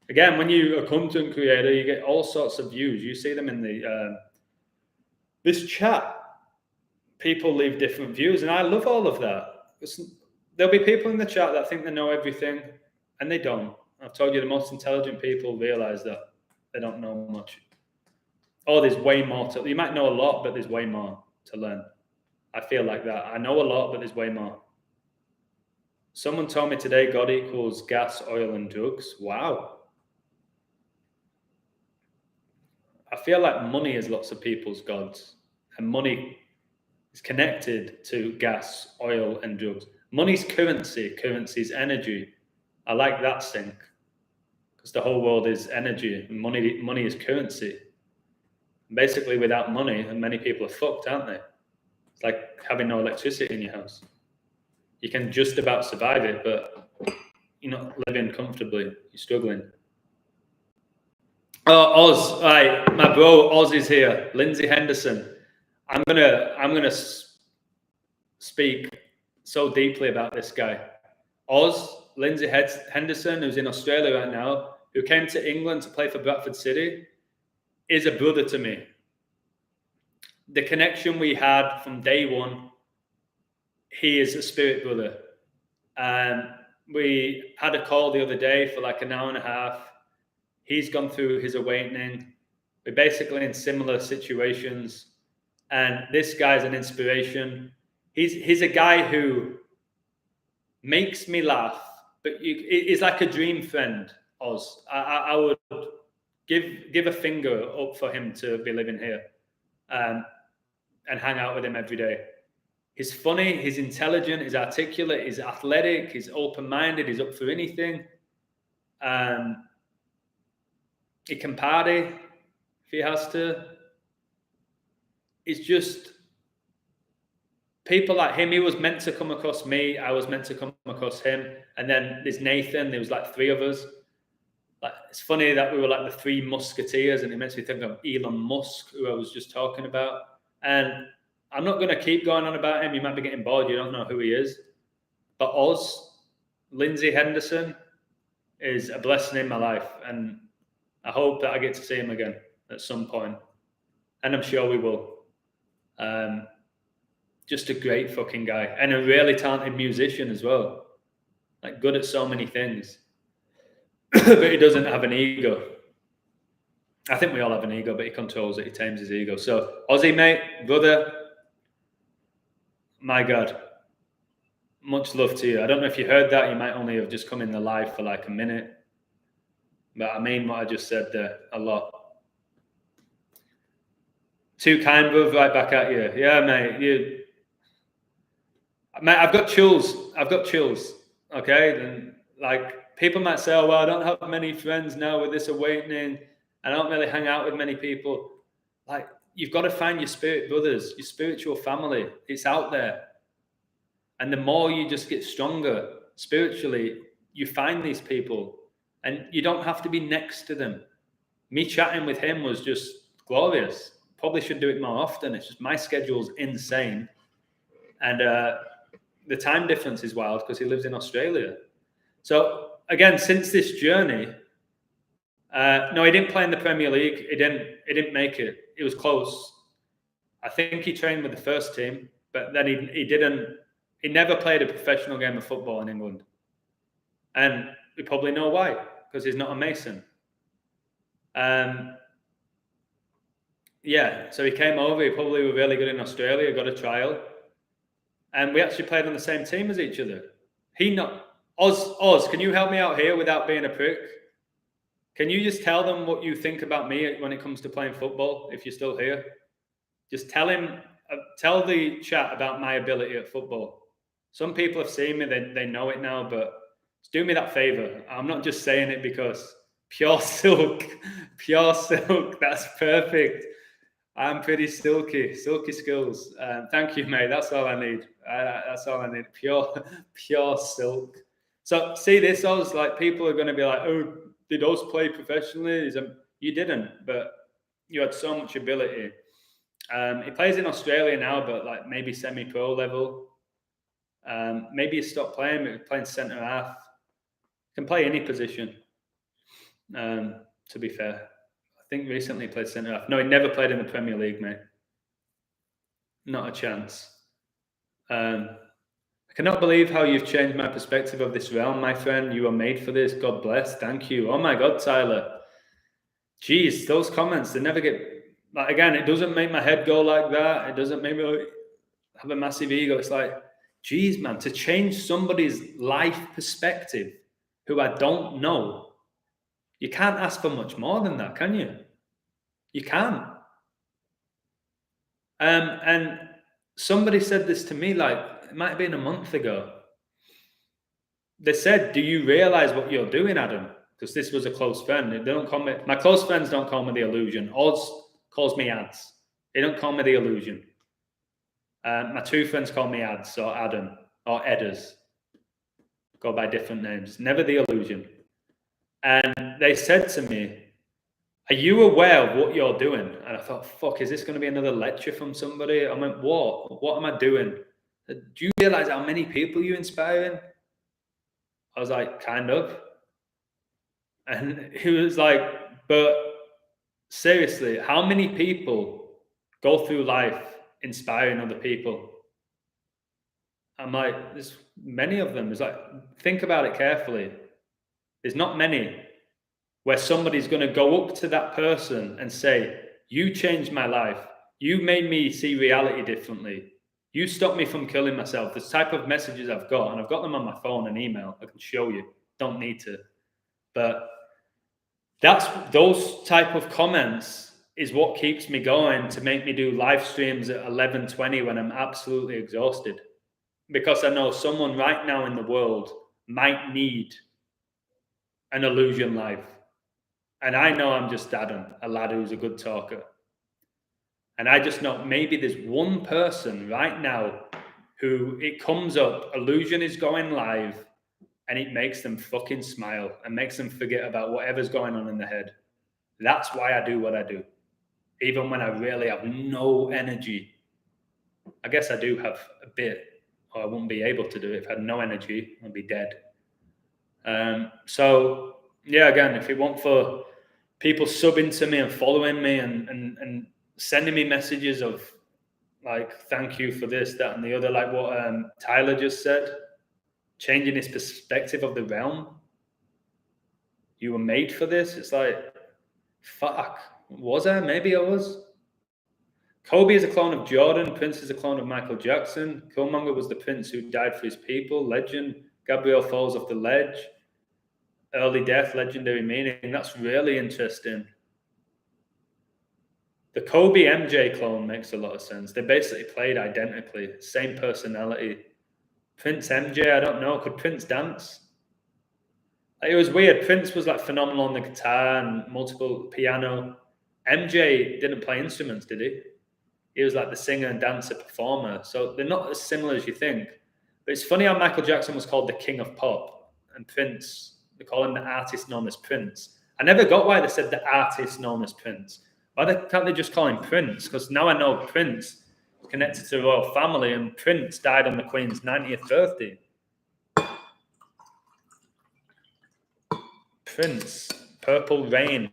Again, when you're a content creator, you get all sorts of views. You see them in the this chat. People leave different views, and I love all of that. There'll be people in the chat that think they know everything, and they don't. I've told you the most intelligent people realize that they don't know much. Oh, there's way more you might know a lot, but there's way more to learn. I feel like that. I know a lot, but there's way more. Someone told me today God equals gas, oil, and drugs. Wow. I feel like money is lots of people's gods, and money is connected to gas, oil, and drugs. Money's currency. Currency is energy. I like that sync, because the whole world is energy, and money is currency. Basically, without money, and many people are fucked, aren't they? It's like having no electricity in your house. You can just about survive it, but you're not living comfortably. You're struggling. Oh, Oz, all right, my bro Oz is here. Lindsay Henderson. I'm gonna speak so deeply about this guy. Oz, Lindsay Henderson, who's in Australia right now, who came to England to play for Bradford City, is a brother to me. The connection we had from day one, he is a spirit brother. We had a call the other day for like an hour and a half. He's gone through his awakening. We're basically in similar situations. And this guy's an inspiration. He's a guy who makes me laugh, but he's like a dream friend, Oz. I would give a finger up for him to be living here and hang out with him every day. He's funny, he's intelligent, he's articulate, he's athletic, he's open-minded, he's up for anything. He can party if he has to. It's just people like him. He was meant to come across me. I was meant to come across him. And then there's Nathan. There was like three of us. Like, it's funny that we were like the three musketeers, and it makes me think of Elon Musk, who I was just talking about. And I'm not going to keep going on about him. You might be getting bored. You don't know who he is. But Oz, Lindsay Henderson, is a blessing in my life, and I hope that I get to see him again at some point, and I'm sure we will. Just a great fucking guy, and a really talented musician as well, like good at so many things. But he doesn't have an ego. I think we all have an ego, but he controls it. He tames his ego. So, Aussie, mate, brother, my God, much love to you. I don't know if you heard that. You might only have just come in the live for like a minute. But I mean what I just said there a lot. Too kind, bruv, right back at you. Yeah, mate. Mate, I've got chills. Okay? And like, people might say, oh, well, I don't have many friends now with this awakening. I don't really hang out with many people. Like, you've got to find your spirit brothers, your spiritual family. It's out there. And the more you just get stronger spiritually, you find these people. And you don't have to be next to them. Me chatting with him was just glorious. Probably should do it more often. It's just my schedule's insane. And the time difference is wild because he lives in Australia. So, again, since this journey, no, he didn't play in the Premier League. He didn't make it. It was close. I think he trained with the first team, but then he never played a professional game of football in England. And we probably know why, because he's not a Mason. Yeah, so he came over. He probably was really good in Australia, got a trial. And we actually played on the same team as each other. Oz, can you help me out here without being a prick? Can you just tell them what you think about me when it comes to playing football, if you're still here? Just tell the chat about my ability at football. Some people have seen me, they know it now, but just do me that favor. I'm not just saying it because pure silk, that's perfect. I'm pretty silky skills. Thank you, mate. That's all I need. Pure silk. So see this, I was like, people are going to be like, oh, did Oz play professionally? You didn't, but you had so much ability. He plays in Australia now, but like maybe semi-pro level. Maybe he stopped playing, but he's playing centre half. Can play any position, to be fair. I think recently played centre half. No, he never played in the Premier League, mate. Not a chance. I cannot believe how you've changed my perspective of this realm, my friend. You are made for this. God bless. Thank you. Oh my God, Tyler. Jeez, those comments, they never get... Like, again, it doesn't make my head go like that. It doesn't make me have a massive ego. It's like, geez, man, to change somebody's life perspective who I don't know, you can't ask for much more than that, can you? You can't. And somebody said this to me, like, it might have been a month ago. They said, do you realize what you're doing, Adam? Because this was a close friend. They don't call me... My close friends don't call me the illusion. Oz calls me Ads. They don't call me the illusion. My two friends call me Ads or Adam or Edders. Go by different names. Never the illusion. And they said to me, are you aware of what you're doing? And I thought, fuck, is this going to be another lecture from somebody? I went, what? What am I doing? Do you realize how many people you're inspiring? I was like, kind of. And he was like, but seriously, how many people go through life inspiring other people? I'm like, there's many of them. It's like, think about it carefully. There's not many where somebody's going to go up to that person and say, you changed my life. You made me see reality differently. You stopped me from killing myself. This type of messages I've got, and I've got them on my phone and email. I can show you. Don't need to. But those type of comments is what keeps me going to make me do live streams at 11:20 when I'm absolutely exhausted. Because I know someone right now in the world might need an illusion live. And I know I'm just Adam, a lad who's a good talker. And I just know maybe there's one person right now who it comes up, illusion is going live, and it makes them fucking smile and makes them forget about whatever's going on in their head. That's why I do what I do. Even when I really have no energy. I guess I do have a bit, or I wouldn't be able to do it. If I had no energy, I'd be dead. So yeah, again, if it weren't for people subbing to me and following me and sending me messages of like, thank you for this, that, and the other, like what Tyler just said, changing his perspective of the realm. You were made for this. It's like, fuck, was I? Maybe I was. Kobe is a clone of Jordan. Prince is a clone of Michael Jackson. Killmonger was the prince who died for his people. Legend. Gabriel falls off the ledge. Early death, legendary meaning. That's really interesting. The Kobe MJ clone makes a lot of sense. They basically played identically, same personality. Prince MJ, I don't know. Could Prince dance? It was weird. Prince was like phenomenal on the guitar and multiple piano. MJ didn't play instruments, did he? He was like the singer and dancer performer. So they're not as similar as you think. But it's funny how Michael Jackson was called the king of pop and Prince, they call him the artist known as Prince. I never got why they said the artist known as Prince. Why can't they just call him Prince? Because now I know Prince is connected to the royal family and Prince died on the Queen's 90th birthday. Prince, Purple Rain.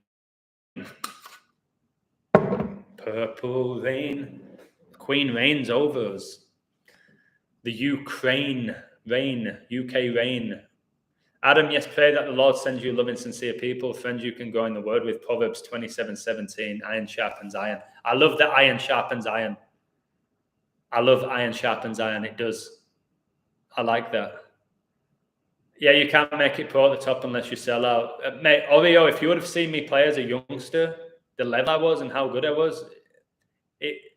Purple Rain. Queen reigns over us. The Ukraine reign, UK reign. Adam, yes, pray that the Lord sends you loving, sincere people, friends you can grow in the word with. Proverbs 27:17, iron sharpens iron. I love that iron sharpens iron. I love iron sharpens iron. It does. I like that. Yeah, you can't make it pro at the top unless you sell out. Mate, Oreo, if you would have seen me play as a youngster, the level I was and how good I was,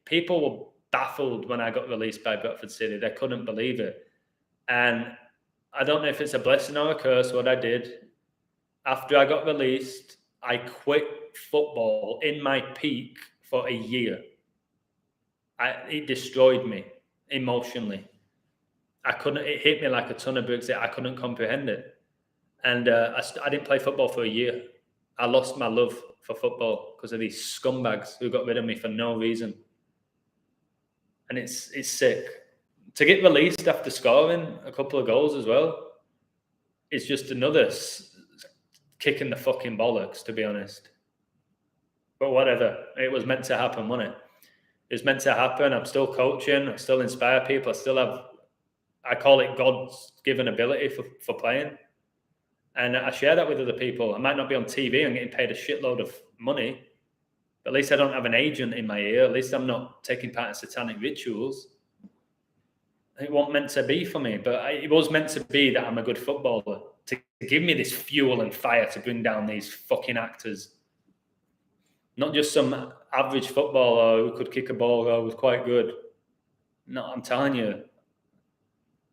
people were baffled when I got released by Bradford City. They couldn't believe it. And I don't know if it's a blessing or a curse what I did. After I got released, I quit football in my peak for a year. It destroyed me emotionally. It hit me like a ton of bricks. I couldn't comprehend it. And I didn't play football for a year. I lost my love for football because of these scumbags who got rid of me for no reason. And it's sick. To get released after scoring a couple of goals as well is just another kick in the fucking bollocks, to be honest. But whatever. It was meant to happen, wasn't it? It was meant to happen. I'm still coaching. I still inspire people. I call it God's given ability for playing. And I share that with other people. I might not be on TV and getting paid a shitload of money, but at least I don't have an agent in my ear. At least I'm not taking part in satanic rituals. It wasn't meant to be for me, but it was meant to be that I'm a good footballer, to give me this fuel and fire to bring down these fucking actors. Not just some average footballer who could kick a ball or was quite good. No, I'm telling you,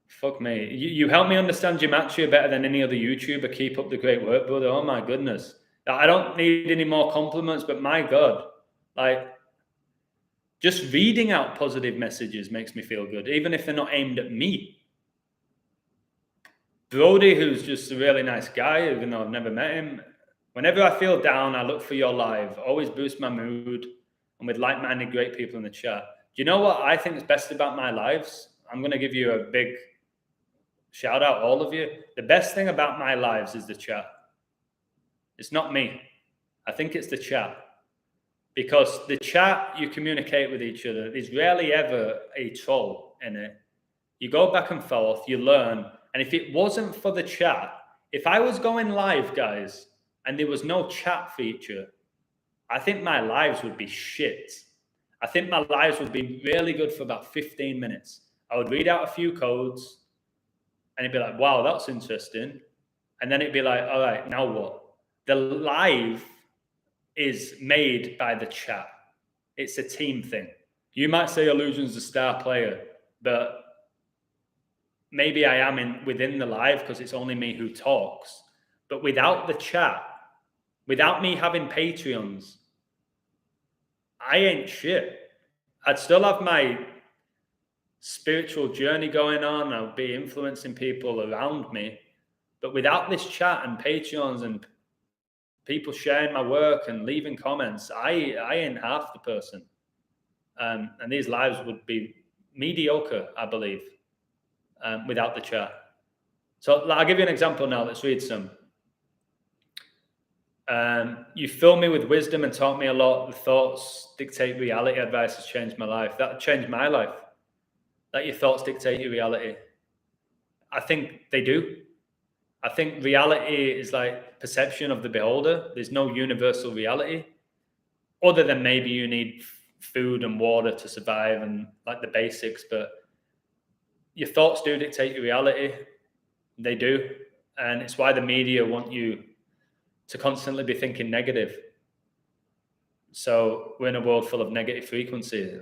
fuck me. You help me understand gematria better than any other YouTuber. Keep up the great work, brother. Oh my goodness. I don't need any more compliments, but my God, like, just reading out positive messages makes me feel good, even if they're not aimed at me. Brody, who's just a really nice guy, even though I've never met him, whenever I feel down, I look for your live. Always boost my mood, and with like-minded great people in the chat. Do you know what I think is best about my lives? I'm going to give you a big shout out, all of you. The best thing about my lives is the chat. It's not me. I think it's the chat. Because the chat, you communicate with each other. There's rarely ever a troll in it. You go back and forth, you learn. And if it wasn't for the chat, if I was going live, guys, and there was no chat feature, I think my lives would be shit. I think my lives would be really good for about 15 minutes. I would read out a few codes, and it'd be like, wow, that's interesting. And then it'd be like, all right, now what? The live is made by the chat. It's a team thing. You might say Illusion's a star player, but maybe I am within the live because it's only me who talks. But without the chat, without me having Patreons, I ain't shit. I'd still have my spiritual journey going on. I'll be influencing people around me. But without this chat and Patreons and people sharing my work and leaving comments, I ain't half the person. And these lives would be mediocre, I believe, without the chat. So I'll give you an example now. Let's read some. You fill me with wisdom and taught me a lot. The thoughts dictate reality. Advice has changed my life. That changed my life. That your thoughts dictate your reality. I think they do. I think reality is like perception of the beholder. There's no universal reality, other than maybe you need food and water to survive and like the basics. But your thoughts do dictate your reality. They do. And it's why the media want you to constantly be thinking negative. So we're in a world full of negative frequency.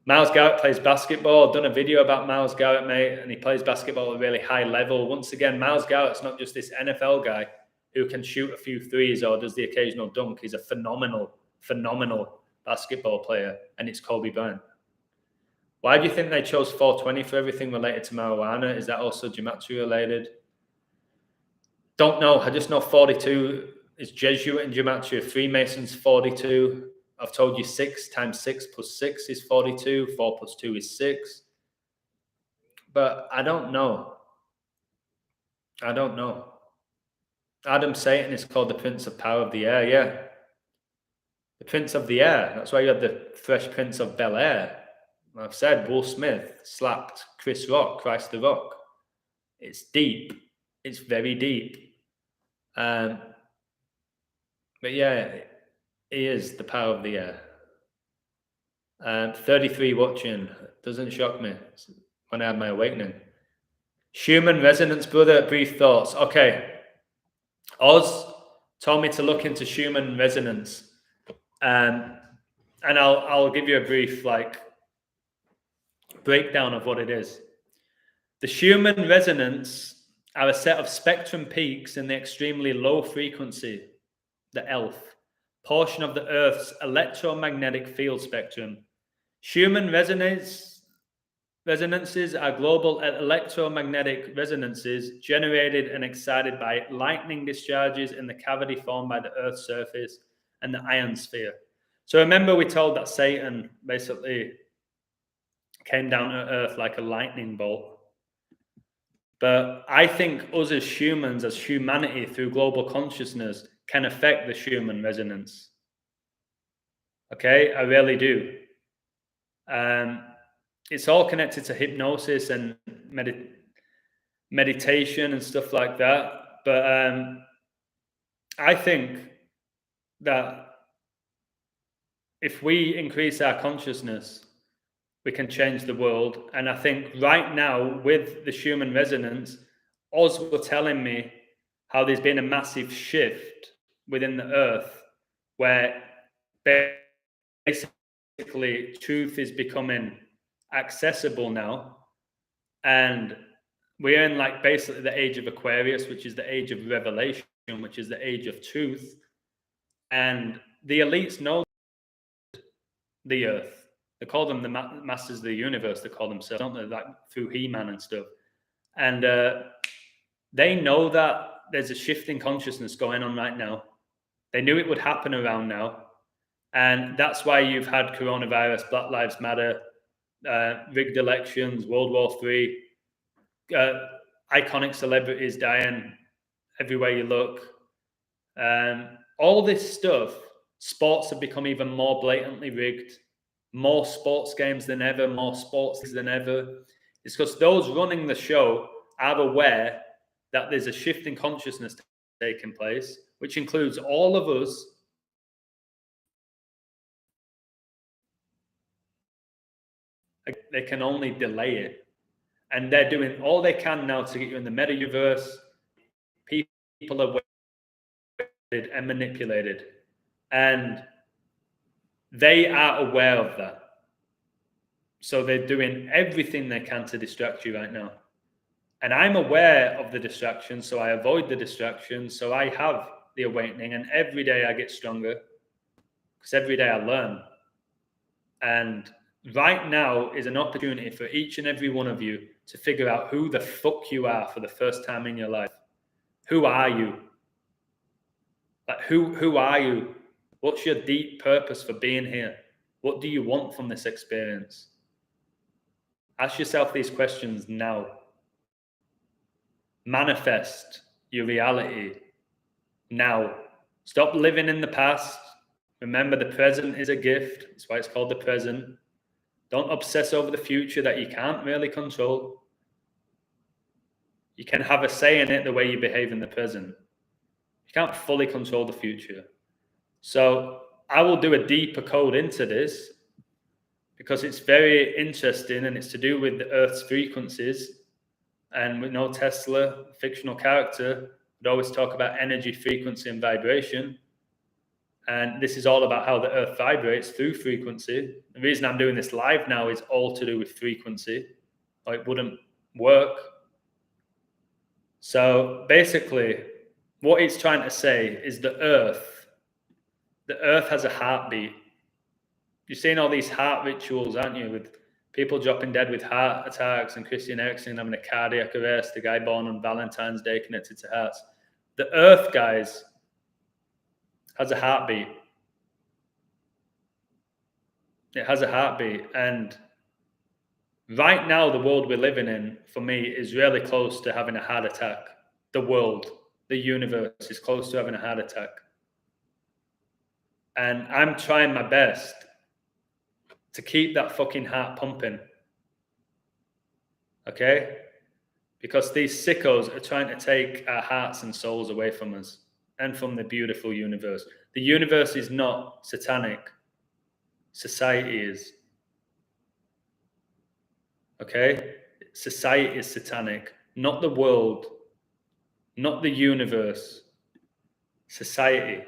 Myles Garrett plays basketball. I've done a video about Myles Garrett, mate, and he plays basketball at a really high level. Once again, Myles Garrett's not just this NFL guy who can shoot a few threes or does the occasional dunk. He's a phenomenal basketball player, and it's Kobe Bryant. Why do you think they chose 420 for everything related to marijuana? Is that also gematria related? Don't know. I just know 42 is Jesuit in gematria. Freemasons 42. I've told you 6 times 6 plus 6 is 42. 4 plus 2 is 6. But I don't know. Adam Satan is called the Prince of Power of the Air. Yeah. The Prince of the Air. That's why you had the Fresh Prince of Bel-Air. I've said Will Smith slapped Chris Rock, Christ the Rock. It's deep. It's very deep. But yeah, he is the power of the air. 33 watching. Doesn't shock me. It's when I had my awakening. Human resonance, brother. Brief thoughts. Okay. Oz told me to look into human resonance. And I'll give you a brief breakdown of what it is. The human resonance are a set of spectrum peaks in the extremely low frequency, the ELF, portion of the Earth's electromagnetic field spectrum. Human resonances are global electromagnetic resonances generated and excited by lightning discharges in the cavity formed by the Earth's surface and the ionosphere. So remember we told that Satan basically came down to Earth like a lightning bolt. But I think us as humans, as humanity, through global consciousness, can affect the human resonance. Okay, I really do. It's all connected to hypnosis and meditation and stuff like that. But I think that if we increase our consciousness, we can change the world. And I think right now, with the human resonance, Oz were telling me how there's been a massive shift within the Earth where basically truth is becoming accessible now. And we're in basically the age of Aquarius, which is the age of revelation, which is the age of truth. And the elites know the Earth. They call them the masters of the universe. They call themselves, don't they? Through He-Man and stuff. And they know that there's a shift in consciousness going on right now. They knew it would happen around now. And that's why you've had coronavirus, Black Lives Matter, rigged elections, World War III, iconic celebrities dying everywhere you look. All this stuff, sports have become even more blatantly rigged. More sports games than ever, more sports than ever. It's because those running the show are aware that there's a shift in consciousness taking place, which includes all of us. They can only delay it. And they're doing all they can now to get you in the metaverse. People are weighted and manipulated. And they are aware of that. So they're doing everything they can to distract you right now. And I'm aware of the distraction, so I avoid the distraction. So I have the awakening, and every day I get stronger because every day I learn. And right now is an opportunity for each and every one of you to figure out who the fuck you are for the first time in your life. Who are you? Who are you? What's your deep purpose for being here? What do you want from this experience? Ask yourself these questions now. manifest your reality now. Stop living in the past. Remember, the present is a gift. That's why it's called the present. Don't obsess over the future that you can't really control. You can have a say in it the way you behave in the present. You can't fully control the future. So I will do a deeper code into this because it's very interesting and it's to do with the Earth's frequencies. And we know Tesla, fictional character, would always talk about energy, frequency, and vibration. And this is all about how the Earth vibrates through frequency. The reason I'm doing this live now is all to do with frequency, or it wouldn't work. So basically, what it's trying to say is the Earth has a heartbeat. You've seen all these heart rituals, aren't you, with people dropping dead with heart attacks and Christian Eriksen having a cardiac arrest, the guy born on Valentine's Day connected to hearts. The Earth, guys, has a heartbeat. It has a heartbeat. And right now, the world we're living in, for me, is really close to having a heart attack. The world, the universe is close to having a heart attack. And I'm trying my best to keep that fucking heart pumping. Okay? Because these sickos are trying to take our hearts and souls away from us and from the beautiful universe. The universe is not satanic. Society is. Okay? Society is satanic. Not the world. Not the universe. Society.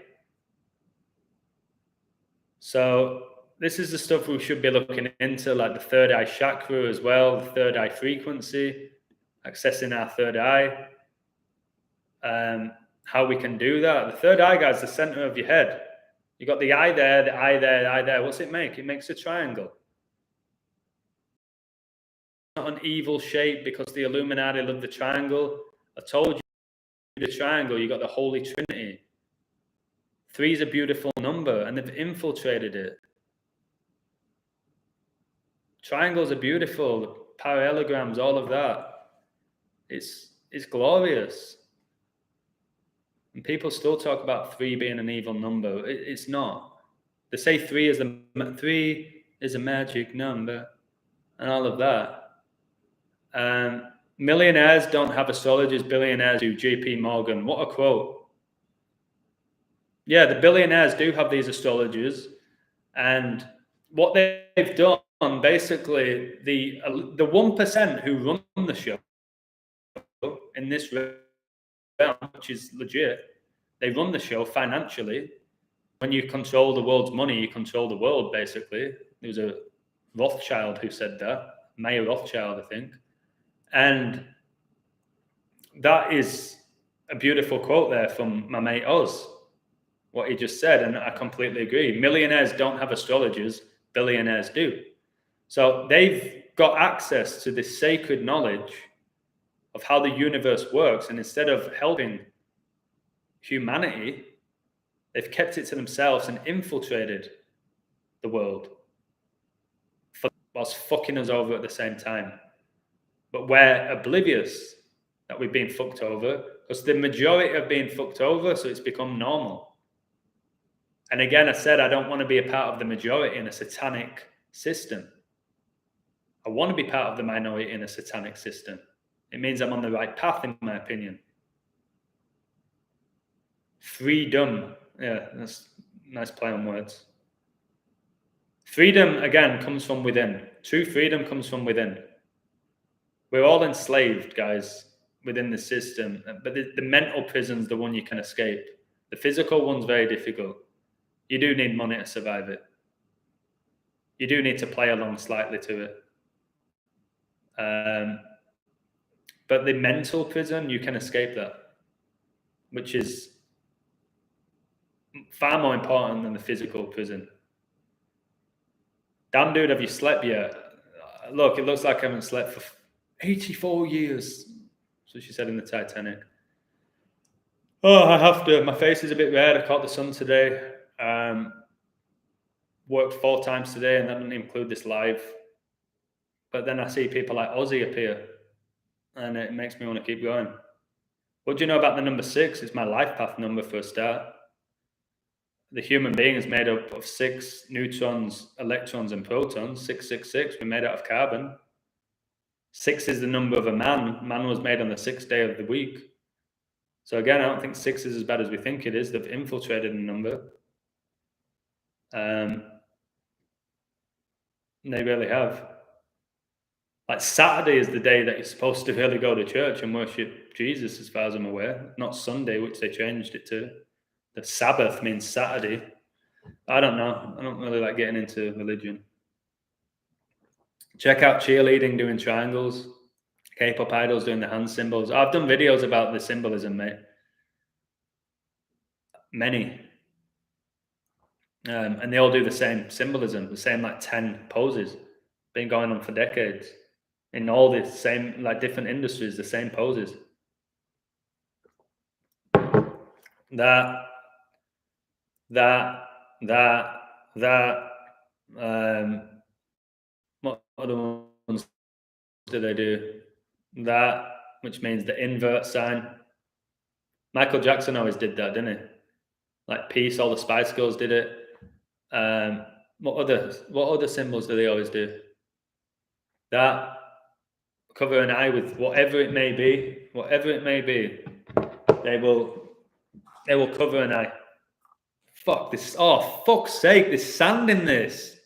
So this is the stuff we should be looking into, like the third eye chakra as well, the third eye frequency, accessing our third eye. How we can do that. The third eye, guys, the center of your head. You got the eye there, the eye there, the eye there. What's it make? It makes a triangle. Not an evil shape because the Illuminati love the triangle. I told you the triangle, you got the Holy Trinity. 3 is a beautiful number and they've infiltrated it. Triangles are beautiful, parallelograms, all of that. It's glorious. And people still talk about 3 being an evil number. It's not. They say 3 is a magic number and all of that. Millionaires don't have astrologers, billionaires do. JP Morgan. What a quote. Yeah, the billionaires do have these astrologers. And what they've done, basically, the 1% who run the show in this realm, which is legit, they run the show financially. When you control the world's money, you control the world, basically. There was a Rothschild who said that, Mayer Rothschild, I think. And that is a beautiful quote there from my mate Oz, what he just said, and I completely agree. Millionaires don't have astrologers, billionaires do. So they've got access to this sacred knowledge of how the universe works, and instead of helping humanity, they've kept it to themselves and infiltrated the world whilst fucking us over at the same time. But we're oblivious that we've been fucked over because the majority have been fucked over, so it's become normal. And again, I said I don't want to be a part of the majority in a satanic system. I want to be part of the minority in a satanic system. It means I'm on the right path, in my opinion. Freedom. Yeah, that's a nice play on words. Freedom, again, comes from within. True freedom comes from within. We're all enslaved, guys, within the system. But the mental prison's the one you can escape. The physical one's very difficult. You do need money to survive it. You do need to play along slightly to it. But the mental prison, you can escape that, which is far more important than the physical prison. Damn, dude, have you slept yet? Look, it looks like I haven't slept for 84 years. So she said in the Titanic. Oh, I have to. My face is a bit red. I caught the sun today. Worked 4 times today, and that didn't include this live. But then I see people like Ozzy appear, and it makes me want to keep going. What do you know about the number 6? It's my life path number for a start. The human being is made up of 6 neutrons, electrons, and protons. 666. We're made out of carbon. 6 is the number of a man. Man was made on the 6th day of the week. So again, I don't think 6 is as bad as we think it is. They've infiltrated the number. They really have. Like Saturday is the day that you're supposed to really go to church and worship Jesus, as far as I'm aware. Not Sunday, which they changed it to. The Sabbath means Saturday. I don't know. I don't really like getting into religion. Check out cheerleading doing triangles. K-pop idols doing the hand symbols. I've done videos about the symbolism, mate. Many. And they all do the same symbolism, the same like 10 poses. Been going on for decades. In all the same, like different industries, the same poses. What other ones do they do? That, which means the invert sign. Michael Jackson always did that, didn't he? Like peace, all the Spice Girls did it. What other symbols do they always do? That, cover an eye with whatever it may be. Whatever it may be, they will cover an eye. Fuck this! Oh, fuck's sake! There's sand in this.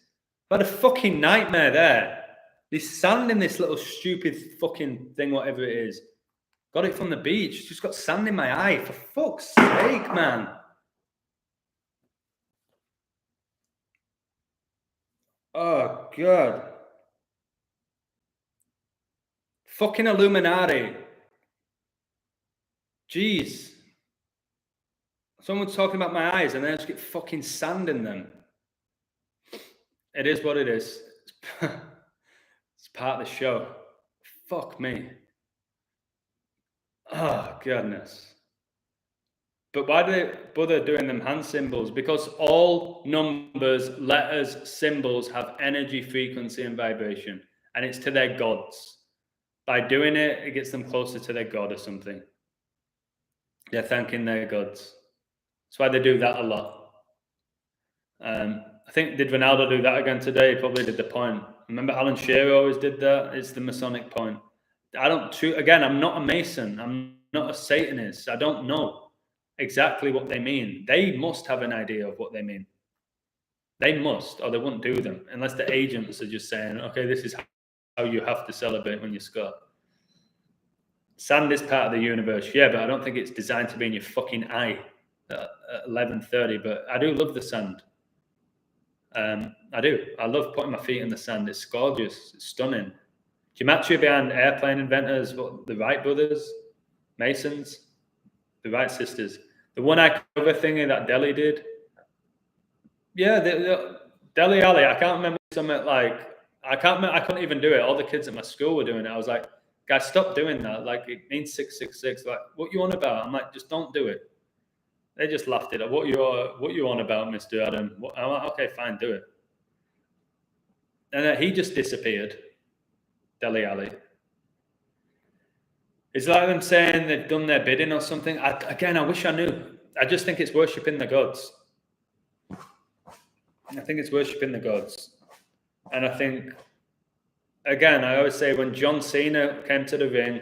I've had a fucking nightmare there. There's sand in this little stupid fucking thing, whatever it is. Got it from the beach. Just got sand in my eye. For fuck's sake, man. Oh, God. Fucking Illuminati. Jeez. Someone's talking about my eyes and then I just get fucking sand in them. It is what it is. It's part of the show. Fuck me. Oh, goodness. But why do they bother doing them hand symbols? Because all numbers, letters, symbols have energy, frequency, and vibration. And it's to their gods. By doing it, it gets them closer to their god or something. They're thanking their gods. That's why they do that a lot. I think, did Ronaldo do that again today? He probably did the point. Remember Alan Shearer always did that? It's the Masonic point. Again, I'm not a Mason. I'm not a Satanist. I don't know exactly what they mean. They must have an idea of what they mean. They must, or they wouldn't do them, unless the agents are just saying, okay, this is how you have to celebrate when you're Scott. Sand is part of the universe, yeah, but I don't think it's designed to be in your fucking eye at 11:30, but I do love the sand. I do. I love putting my feet in the sand. It's gorgeous. It's stunning. Gematria behind airplane inventors, the Wright brothers, Masons, the Wright sisters. The one-eye cover thingy that Delhi did. Yeah, the Delhi Alley. I can't remember something like, I couldn't even do it. All the kids at my school were doing it. I was like, guys, stop doing that. Like, it means 666. Like, what you on about? I'm like, just don't do it. They just laughed at it. What you on about, Mr. Adam? I'm like, okay, fine, do it. And then he just disappeared. Delhi Alley. It's like them saying they've done their bidding or something. I wish I knew. I just think it's worshipping the gods. I think it's worshipping the gods. And I think, again, I always say when John Cena came to the ring,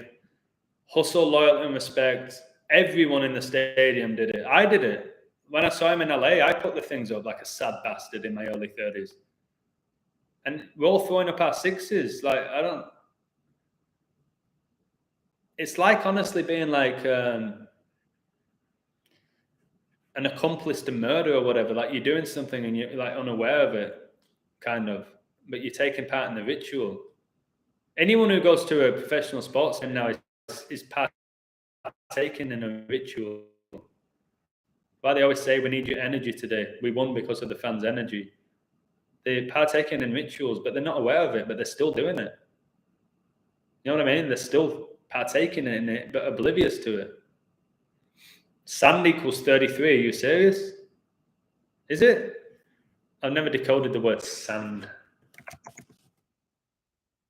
hustle, loyalty, and respect, everyone in the stadium did it. I did it. When I saw him in LA, I put the things up like a sad bastard in my early 30s. And we're all throwing up our sixes. Like, it's like honestly being like an accomplice to murder or whatever. Like, you're doing something and you're like unaware of it, kind of, but you're taking part in the ritual. Anyone who goes to a professional sports team now is partaking in a ritual. Why they always say we need your energy today. We won because of the fans' energy. They're partaking in rituals, but they're not aware of it, but they're still doing it. You know what I mean? They're still partaking in it, but oblivious to it. Sand equals 33. Are you serious? Is it? I've never decoded the word sand.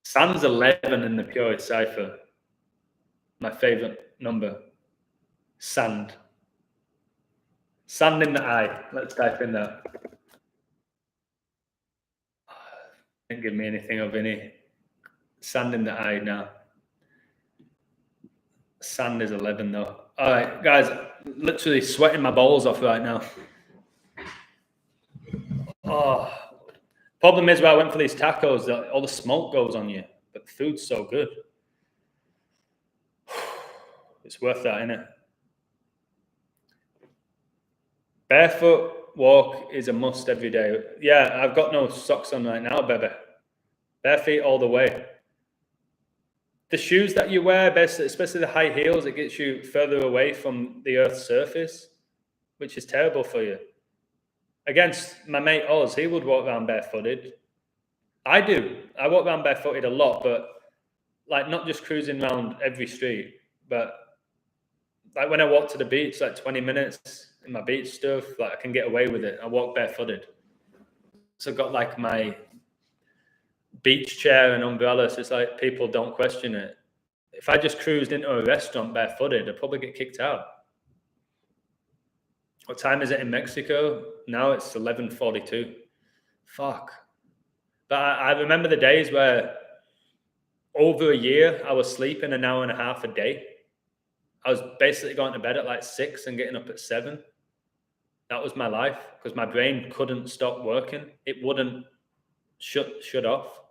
Sand's 11 in the purest cipher. My favorite number. Sand. Sand in the eye. Let's type in that. Didn't give me anything of any. Sand in the eye now. Sand is 11 though. All right, guys, literally sweating my balls off right now. Oh, problem is where I went for these tacos, that all the smoke goes on you, but the food's so good. It's worth that, isn't it? Barefoot walk is a must every day. Yeah, I've got no socks on right now, baby. Bare feet all the way. The shoes that you wear, especially the high heels, it gets you further away from the Earth's surface, which is terrible for you. Against my mate Oz, he would walk around barefooted. I do. I walk around barefooted a lot, but like not just cruising around every street, but like when I walk to the beach, like 20 minutes in my beach stuff, like I can get away with it. I walk barefooted. So I've got like my beach chair and umbrella, so it's like people don't question it. If I just cruised into a restaurant barefooted, I'd probably get kicked out. What time is it in Mexico? Now it's 11:42. Fuck. But I remember the days where over a year I was sleeping an hour and a half a day. I was basically going to bed at like 6 and getting up at 7. That was my life because my brain couldn't stop working. It wouldn't shut off.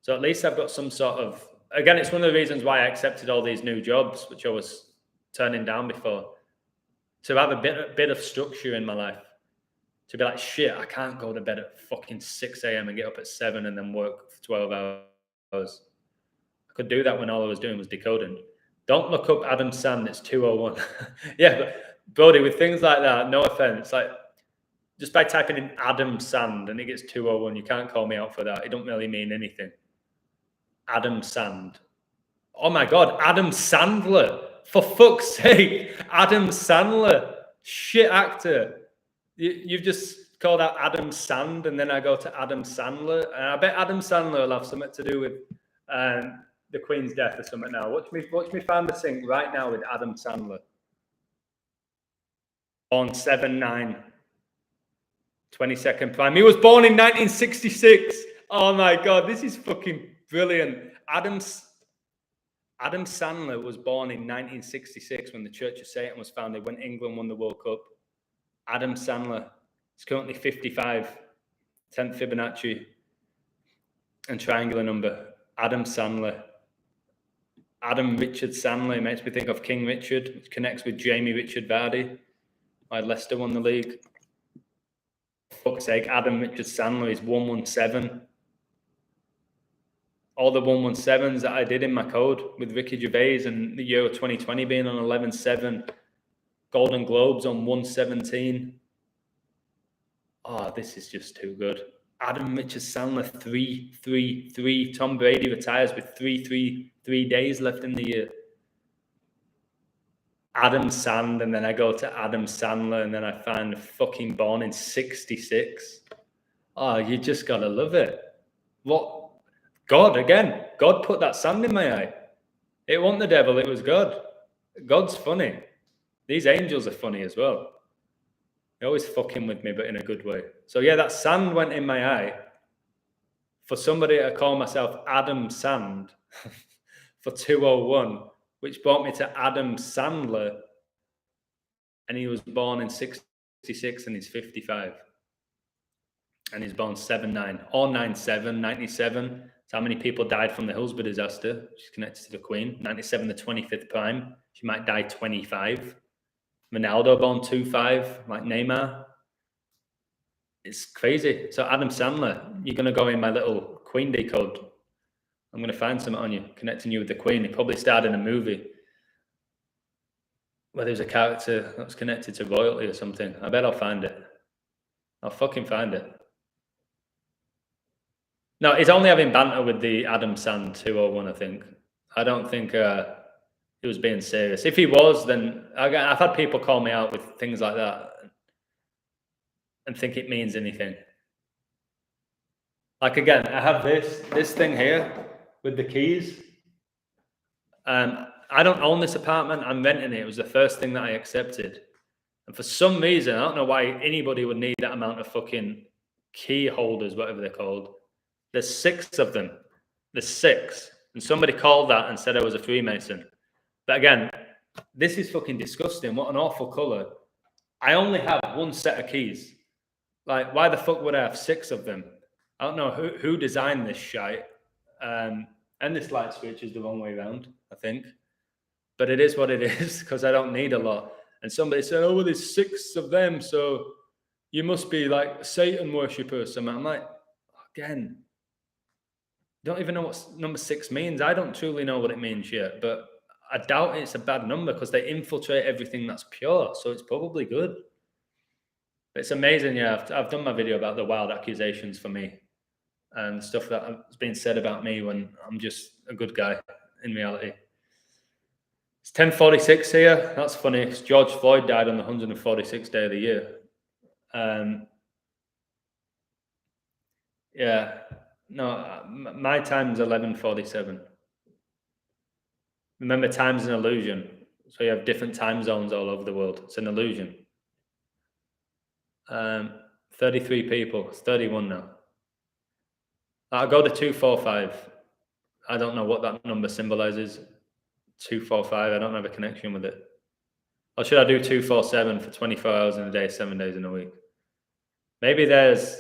So at least I've got some sort of, again, it's one of the reasons why I accepted all these new jobs, which I was turning down before, to have a bit of structure in my life. To be like, shit, I can't go to bed at fucking 6 a.m. and get up at 7 and then work for 12 hours. I could do that when all I was doing was decoding. Don't look up Adam Sand, it's 201. Yeah, but Brody, with things like that, no offense, like just by typing in Adam Sand and it gets 201, you can't call me out for that. It don't really mean anything. Adam Sand. Oh my God, Adam Sandler. For fuck's sake, Adam Sandler. Shit actor. You've just called out Adam Sand and then I go to Adam Sandler. And I bet Adam Sandler will have something to do with the Queen's death or something now. Watch me find the sync right now with Adam Sandler. Born 7/9. 22nd prime. He was born in 1966. Oh my God, this is fucking brilliant. Adam Sandler was born in 1966 when the Church of Satan was founded, when England won the World Cup. Adam Sandler is currently 55, 10th Fibonacci and triangular number. Adam Sandler. Adam Richard Sandler makes me think of King Richard, which connects with Jamie Richard Vardy. Why Leicester won the league. For fuck's sake, Adam Richard Sandler is 117. All the 117s that I did in my code with Ricky Gervais and the Euro 2020 being on 11.7, Golden Globes on 117. Oh, this is just too good. Adam Richard Sandler, 3-3-3. Tom Brady retires with 3 days left in the year. Adam Sand, and then I go to Adam Sandler, and then I find fucking born in 66. Oh, you just gotta love it. What? God, again. God put that sand in my eye. It wasn't the devil, it was God. God's funny. These angels are funny as well. They're always fucking with me, but in a good way. So yeah, that sand went in my eye. For somebody to call myself Adam Sand for 201, which brought me to Adam Sandler, and he was born in 66 and he's 55. And he's born 7/9 or 9/7, 97. That's how many people died from the Hillsborough disaster, which is connected to the Queen. 97, the 25th prime. She might die 25. Ronaldo born 2/5, like Neymar. It's crazy. So Adam Sandler, you're going to go in my little Queen decode. I'm going to find something on you, connecting you with the Queen. He probably starred in a movie where there's a character that was connected to royalty or something. I bet I'll find it. I'll fucking find it. No, he's only having banter with the Adam Sand 201, I think. I don't think he was being serious. If he was, then I've had people call me out with things like that and think it means anything. Like, again, I have this thing here with the keys. I don't own this apartment. I'm renting it. It was the first thing that I accepted. And for some reason, I don't know why anybody would need that amount of fucking key holders, whatever they're called. There's 6 of them. There's 6. And somebody called that and said I was a Freemason. But again, this is fucking disgusting. What an awful colour. I only have 1 set of keys. Like, why the fuck would I have 6 of them? I don't know who designed this shite. And this light switch is the wrong way around, I think. But it is what it is, because I don't need a lot. And somebody said, oh, well, there's 6 of them, so you must be like a Satan worshipper or something. I'm like, again, don't even know what number 6 means. I don't truly know what it means yet, but I doubt it's a bad number because they infiltrate everything that's pure, so it's probably good. It's amazing, yeah. I've done my video about the wild accusations for me and stuff that has been said about me when I'm just a good guy in reality. It's 10:46 here. That's funny. It's George Floyd died on the 146th day of the year. Yeah. No, my time's 11:47. Remember, time's an illusion. So you have different time zones all over the world. It's an illusion. 33 people. It's 31 now. I'll go to 245. I don't know what that number symbolizes. 245. I don't have a connection with it. Or should I do 247 for 24 hours in a day, 7 days in a week? Maybe there's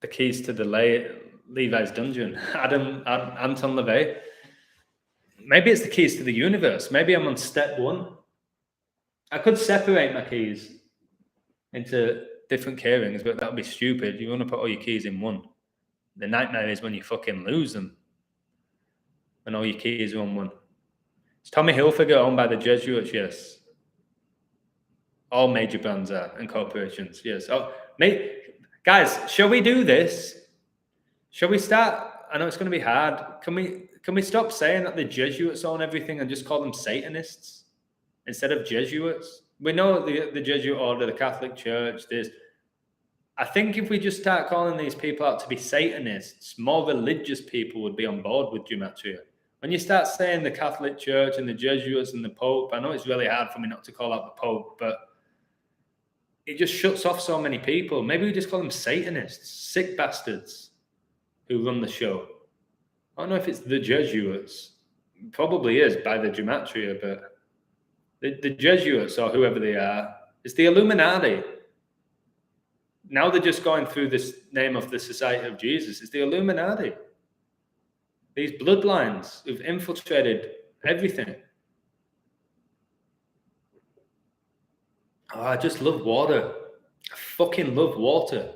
the keys to the Levi's dungeon. Anton LaVey. Maybe it's the keys to the universe. Maybe I'm on step 1. I could separate my keys into different keyrings, but that would be stupid. You want to put all your keys in one. The nightmare is when you fucking lose them. When all your keys are on one. Is Tommy Hilfiger owned by the Jesuits? Yes. All major brands are, and corporations, yes. Oh, guys, shall we do this? Shall we start? I know it's going to be hard. Can we stop saying that the Jesuits own everything and just call them Satanists instead of Jesuits? We know the Jesuit order, the Catholic Church, I think if we just start calling these people out to be Satanists, more religious people would be on board with gematria. When you start saying the Catholic Church and the Jesuits and the Pope, I know it's really hard for me not to call out the Pope, but it just shuts off so many people. Maybe we just call them Satanists, sick bastards who run the show. I don't know if it's the Jesuits. It probably is by the gematria, but the Jesuits or whoever they are, it's the Illuminati. Now they're just going through this name of the Society of Jesus. It's the Illuminati. These bloodlines who've infiltrated everything. Oh, I just love water. I fucking love water.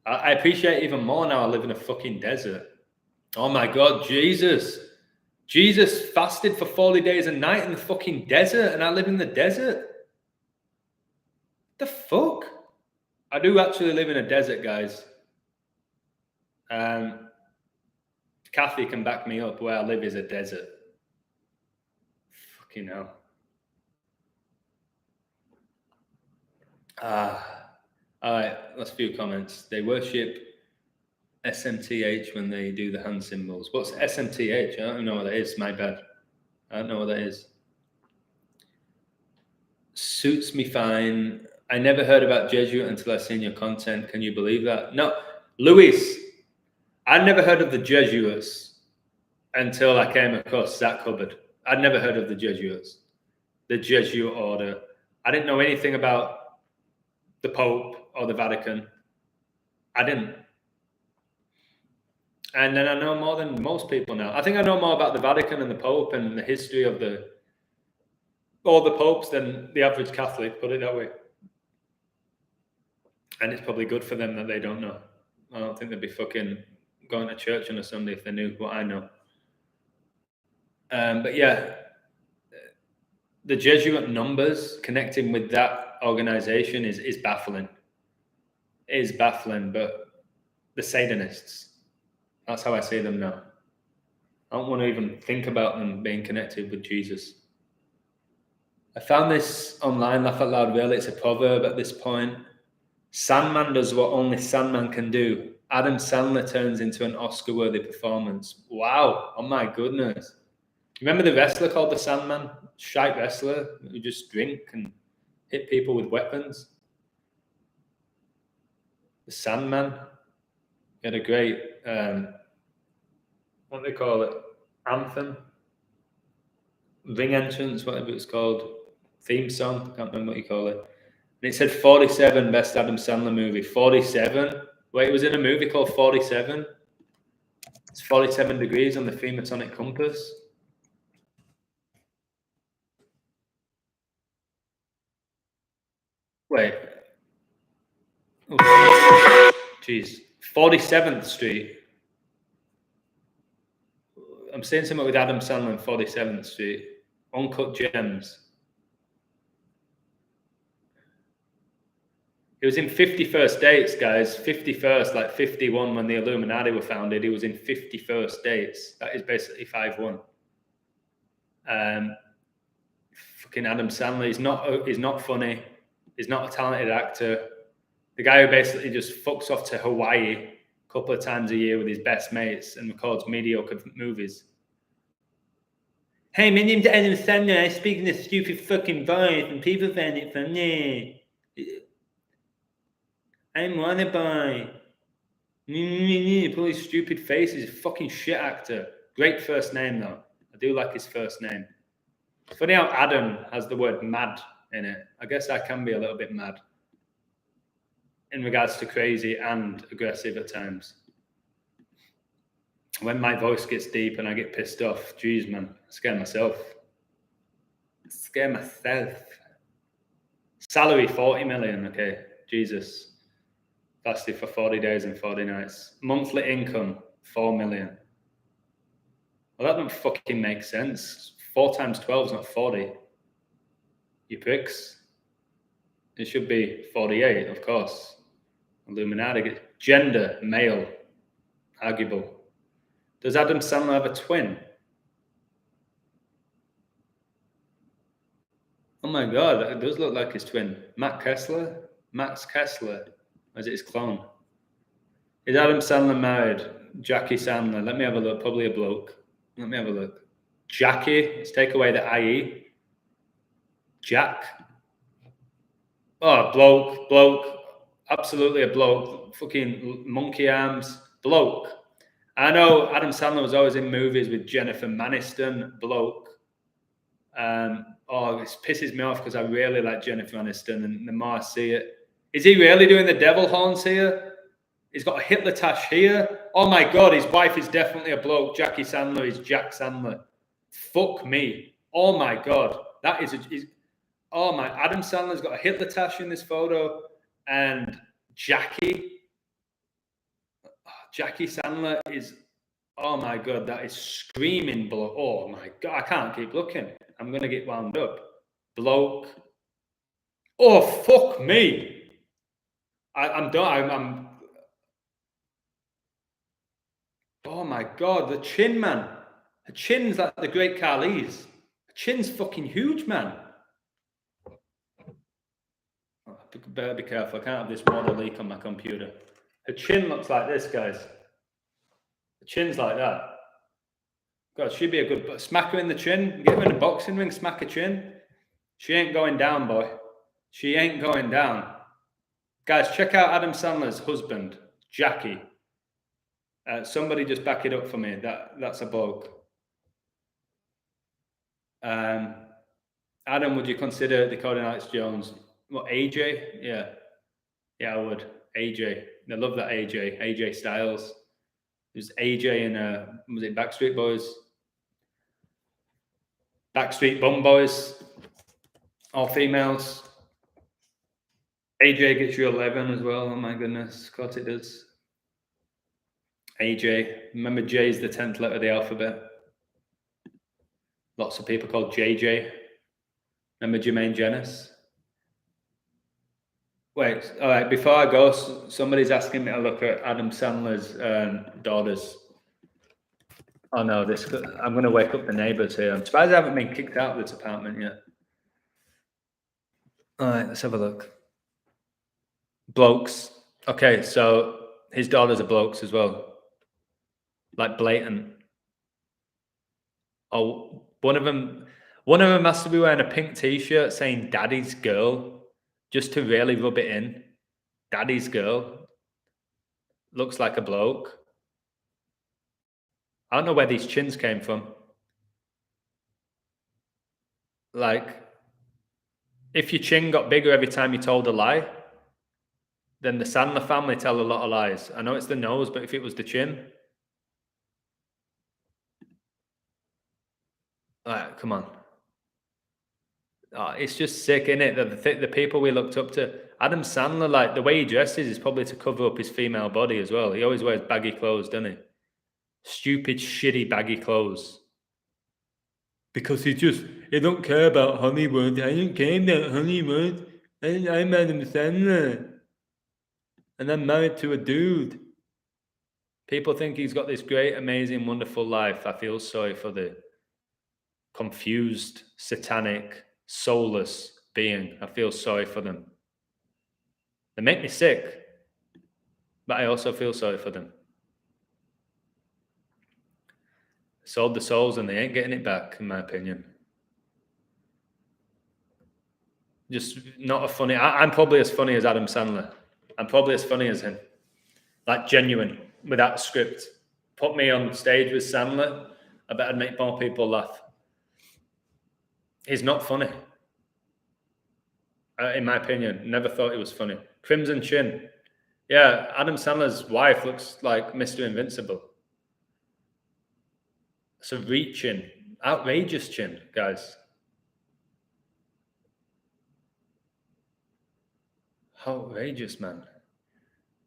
I appreciate it even more now I live in a fucking desert. Oh my God, Jesus. Jesus fasted for 40 days a night in the fucking desert and I live in the desert. The fuck? I do actually live in a desert, guys. Kathy can back me up. Where I live is a desert. Fucking hell. All right, last few comments. They worship SMTH when they do the hand symbols. What's SMTH? I don't know what that is. My bad. I don't know what that is. Suits me fine. I never heard about Jesuit until I seen your content. Can you believe that? No, Luis, I never heard of the Jesuits until I came across Zach Hubbard. I'd never heard of the Jesuits, the Jesuit order. I didn't know anything about the Pope or the Vatican. I didn't. And then I know more than most people now. I think I know more about the Vatican and the Pope and the history of all the popes than the average Catholic, put it that way. And it's probably good for them that they don't know. I don't think they'd be fucking going to church on a Sunday if they knew what I know. But yeah, the Jesuit numbers connecting with that organization is baffling. It is baffling, but the Satanists, that's how I see them now. I don't want to even think about them being connected with Jesus. I found this online, laugh out loud, really. It's a proverb at this point. Sandman does what only Sandman can do. Adam Sandler turns into an Oscar-worthy performance. Wow. Oh my goodness. Remember the wrestler called the Sandman? Shite wrestler who just drink and hit people with weapons. The Sandman. He had a great, what do they call it? Anthem? Ring entrance, whatever it's called. Theme song. I can't remember what you call it. And it said 47 best Adam Sandler movie. 47? Wait, it was in a movie called 47? It's 47 degrees on the Freemasonic compass. Wait. Oh, jeez. 47th Street. I'm saying something with Adam Sandler and 47th Street. Uncut Gems. He was in 51st Dates, guys. 51st, like 51 when the Illuminati were founded. He was in 51st Dates. That is basically 5-1. Fucking Adam Sandler. He's not funny. He's not a talented actor. The guy who basically just fucks off to Hawaii a couple of times a year with his best mates and records mediocre movies. Hey, my name's Adam Sandler. I speak in this stupid fucking voice and people find it funny. I'm Wannaboy. Put his stupid face. He's a fucking shit actor. Great first name, though. I do like his first name. It's funny how Adam has the word mad in it. I guess I can be a little bit mad in regards to crazy and aggressive at times. When my voice gets deep and I get pissed off, geez, man, I scare myself. Salary, 40 million, okay. Jesus. Fasted for 40 days and 40 nights. Monthly income, 4 million. Well, that don't fucking make sense. 4 times 12 is not 40. You pricks. It should be 48, of course. Illuminati. Gender, male. Arguable. Does Adam Sandler have a twin? Oh my God, that does look like his twin. Max Kessler. Or is it his clone? Is Adam Sandler married? Jackie Sandler. Let me have a look. Probably a bloke. Let me have a look. Jackie. Let's take away the IE. Jack. Oh, bloke. Absolutely a bloke. Fucking monkey arms. Bloke. I know Adam Sandler was always in movies with Jennifer Aniston. Bloke. This pisses me off because I really like Jennifer Aniston, and the more I see it. Is he really doing the devil horns here? He's got a Hitler tash here. Oh my God, his wife is definitely a bloke. Jackie Sandler is Jack Sandler. Fuck me. Oh my God. That is Adam Sandler's got a Hitler tash in this photo, and Jackie Sandler is, oh my God, that is screaming bloke. Oh my God, I can't keep looking. I'm going to get wound up. Bloke. Oh, fuck me. I'm done. Oh my God, the chin, man. The chin's like the great Khali's. The chin's fucking huge, man. Oh, better be careful. I can't have this water leak on my computer. Her chin looks like this, guys. The chin's like that. God, she'd be a good smack her in the chin. Get her in a boxing ring, smack her chin. She ain't going down, boy. She ain't going down. Guys, check out Adam Sandler's husband, Jackie. Somebody just back it up for me. That's a bloke. Adam, would you consider Dakota Alex Jones? What, AJ? Yeah, I would. AJ. I love that AJ. AJ Styles. There's AJ and was it Backstreet Boys? Backstreet Bum Boys. All females. AJ gets you 11 as well. Oh my goodness. Of course it does. AJ. Remember J's the 10th letter of the alphabet. Lots of people called JJ. Remember Jermaine Jennings? Wait, all right, before I go, somebody's asking me to look at Adam Sandler's daughters. Oh no, I'm going to wake up the neighbors here. I'm surprised I haven't been kicked out of this apartment yet. All right, let's have a look. Blokes. Okay, so his daughters are blokes as well. Like blatant. Oh, One of them has to be wearing a pink t-shirt saying "Daddy's girl" just to really rub it in. Daddy's girl looks like a bloke. I don't know where these chins came from. Like, if your chin got bigger every time you told a lie, then the Sandler family tell a lot of lies. I know it's the nose, but if it was the chin, like, come on. Oh, it's just sick, isn't it? That the people we looked up to, Adam Sandler, like the way he dresses is probably to cover up his female body as well. He always wears baggy clothes, doesn't he? Stupid, shitty, baggy clothes. Because he don't care about Hollywood. I don't care about Hollywood. I'm Adam Sandler. And I'm married to a dude. People think he's got this great, amazing, wonderful life. I feel sorry for the confused, satanic, soulless being. I feel sorry for them. They make me sick, but I also feel sorry for them. Sold the souls and they ain't getting it back, in my opinion. Just not a funny. I'm probably as funny as Adam Sandler. I'm probably as funny as him. Like, genuine, without a script. Put me on stage with Sandler, I bet I'd make more people laugh. He's not funny. In my opinion, never thought he was funny. Crimson Chin. Yeah, Adam Sandler's wife looks like Mr. Invincible. It's a reach-in. Outrageous chin, guys. Outrageous, man.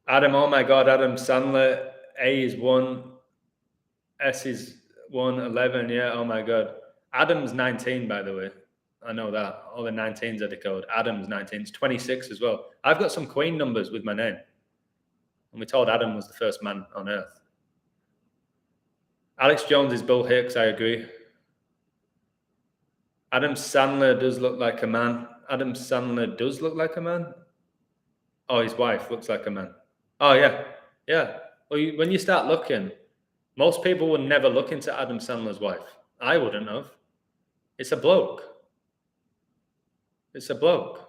Adam, oh my God, Adam Sandler. A is 1. S is 1. 11, yeah, oh my God. Adam's 19, by the way. I know that. All the 19s are the code. Adam's 19. It's 26 as well. I've got some Queen numbers with my name. And we told Adam was the first man on Earth. Alex Jones is Bill Hicks, I agree. Adam Sandler does look like a man. Adam Sandler does look like a man? Oh, his wife looks like a man. Oh, yeah. Yeah. Well, when you start looking, most people would never look into Adam Sandler's wife. I wouldn't have. It's a bloke. It's a bloke.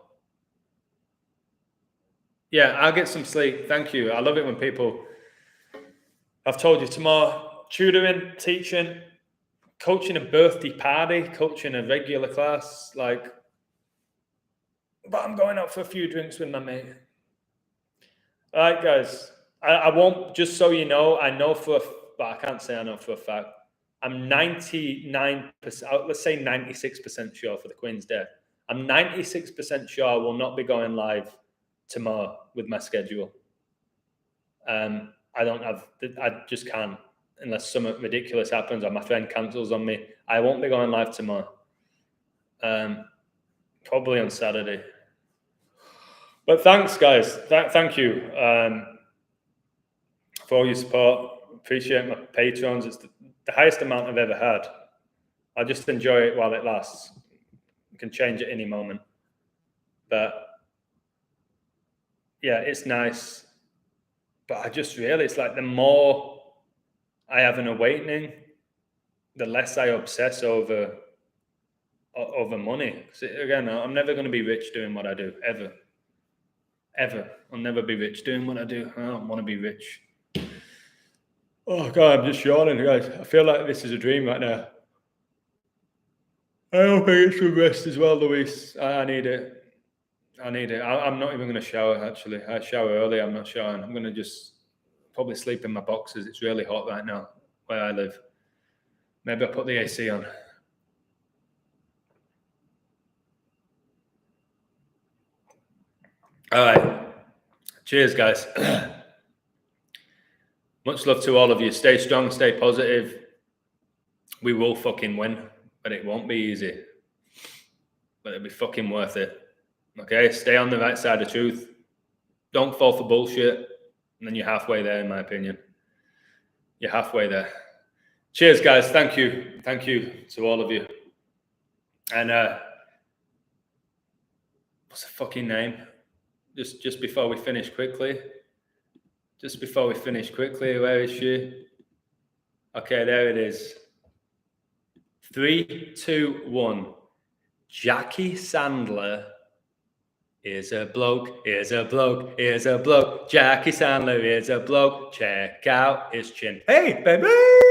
Yeah, I'll get some sleep. Thank you. I love it when people... I've told you tomorrow, tutoring, teaching, coaching a birthday party, coaching a regular class, like... But I'm going out for a few drinks with my mate. All right, guys. I won't, just so you know, I know for... But I can't say I know for a fact. I'm 99%, let's say 96% sure for the Queen's Day. I'm 96% sure I will not be going live tomorrow with my schedule. I just can't, unless something ridiculous happens or my friend cancels on me. I won't be going live tomorrow. Probably on Saturday. But thanks, guys. Thank you for all your support. Appreciate my patrons. It's the highest amount I've ever had. I just enjoy it while it lasts. You can change at any moment. But yeah, it's nice. But I just really, it's like the more I have an awakening, the less I obsess over money. So again, I'm never going to be rich doing what I do, ever. Ever. I'll never be rich doing what I do. I don't want to be rich. Oh, God, I'm just yawning, guys. I feel like this is a dream right now. I hope I get some rest as well, Luis. I need it. I'm not even going to shower, actually. I shower early. I'm not showering. I'm going to just probably sleep in my boxes. It's really hot right now where I live. Maybe I'll put the AC on. All right. Cheers, guys. Much love to all of you. Stay strong, stay positive. We will fucking win, but it won't be easy. But it'll be fucking worth it. Okay? Stay on the right side of truth. Don't fall for bullshit. And then you're halfway there, in my opinion. You're halfway there. Cheers, guys. Thank you. Thank you to all of you. And what's the fucking name? Just before we finish quickly. Where is she? Okay, there it is. 3, 2, 1. Jackie Sandler is a bloke, is a bloke, is a bloke. Jackie Sandler is a bloke. Check out his chin. Hey, baby!